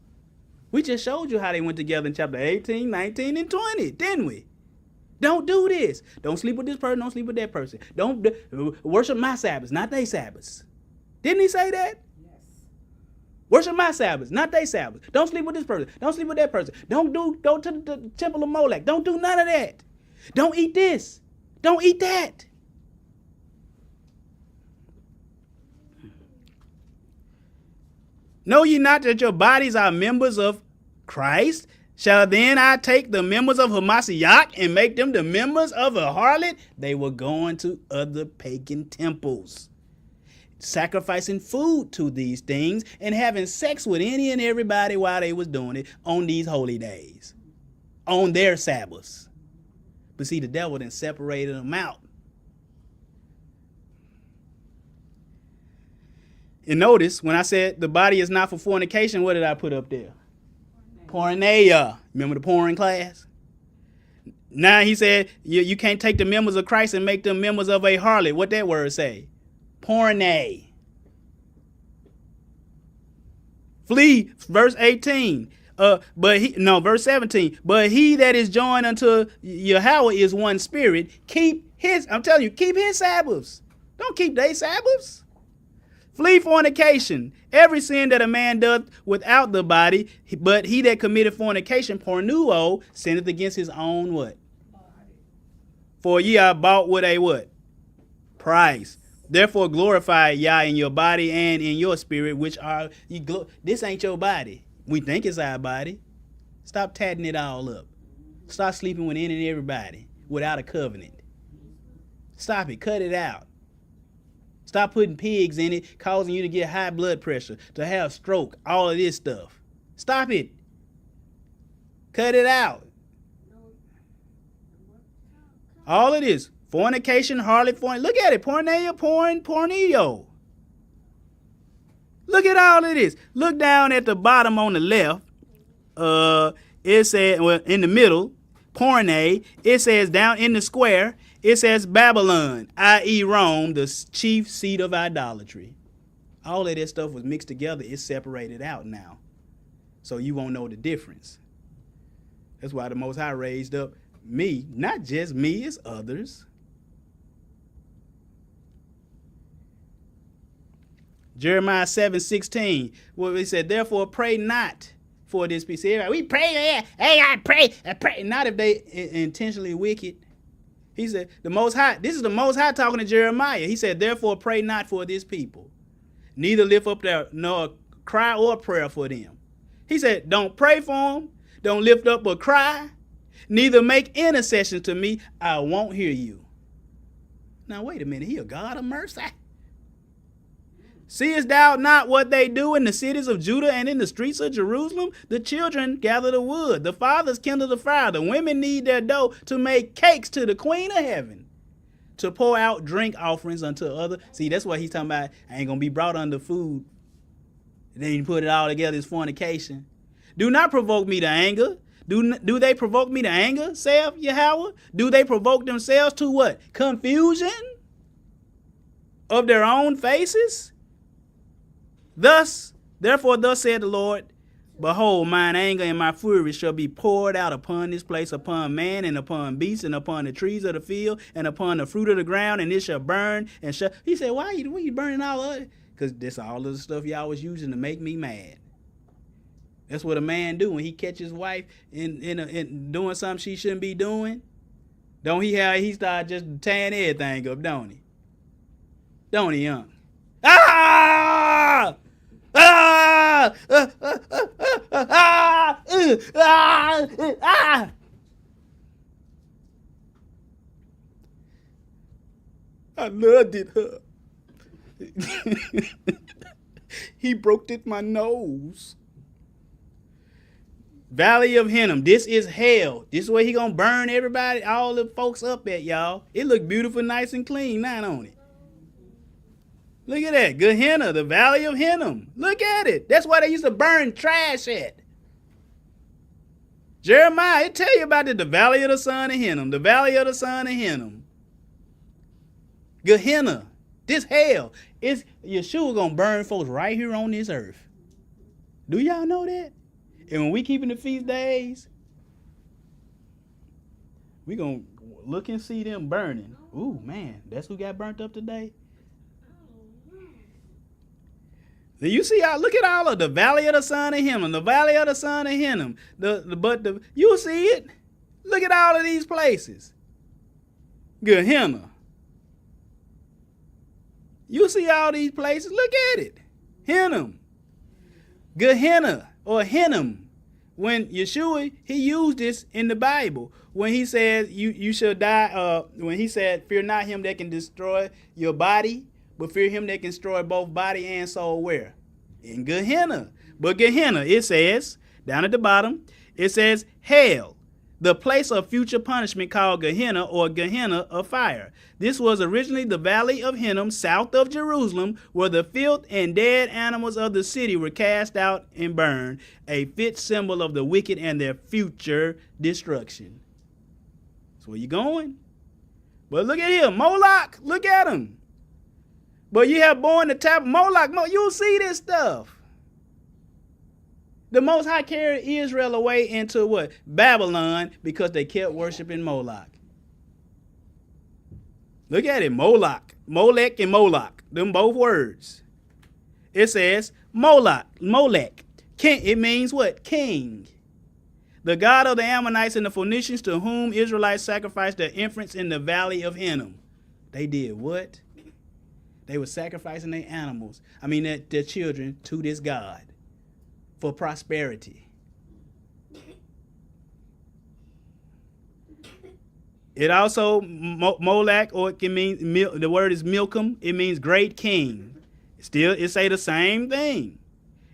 We just showed you how they went together in chapter 18, 19, and 20, didn't we? Don't do this. Don't sleep with this person. Don't sleep with that person. Don't worship my Sabbaths, not they Sabbaths. Didn't he say that? Yes. Worship my Sabbaths, not they Sabbaths. Don't sleep with this person. Don't sleep with that person. Don't go to the temple of Molech. Don't do none of that. Don't eat this. Don't eat that. Know ye not that your bodies are members of Christ? Shall then I take the members of Hamashiach and make them the members of a harlot? They were going to other pagan temples, sacrificing food to these things and having sex with any and everybody while they was doing it on these holy days, on their Sabbaths. But see, the devil then separated them out. And notice, when I said the body is not for fornication, what did I put up there? Porneia. Remember the porn class? Now he said you can't take the members of Christ and make them members of a harlot. What that word say? Porne. Flee, verse 18. Verse 17. But he that is joined unto Yahweh is one spirit. Keep his Sabbaths. Don't keep their Sabbaths. Flee fornication. Every sin that a man doth without the body, but he that committed fornication, pornuo, sinneth against his own what? Body. For ye are bought with a what? Price. Therefore glorify Yah in your body and in your spirit, which are this ain't your body. We think it's our body. Stop tatting it all up. Stop sleeping with any and everybody without a covenant. Stop it. Cut it out. Stop putting pigs in it, causing you to get high blood pressure, to have stroke, all of this stuff. Stop it. Cut it out. All of this. Fornication, harlot, look at it. Porneia, porneo. Look at all of this. Look down at the bottom on the left. It says, in the middle, porne. It says down in the square, it says Babylon, i.e. Rome, the chief seat of idolatry. All of that stuff was mixed together. It's separated out now. So you won't know the difference. That's why the Most High raised up me, not just me, it's others. Jeremiah 7:16, where he said, therefore pray not for this peace. We pray, hey, I pray. Not if they intentionally wicked. He said, the Most High, this is the Most High talking to Jeremiah. He said, therefore pray not for this people, neither lift up nor cry or prayer for them. He said, don't pray for them, don't lift up or cry, neither make intercession to me, I won't hear you. Now wait a minute, he a God of mercy. Seest thou not what they do in the cities of Judah and in the streets of Jerusalem? The children gather the wood, the fathers kindle the fire, the women knead their dough to make cakes to the queen of heaven, to pour out drink offerings unto other. See, that's what he's talking about. I ain't going to be brought under food. And then you put it all together as fornication. Do not provoke me to anger. Do they provoke me to anger, saith Yahweh? Do they provoke themselves to what? Confusion of their own faces? Therefore thus said the Lord, behold, mine anger and my fury shall be poured out upon this place, upon man and upon beasts and upon the trees of the field and upon the fruit of the ground, and it shall burn and shall. He said, why you burning all of it? Because that's all of the stuff y'all was using to make me mad. That's what a man do when he catch his wife in doing something she shouldn't be doing. Don't he start just tearing everything up, don't he? Don't he, young? Ah! Ah! I loved it, huh? He broke it my nose. Valley of Hinnom. This is hell. This is where he gonna burn everybody, all the folks up at, y'all. It look beautiful, nice and clean, not on it. Look at that. Gehenna, the Valley of Hinnom. Look at it. That's why they used to burn trash at. Jeremiah, it tell you about it, the Valley of the Son of Hinnom. The Valley of the Son of Hinnom. Gehenna. This hell. It's Yeshua gonna burn folks right here on this earth. Do y'all know that? And when we keeping the feast days, we gonna look and see them burning. Ooh, man, that's who got burnt up today. Then you see, look at all of the Valley of the Son of Hinnom, the Valley of the Son of Hinnom. You see it. Look at all of these places. Gehenna. You see all these places. Look at it. Hinnom. Gehenna. Or Hinnom, when Yeshua, he used this in the Bible when he said you shall die. When he said, fear not him that can destroy your body, but fear him that can destroy both body and soul. Where? In Gehenna. But Gehenna, it says down at the bottom, it says hell, the place of future punishment called Gehenna or Gehenna of fire. This was originally the Valley of Hinnom, south of Jerusalem, where the filth and dead animals of the city were cast out and burned, a fit symbol of the wicked and their future destruction. That's where you going. But look at him, Moloch, look at him. But you have borne the type of Moloch, you'll see this stuff. The Most High carried Israel away into what? Babylon, because they kept worshiping Moloch. Look at it, Moloch. Molech and Moloch. Them both words. It says Moloch. Molech. King. It means what? King. The god of the Ammonites and the Phoenicians, to whom Israelites sacrificed their infants in the Valley of Hinnom. They did what? They were sacrificing their animals. Their children to this god. For prosperity. It also, Molech, or it can mean, the word is Milcom. It means great king. Still, it say the same thing.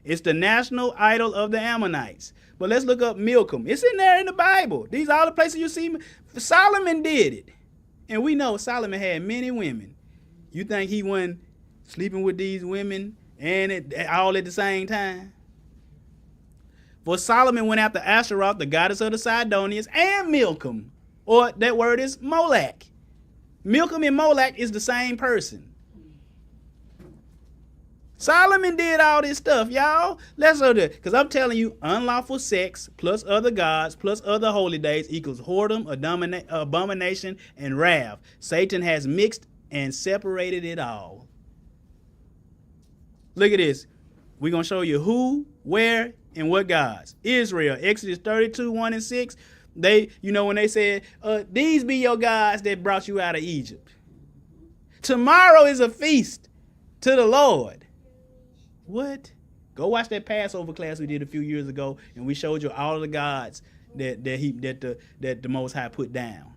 It's the national idol of the Ammonites. But let's look up Milcom. It's in there in the Bible. These are all the places you see. Solomon did it. And we know Solomon had many women. You think he wasn't sleeping with these women and all at the same time? For Solomon went after Asheroth, the goddess of the Sidonians, and Milcom, or that word is Molech. Milcom and Molech is the same person. Solomon did all this stuff, y'all. Let's go there, because I'm telling you, unlawful sex plus other gods plus other holy days equals whoredom, abomination, and wrath. Satan has mixed and separated it all. Look at this. We're going to show you who, where, and what gods. Israel, Exodus 32, 1 and 6. They, when they said, these be your gods that brought you out of Egypt. Tomorrow is a feast to the Lord. What? Go watch that Passover class we did a few years ago, and we showed you all of the gods that the Most High put down.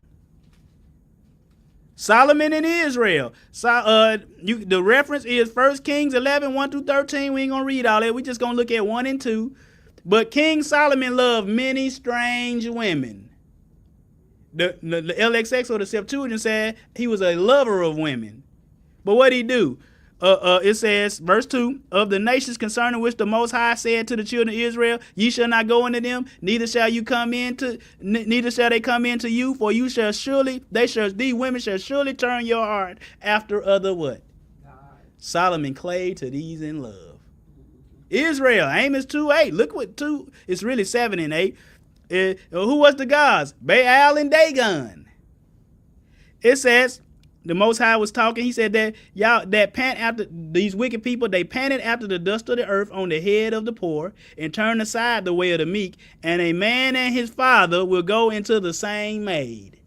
Solomon and Israel. The reference is 1 Kings 11, 1 through 13. We ain't going to read all that. We're just going to look at 1 and 2. But King Solomon loved many strange women. The LXX or the Septuagint said he was a lover of women. But what did he do? It says, verse 2, of the nations concerning which the Most High said to the children of Israel, ye shall not go into them, neither shall they come into you, for you shall surely, these women shall surely turn your heart after other what? God. Solomon clave to these in love. Israel, Amos 2:8. Look what 2, it's really 7 and 8. Who was the gods? Baal and Dagon. It says, the Most High was talking. He said that y'all that pant after these wicked people, they panted after the dust of the earth on the head of the poor and turned aside the way of the meek. And a man and his father will go into the same maid.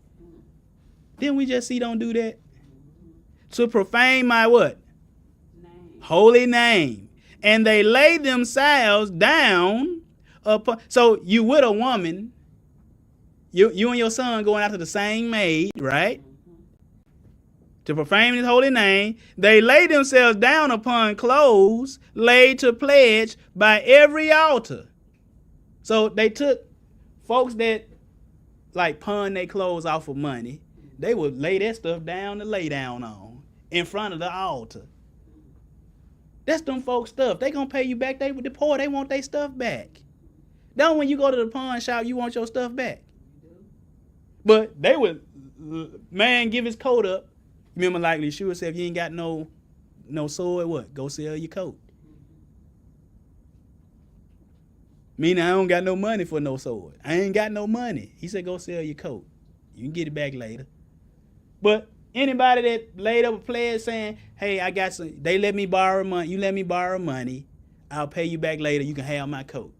Didn't we just see don't do that? To profane my what? Name. Holy name. And they lay themselves down upon. So you with a woman, you and your son going after the same maid, right? To profane his holy name, they lay themselves down upon clothes laid to pledge by every altar. So they took folks that like pawn their clothes off for money. They would lay that stuff down to lay down on in front of the altar. That's them folks' stuff. They gonna pay you back. They with the poor, they want their stuff back. Don't when you go to the pawn shop, you want your stuff back. But they would, man, give his coat up. Remember, like Yeshua said, if you ain't got no sword, what? Go sell your coat. Meaning I don't got no money for no sword. I ain't got no money. He said, go sell your coat. You can get it back later. But anybody that laid up a pledge saying, hey, I got some, they let me borrow money. You let me borrow money. I'll pay you back later. You can have my coat.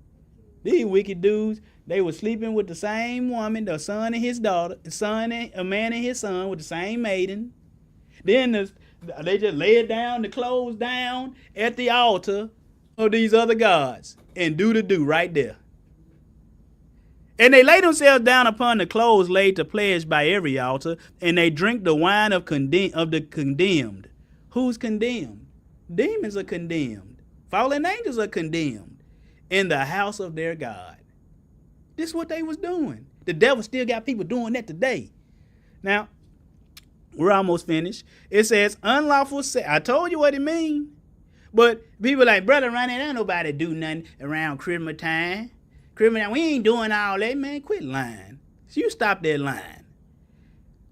These wicked dudes, they were sleeping with the same woman, the son and his daughter, a man and his son with the same maiden. Then they just laid down the clothes down at the altar of these other gods and do the do right there. And they lay themselves down upon the clothes laid to pledge by every altar, and they drink the wine of the condemned. Who's condemned? Demons are condemned. Fallen angels are condemned in the house of their God. This is what they was doing. The devil still got people doing that today. Now, we're almost finished. It says unlawful sex. I told you what it means. But people like, brother, Ronnie, ain't nobody do nothing around Christmas time. Christmas time, we ain't doing all that, man. Quit lying. So you stop that lying.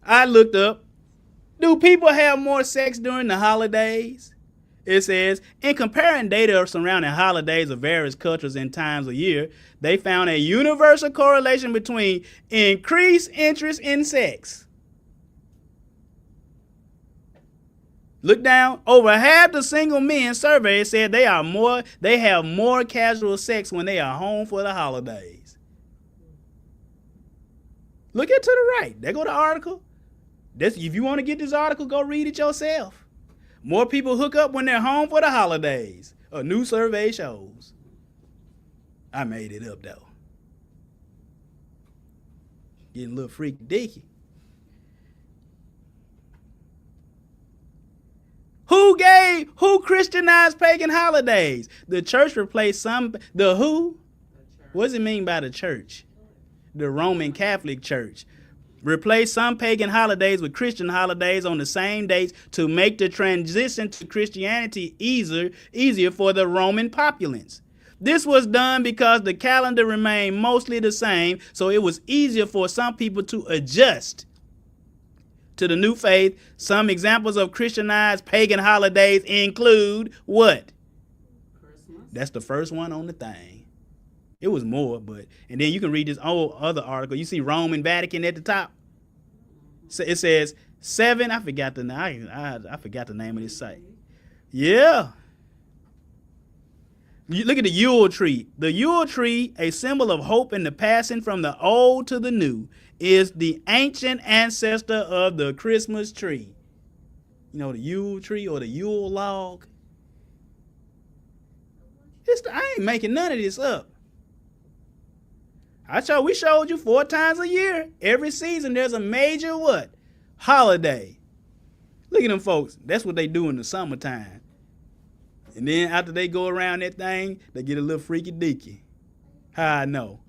I looked up. Do people have more sex during the holidays? It says, in comparing data surrounding holidays of various cultures and times of year, they found a universal correlation between increased interest in sex. Look down. Over half the single men surveyed said they have more casual sex when they are home for the holidays. Look at to the right. There go the article. If you want to get this article, go read it yourself. More people hook up when they're home for the holidays. A new survey shows. I made it up though. Getting a little freaky deaky. Who Christianized pagan holidays? The church replaced the who? What does it mean by the church? The Roman Catholic Church. Replaced some pagan holidays with Christian holidays on the same dates to make the transition to Christianity easier for the Roman populace. This was done because the calendar remained mostly the same, so it was easier for some people to adjust to the new faith. Some examples of Christianized pagan holidays include what? Christmas. That's the first one on the thing. It was more, and then you can read this other article. You see Rome and Vatican at the top. So it says 7. I forgot the name of this site. Yeah. You look at the Yule tree. The Yule tree, a symbol of hope and the passing from the old to the new, is the ancient ancestor of the Christmas tree. You know, the Yule tree or the Yule log. I ain't making none of this up. We showed you 4 times a year. Every season there's a major what? Holiday. Look at them folks. That's what they do in the summertime. And then after they go around that thing, they get a little freaky deaky. How I know?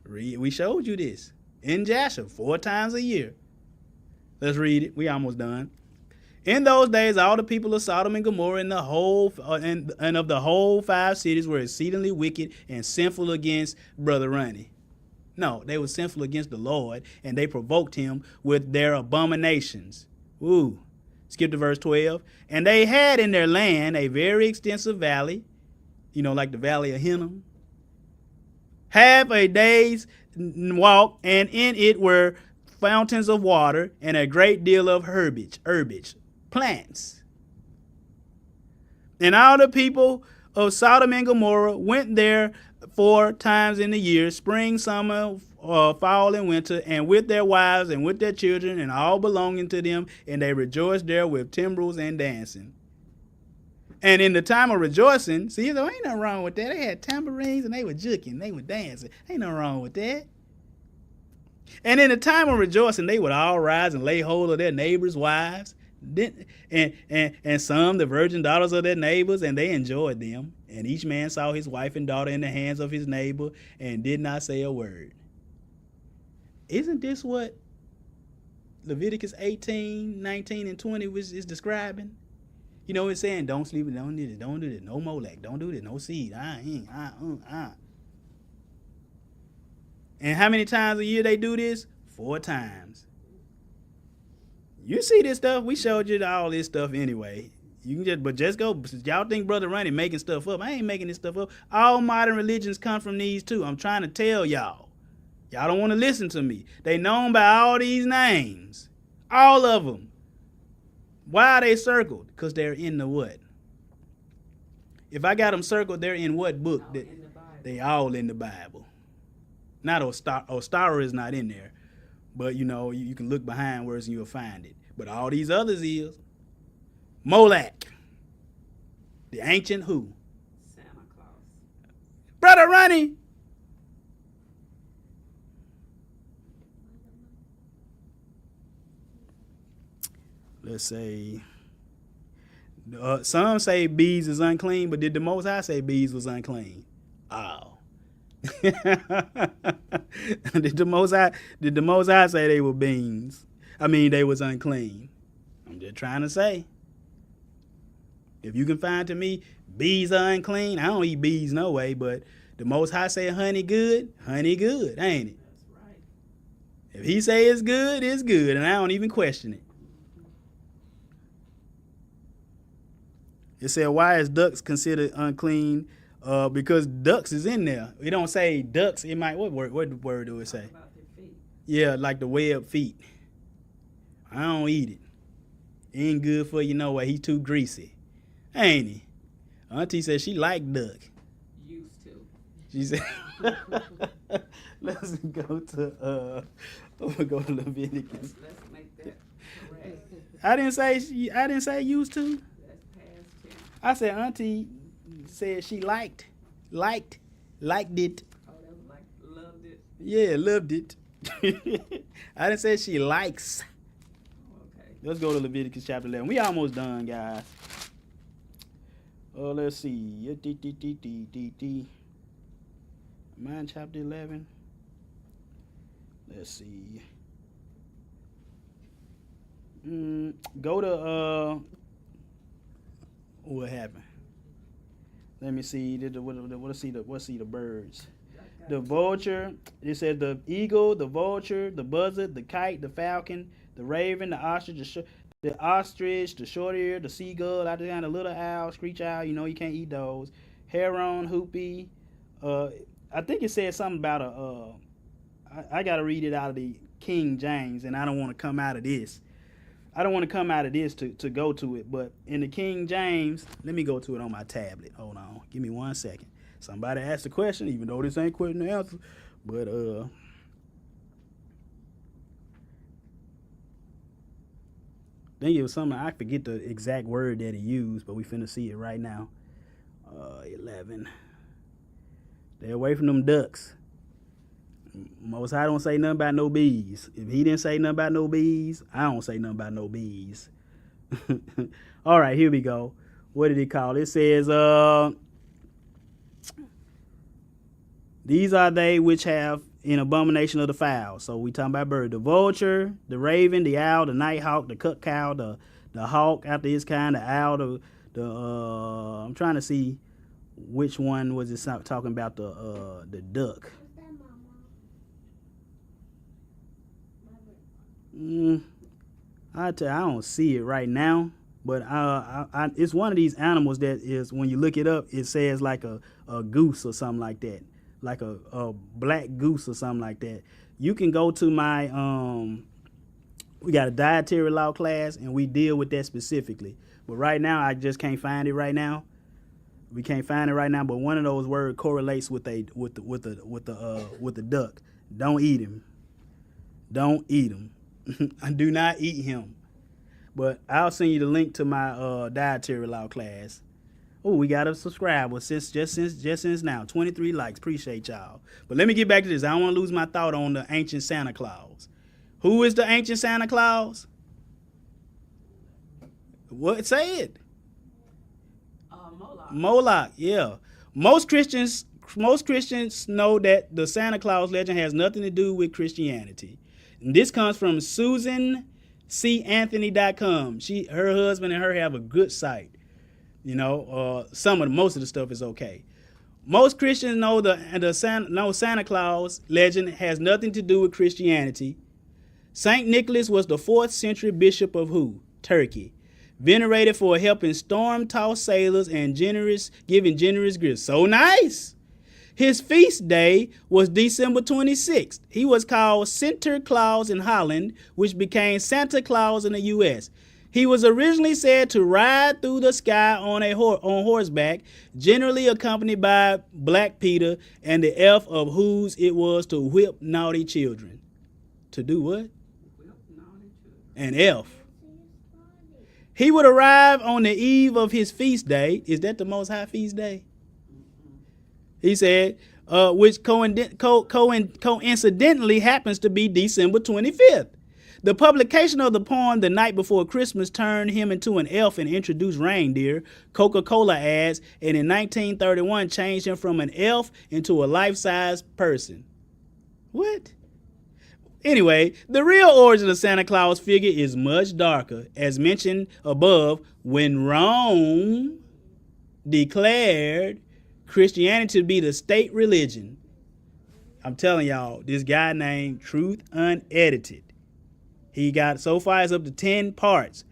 We showed you this. In Jasher, 4 times a year. Let's read it. We almost done. In those days, all the people of Sodom and Gomorrah and the whole and of the whole 5 cities were exceedingly wicked and sinful against Brother Ronnie. No, they were sinful against the Lord, and they provoked him with their abominations. Ooh. Skip to verse 12. And they had in their land a very extensive valley, like the valley of Hinnom, half a day's walk, and in it were fountains of water and a great deal of herbage, plants. And all the people of Sodom and Gomorrah went there 4 times in the year, spring, summer, fall, and winter, and with their wives and with their children and all belonging to them, and they rejoiced there with timbrels and dancing. And in the time of rejoicing, see, there ain't nothing wrong with that. They had tambourines and they were juking, they were dancing. Ain't nothing wrong with that. And in the time of rejoicing, they would all rise and lay hold of their neighbors' wives, and some the virgin daughters of their neighbors, and they enjoyed them. And each man saw his wife and daughter in the hands of his neighbor and did not say a word. Isn't this what Leviticus 18, 19, and 20 is describing? It's saying, don't sleep, don't do this, no molech, don't do this, no seed. And how many times a year they do this? 4 times. You see this stuff? We showed you all this stuff anyway. You can just go. Y'all think Brother Ronnie making stuff up? I ain't making this stuff up. All modern religions come from these too. I'm trying to tell y'all. Y'all don't want to listen to me. They known by all these names. All of them. Why are they circled? Because they're in the what? If I got them circled, they're in what book? They all in the Bible. Not Ostara is not in there. But, you can look behind words and you'll find it. But all these others is. Molech. The ancient who? Santa Claus. Brother Ronnie. Let's say. Some say bees is unclean, but did the Most High say bees was unclean? Oh. Did the Most High say they were beans? They was unclean. I'm just trying to say. If you can find to me, bees are unclean. I don't eat bees no way, but the Most High say honey good, ain't it? That's right. If he say it's good, and I don't even question it. It said, why is ducks considered unclean? Because ducks is in there. It don't say ducks. It might, what word do it say? About their feet. Yeah, like the webbed feet. I don't eat it. It ain't good for you no way. He too greasy. Ain't he? Auntie said she liked duck. Used to. She said, let's go to Leviticus. Let's make that correct. I didn't say used to. That's past tense. I said Auntie said she liked it. Oh, that was like loved it. Yeah, loved it. I didn't say she likes. Okay. Let's go to Leviticus chapter 11. We almost done, guys. Let's see. Mine chapter 11. Let's see. Go to what happened? Let me see. Let's see the birds. The vulture. It said the eagle, the vulture, the buzzard, the kite, the falcon, the raven, the ostrich, the short ear, the seagull. I just got a little owl, screech owl. You can't eat those. Heron, hoopie. I think it said something about I got to read it out of the King James, and I don't want to come out of this. To go to it, but in the King James, let me go to it on my tablet. Hold on. Give me 1 second. Somebody asked a question, even though this ain't question and answer, but I think it was something, I forget the exact word that he used, but we finna see it right now. 11. Stay away from them ducks. Most High don't say nothing about no bees. If he didn't say nothing about no bees, I don't say nothing about no bees. All right, here we go. What did he call it? It says, these are they which have an abomination of the fowl. So we talking about bird. The vulture, the raven, the owl, the nighthawk, the cuckoo, hawk after its kind, the owl, the I'm trying to see which one was it talking about, the duck. I don't see it right now, but it's one of these animals that is, when you look it up, it says like a goose or something like that, like a black goose or something like that. You can go to my we got a dietary law class and we deal with that specifically. But right now I just can't find it right now. We can't find it right now. But one of those words correlates with the duck. Don't eat him. Don't eat him. I do not eat him. But I'll send you the link to my dietary law class. Oh, we got a subscriber since now. 23 likes. Appreciate y'all. But let me get back to this. I don't want to lose my thought on the ancient Santa Claus. Who is the ancient Santa Claus? What? Say it. Moloch. Moloch, yeah. Most Christians know that the Santa Claus legend has nothing to do with Christianity. And this comes from SusanCAnthony.com. Her husband and her have a good site. You know, most of the stuff is okay. Most Christians know Santa Claus legend has nothing to do with Christianity. Saint Nicholas was the 4th century bishop of who? Turkey. Venerated for helping storm-tossed sailors and giving generous gifts. So nice. His feast day was December 26th. He was called Sinterklaas in Holland, which became Santa Claus in the U.S. He was originally said to ride through the sky on horseback, generally accompanied by Black Peter and the elf of whose it was to whip naughty children. To do what? An elf. He would arrive on the eve of his feast day. Is that the Most High feast day? He said, which coincidentally happens to be December 25th. The publication of the poem The Night Before Christmas turned him into an elf and introduced reindeer, Coca-Cola ads, and in 1931 changed him from an elf into a life-size person. What? Anyway, the real origin of Santa Claus figure is much darker. As mentioned above, when Rome declared Christianity to be the state religion, I'm telling y'all, this guy named Truth Unedited, he got, so far it's up to 10 parts.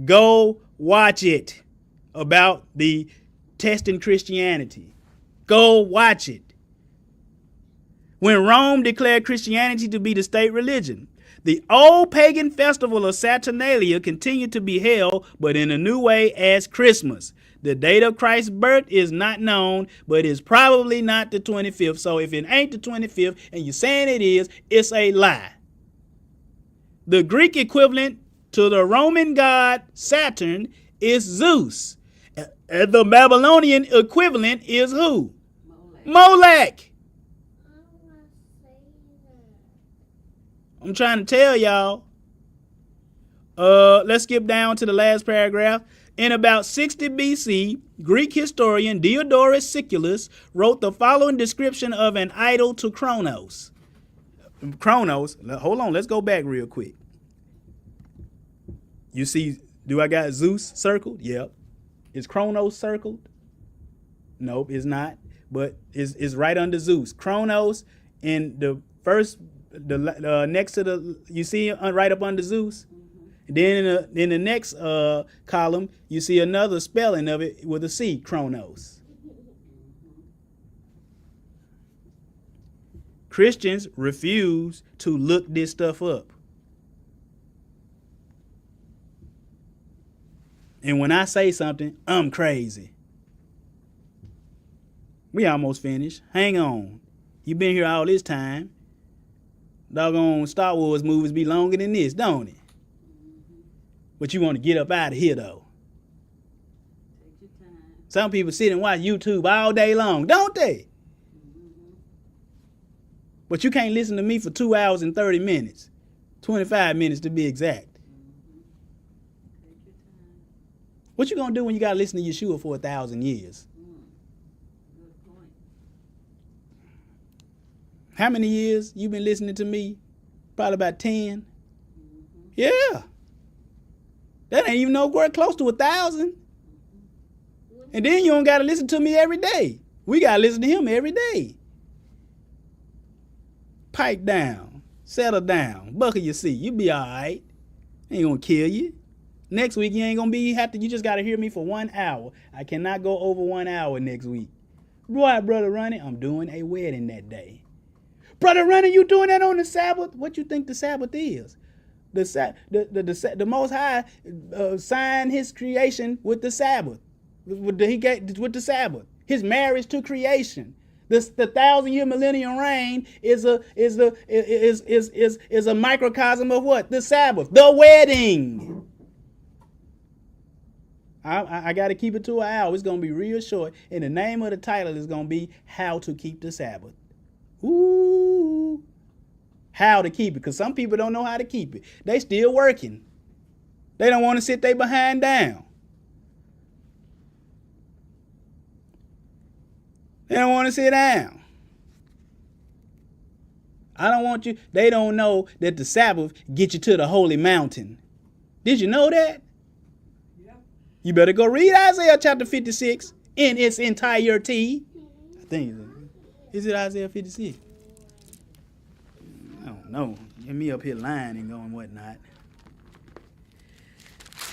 Go watch it about the testing Christianity. Go watch it. When Rome declared Christianity to be the state religion, the old pagan festival of Saturnalia continued to be held, but in a new way as Christmas. The date of Christ's birth is not known, but is probably not the 25th. So if it ain't the 25th and you're saying it is, it's a lie. The Greek equivalent to the Roman god Saturn is Zeus. And the Babylonian equivalent is who? Molech. I'm trying to tell y'all. Let's skip down to the last paragraph. In about 60 BC, Greek historian Diodorus Siculus wrote the following description of an idol to Kronos. Hold on, let's go back real quick. You see, do I got Zeus circled? Yep. Is Kronos circled? Nope, it's not. But it's right under Zeus. Kronos in the first, next to the, you see right up under Zeus? Then in the next column, you see another spelling of it with a C, Kronos. Christians refuse to look this stuff up. And when I say something, I'm crazy. We almost finished. Hang on. You've been here all this time. Doggone Star Wars movies be longer than this, don't it? But you want to get up out of here, though. Take your time. Some people sit and watch YouTube all day long, don't they? But you can't listen to me for 2 hours and 30 minutes. 25 minutes to be exact. Take your time. What you gonna do when you gotta listen to Yeshua for 1,000 years? Good point. How many years you been listening to me? Probably about 10. Yeah. That ain't even nowhere close to 1,000. And then you don't got to listen to me every day. We got to listen to him every day. Pipe down. Settle down. Buckle your seat. You be all right. Ain't going to kill you. Next week, you ain't going to be, you just got to hear me for 1 hour. I cannot go over 1 hour next week. Boy, Brother Ronnie, I'm doing a wedding that day. Brother Ronnie, you doing that on the Sabbath? What you think the Sabbath is? The Most High signed his creation with the Sabbath. With the Sabbath. His marriage to creation. The 1,000-year millennial reign is a microcosm of what? The Sabbath. The wedding. I got to keep it to an hour. It's going to be real short. And the name of the title is going to be How to Keep the Sabbath. Ooh. How to keep it. Because some people don't know how to keep it. They still working. They don't want to sit their behind down. They don't want to sit down. I don't want you. They don't know that the Sabbath gets you to the holy mountain. Did you know that? You better go read Isaiah chapter 56 in its entirety. I think, is it Isaiah 56? I don't know. Get me up here lying and going whatnot.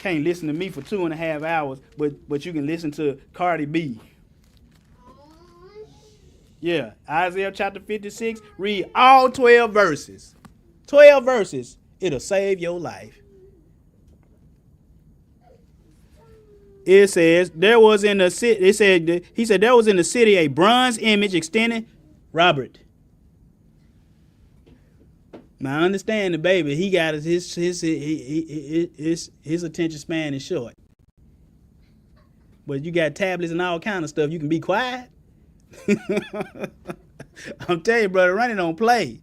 Can't listen to me for 2.5 hours, but you can listen to Cardi B. Yeah, Isaiah chapter 56. Read all 12 verses. 12 verses. It'll save your life. It says there was in the city. He said there was in the city a bronze image extending. Robert. Now I understand the baby. He got his attention span is short. But you got tablets and all kind of stuff. You can be quiet. I'm telling you, brother, Ronnie don't play.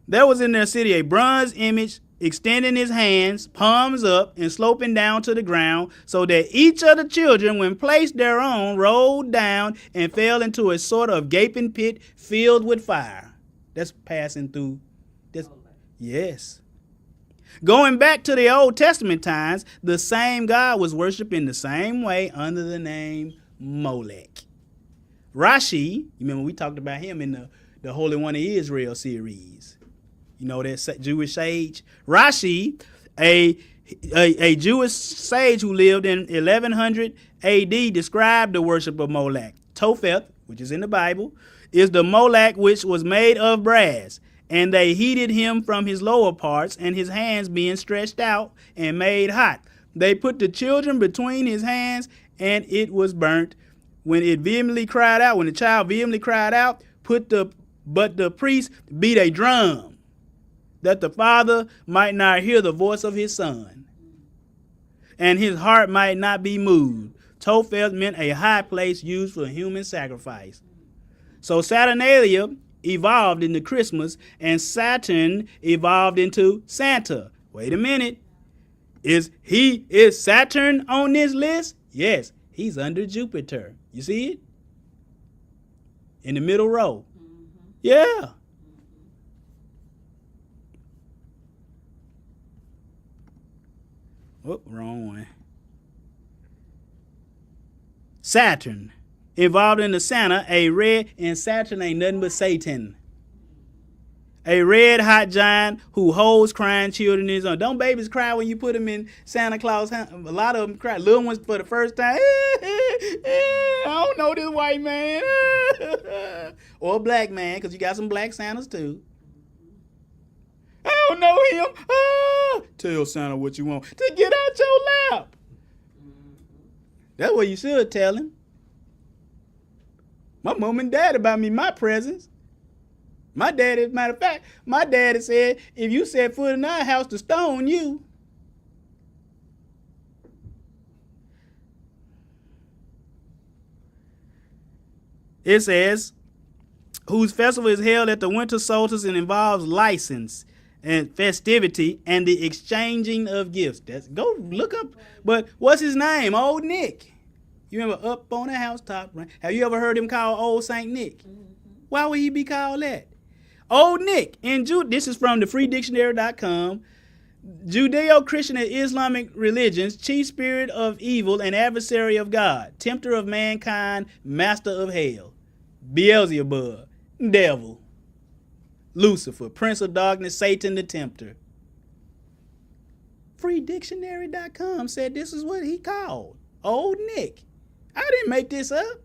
There was in their city a bronze image extending his hands, palms up, and sloping down to the ground, so that each of the children, when placed thereon, rolled down and fell into a sort of gaping pit filled with fire. That's passing through. Yes. Going back to the Old Testament times, the same God was worshipped in the same way under the name Molech. Rashi, you remember we talked about him in the Holy One of Israel series. You know that Jewish sage? Rashi, a Jewish sage who lived in 1100 AD, described the worship of Molech. Topheth, which is in the Bible, is the Molech which was made of brass, and they heated him from his lower parts, and his hands being stretched out and made hot. They put the children between his hands, and it was burnt. When the child vehemently cried out, but the priest beat a drum, that the father might not hear the voice of his son, and his heart might not be moved. Topheth meant a high place used for human sacrifice. So Saturnalia evolved into Christmas, and Saturn evolved into Santa. Wait a minute. Is Saturn on this list? Yes, he's under Jupiter. You see it? In the middle row. Yeah. Oh, wrong one. Saturn. Involved in the Santa, and Saturn ain't nothing but Satan. A red hot giant who holds crying children in his arms. Don't babies cry when you put them in Santa Claus' hand? A lot of them cry. Little ones for the first time. I don't know this white man. Or a black man, because you got some black Santas too. I don't know him. Tell Santa what you want. To get out your lap. That's what you should tell him. My mom and dad about me my presents. My daddy, matter of fact, my daddy said, if you set foot in our house to stone you. It says, whose festival is held at the winter solstice and involves license and festivity and the exchanging of gifts. Go look up. But what's his name? Old Nick. You remember Up on the Housetop? Right? Have you ever heard him called Old Saint Nick? Why would he be called that? Old Nick in Jude. This is from the freedictionary.com. Judeo-Christian and Islamic religions, chief spirit of evil and adversary of God, tempter of mankind, master of hell, Beelzebub, devil, Lucifer, prince of darkness, Satan the tempter. FreeDictionary.com said this is what he called Old Nick. I didn't make this up.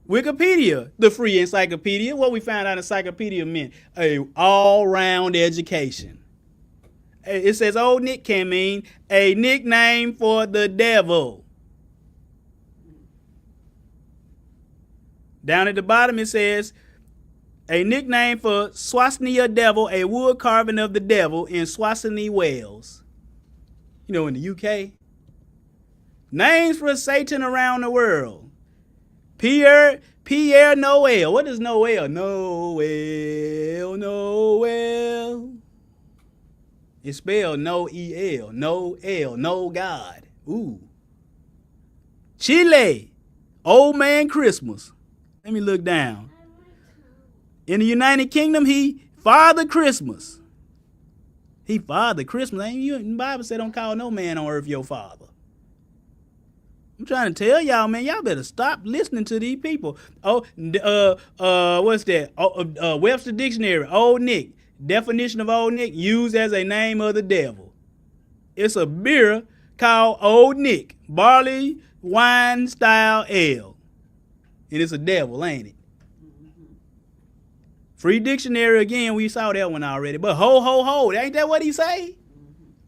Wikipedia, the free encyclopedia. What we found out encyclopedia meant a all-round education. It says Old Nick can mean a nickname for the devil. Down at the bottom it says a nickname for Swasnia devil, a wood carving of the devil in Swasini, Wales. You know, in the UK. Names for Satan around the world. Pierre Noel. What is Noel? Noel. It's spelled no-E-L. No-L. No God. Ooh. Chile. Old Man Christmas. Let me look down. In the United Kingdom, he Father Christmas. He Father Christmas. Ain't you? The Bible said don't call no man on earth your father. I'm trying to tell y'all, man, y'all better stop listening to these people. What's that? Webster Dictionary, Old Nick. Definition of Old Nick, used as a name of the devil. It's a beer called Old Nick, barley wine style ale. And it's a devil, ain't it? Free Dictionary again, we saw that one already. But ho, ho, ho, ain't that what he say?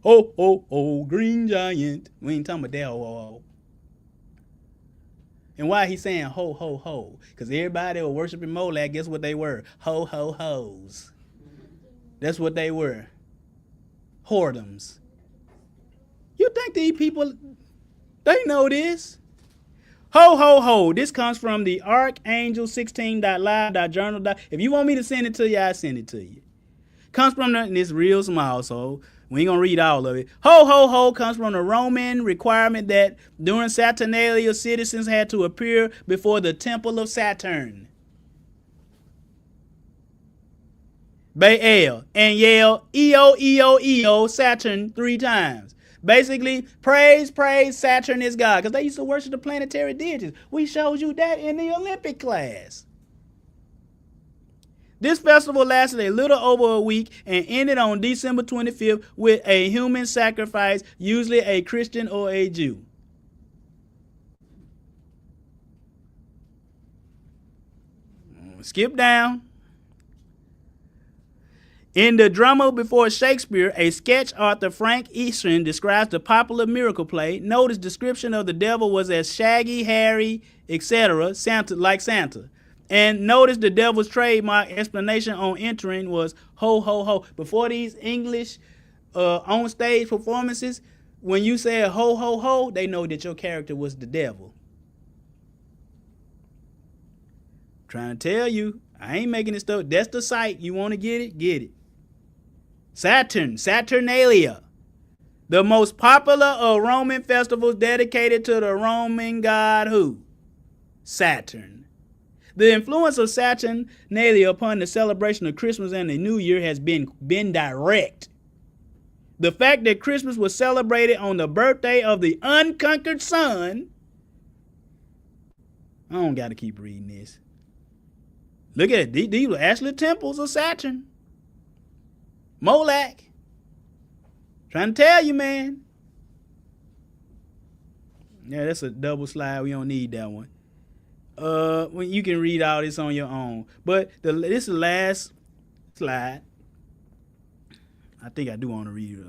Ho, ho, ho, green giant. We ain't talking about that ho, ho, ho. And why he saying ho, ho, ho? Because everybody that was worshiping Molech, guess what they were? Ho, ho, hoes. That's what they were. Whoredoms. You think these people, they know this? Ho, ho, ho. This comes from the archangel16.live.journal. If you want me to send it to you, I send it to you. Comes from and it's real small, so we ain't going to read all of it. Ho, ho, ho comes from the Roman requirement that during Saturnalia, citizens had to appear before the temple of Saturn. Baal and yell EO, EO, EO, Saturn 3 times. Basically, praise, praise, Saturn is God. Because they used to worship the planetary deities. We showed you that in the Olympic class. This festival lasted a little over a week and ended on December 25th with a human sacrifice, usually a Christian or a Jew. Skip down. In the Drama Before Shakespeare, a sketch author, Frank Eastern, describes the popular miracle play. Notice description of the devil was as shaggy, hairy, etc., Santa, like Santa. And notice the devil's trademark explanation on entering was ho, ho, ho. Before these English on-stage performances, when you said ho, ho, ho, they know that your character was the devil. Trying to tell you, I ain't making this stuff. That's the site. You want to get it? Get it. Saturn, Saturnalia, the most popular of Roman festivals dedicated to the Roman god who? Saturn. The influence of Saturnalia upon the celebration of Christmas and the New Year has been direct. The fact that Christmas was celebrated on the birthday of the unconquered sun. I don't got to keep reading this. Look at it. These were actually temples of Saturn. Molech. Trying to tell you, man. Yeah, that's a double slide. We don't need that one. When you can read all this on your own. But this is the last slide. I think I do want to read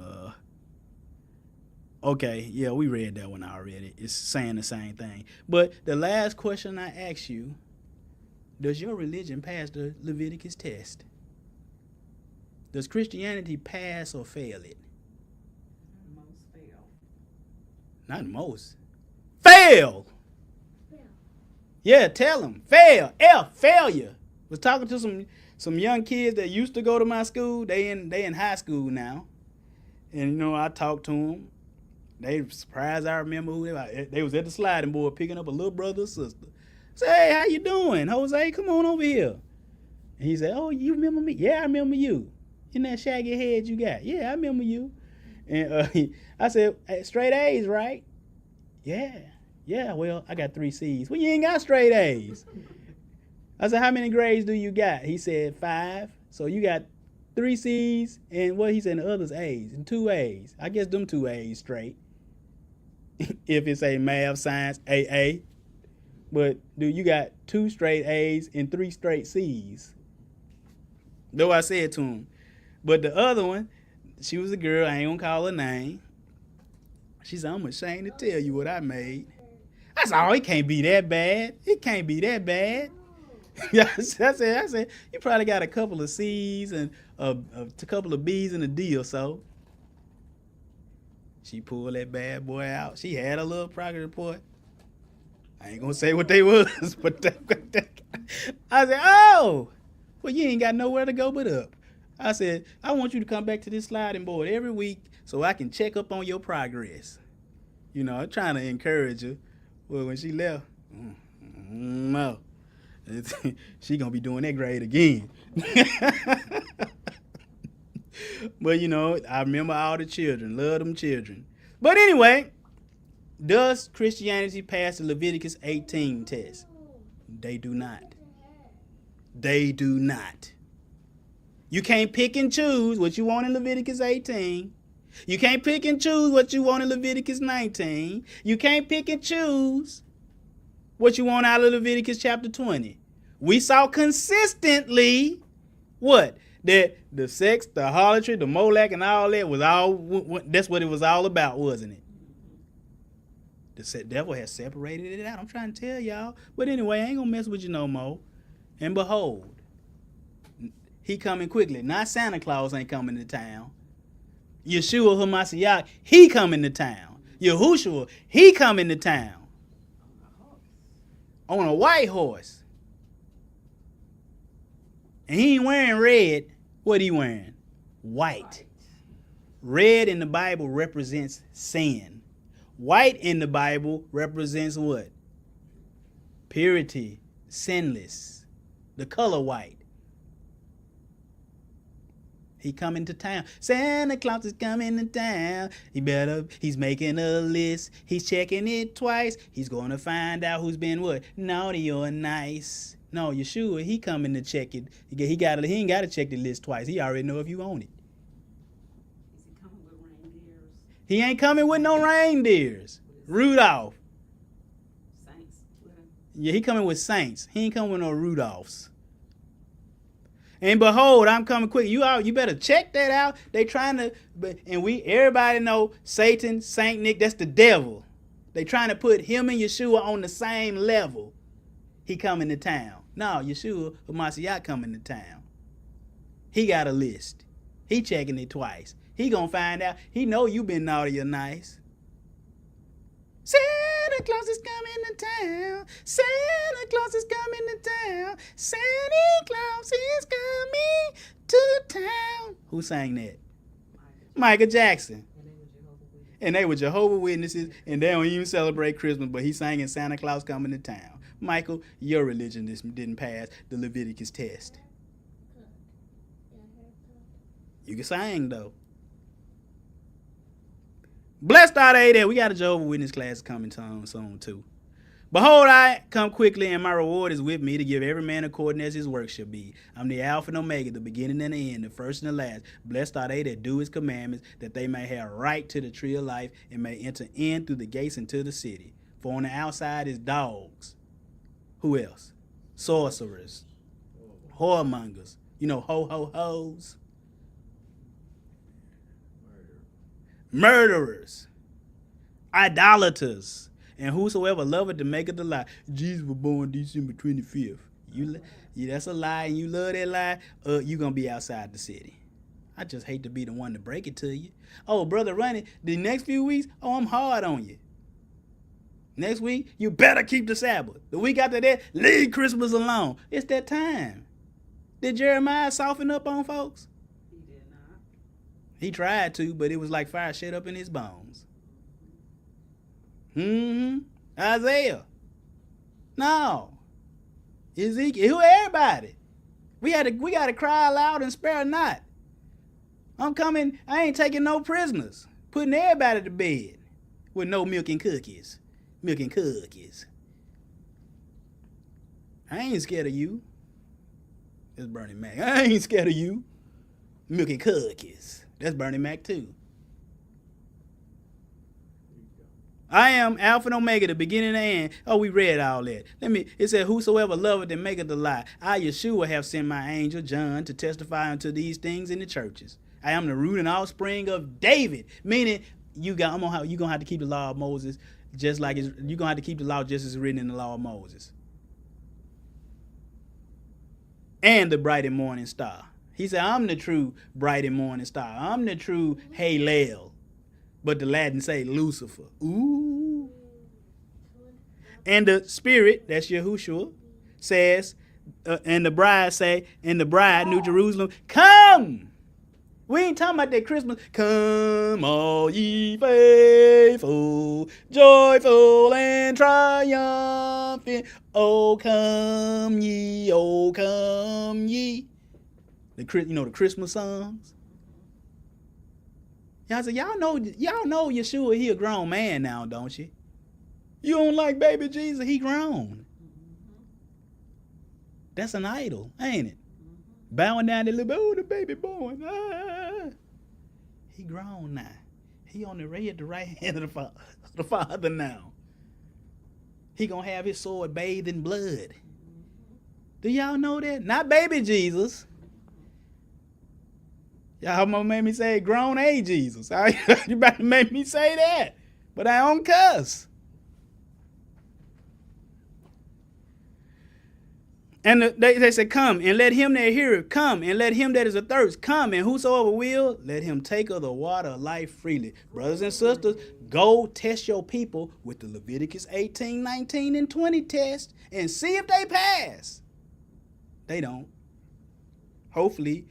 okay, yeah, we read that one already. It's saying the same thing. But the last question I ask you, does your religion pass the Leviticus test? Does Christianity pass or fail it? Most fail. Not most. Fail! Yeah, tell them. Fail. Failure. Was talking to some young kids that used to go to my school. They in high school now. And, you know, I talked to them. They surprised I remember who they were. They was at the sliding board picking up a little brother or sister. Say, hey, how you doing? Jose, come on over here. And he said, oh, you remember me? Yeah, I remember you. in that shaggy head you got. Yeah, I remember you. And I said, hey, straight A's, right? Yeah. Yeah, well, I got 3 C's. Well, you ain't got straight A's. I said, how many grades do you got? He said 5. So you got 3 C's and what he said, the others A's and 2 A's. I guess them 2 A's straight. If it's a math, science, AA. But dude, you got 2 straight A's and 3 straight C's. Though I said to him. But the other one, she was a girl, I ain't gonna call her name. She said, I'm ashamed to tell you what I made. I said, oh, it can't be that bad. It can't be that bad. I said, you probably got a couple of C's and a couple of B's and a D or so. She pulled that bad boy out. She had a little progress report. I ain't gonna say what they was, but I said, oh, well, you ain't got nowhere to go but up. I said, I want you to come back to this sliding board every week so I can check up on your progress. You know, I'm trying to encourage her. Well, when she left, no. She gonna be doing that grade again. But, you know, I remember all the children. Love them children. But anyway, does Christianity pass the Leviticus 18 test? They do not. They do not. You can't pick and choose what you want in Leviticus 18. You can't pick and choose what you want in Leviticus 19. You can't pick and choose what you want out of Leviticus chapter 20. We saw consistently what? That the sex, the harlotry, the molech, and all that was all, that's what it was all about, wasn't it? The devil has separated it out. I'm trying to tell y'all. But anyway, I ain't going to mess with you no more. And behold, he coming quickly. Not Santa Claus ain't coming to town. Yeshua HaMashiach, he coming to town. Yahushua, he coming to town. On a white horse. And he ain't wearing red. What he wearing? White. Red in the Bible represents sin. White in the Bible represents what? Purity, sinless. The color white. He coming to town. Santa Claus is coming to town. He's making a list. He's checking it twice. He's going to find out who's been what? Naughty or nice. No, Yeshua, he coming to check it. He ain't got to check the list twice. He already know if you own it. Is he coming with reindeers? He ain't coming with no reindeers. Rudolph. Saints with him? Yeah, he coming with saints. He ain't coming with no Rudolphs. And behold, I'm coming quick. You better check that out. They trying to, and everybody know Satan, Saint Nick, that's the devil. They trying to put him and Yeshua on the same level. He coming to town. No, Yeshua HaMashiach coming to town. He got a list. He checking it twice. He gonna find out. He know you been naughty or nice. Santa Claus is coming to town. Santa Claus is coming to town. Santa Claus is coming to town. Who sang that? Michael Jackson. And they were Jehovah's Witnesses, and they don't even celebrate Christmas, but he's singing Santa Claus coming to town. Michael, your religion didn't pass the Leviticus test. You can sing, though. Blessed are they that we got a Jehovah's Witness class coming soon, too. Behold, I come quickly, and my reward is with me to give every man according as his work shall be. I'm the Alpha and Omega, the beginning and the end, the first and the last. Blessed are they that do his commandments, that they may have right to the tree of life and may enter in through the gates into the city. For on the outside is dogs. Who else? Sorcerers. Whoremongers. You know, ho-ho-hos. Murderers. Idolaters. And whosoever loveth to make it a lie. Jesus was born December 25th. That's a lie, and you love that lie, you're going to be outside the city. I just hate to be the one to break it to you. Oh, Brother Ronnie, the next few weeks, I'm hard on you. Next week, you better keep the Sabbath. The week after that, leave Christmas alone. It's that time. Did Jeremiah soften up on folks? He did not. He tried to, but it was like fire shut up in his bones. Isaiah. No. Ezekiel. Who? Everybody. We got to cry aloud and spare not. I'm coming. I ain't taking no prisoners. Putting everybody to bed with no milk and cookies. Milk and cookies. I ain't scared of you. That's Bernie Mac. I ain't scared of you. Milk and cookies. That's Bernie Mac too. I am Alpha and Omega, the beginning and the end. Oh, we read all that. It said, whosoever loveth and maketh a lie. I, Yeshua, have sent my angel John to testify unto these things in the churches. I am the root and offspring of David. Meaning, you're going to have to keep the law of Moses just like you're going to have to keep the law just as written in the law of Moses. And the bright and morning star. He said, I'm the true bright and morning star. I'm the true Halel. But the Latin say Lucifer. Ooh. And the Spirit, that's Yahushua, says, and the bride, New Jerusalem, come. We ain't talking about that Christmas. Come, all ye faithful, joyful and triumphant. Oh, come ye, oh, come ye. The Christmas songs. Y'all say, y'all know Yeshua, he a grown man now, don't you? You don't like baby Jesus, he grown. That's an idol, ain't it? Bowing down the little bit, oh, the baby born. Ah. He grown now. He on the right hand of the Father now. He gonna have his sword bathed in blood. Do y'all know that? Not baby Jesus. Y'all made me say grown A Jesus. You about to make me say that. But I don't cuss. And they said, come, and let him that heareth come, and let him that is athirst come, and whosoever will, let him take of the water of life freely. Brothers and sisters, go test your people with the Leviticus 18, 19, and 20 test, and see if they pass. They don't. Hopefully,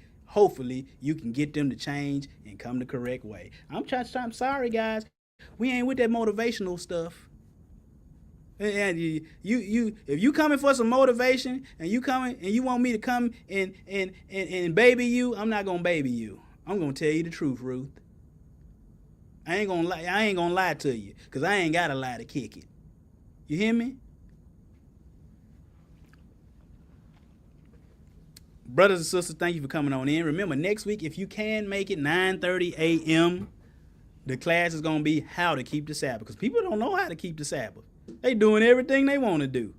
you can get them to change and come the correct way. I'm sorry, guys. We ain't with that motivational stuff. And you if you coming for some motivation and you coming and you want me to come and baby you, I'm not gonna baby you. I'm gonna tell you the truth, Ruth. I ain't gonna lie to you, because I ain't got a lie to kick it. You hear me? Brothers and sisters, thank you for coming on in. Remember, next week, if you can make it, 9:30 a.m., the class is going to be how to keep the Sabbath. Because people don't know how to keep the Sabbath. They doing everything they want to do.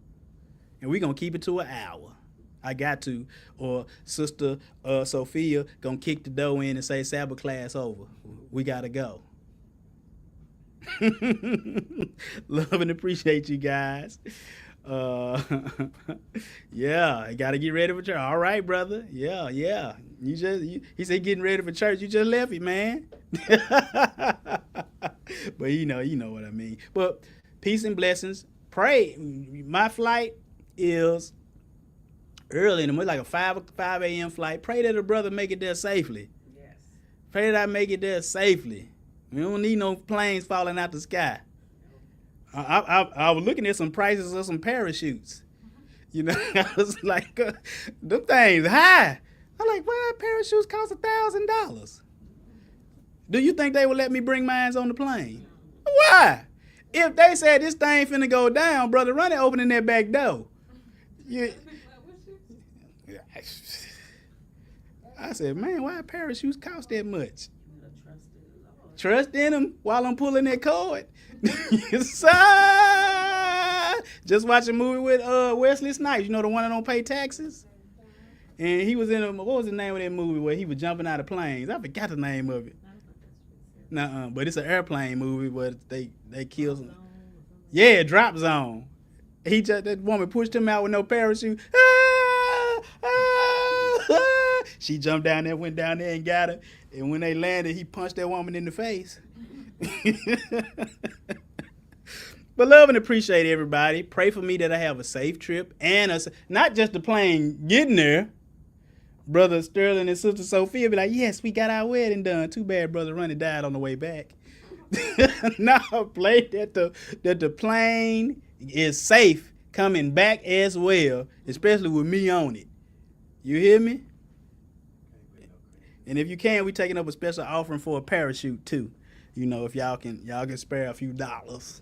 And we're going to keep it to an hour. I got to. Or Sister Sophia going to kick the door in and say, Sabbath class over. We got to go. Love and appreciate you guys. Yeah, I gotta get ready for church. All right, brother. Yeah. He said getting ready for church. You just left it, man. But you know what I mean. But peace and blessings. Pray. My flight is early in the morning, like a 5 a.m. flight. Pray that a brother make it there safely. Yes. Pray that I make it there safely. We don't need no planes falling out the sky. I was looking at some prices of some parachutes. I was like, them things high. I'm like, why parachutes cost $1,000? Do you think they would let me bring mine on the plane? Why? If they said this thing finna go down, brother, run it opening that back door. I said, man, why parachutes cost that much? Trust in them while I'm pulling that cord. Yes, just watched a movie with Wesley Snipes. The one that don't pay taxes? And he was in what was the name of that movie where he was jumping out of planes? I forgot the name of it. Nuh-uh, but it's an airplane movie where they kill him. Yeah, Drop Zone. That woman pushed him out with no parachute. She jumped down there, went down there and got her. And when they landed, he punched that woman in the face. But love and appreciate everybody. Pray for me that I have a safe trip and not just the plane getting there. Brother Sterling and Sister Sophia be like, yes, we got our wedding done. Too bad Brother Ronnie died on the way back. No, pray that the plane is safe coming back as well, especially with me on it. You hear me? And if you can, we taking up a special offering for a parachute too. You know, if y'all can spare a few dollars.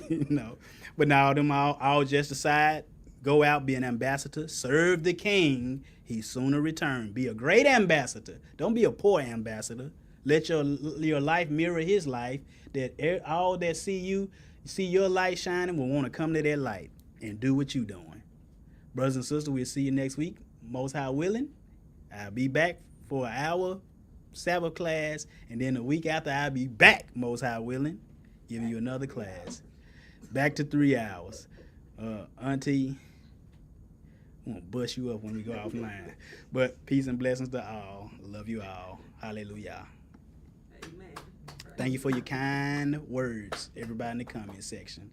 You know, but now them all just aside, go out, be an ambassador, serve the King. He sooner return. Be a great ambassador. Don't be a poor ambassador. Let your life mirror his life. That all that see your light shining will want to come to that light and do what you doing. Brothers and sisters, we'll see you next week. Most High willing, I'll be back for an hour Sabbath class, and then a week after I'll be back, most high willing, giving you another class. Back to 3 hours. Auntie, I'm gonna bust you up when we go offline. But peace and blessings to all. Love you all. Hallelujah. Amen. Thank you for your kind words, everybody in the comment section.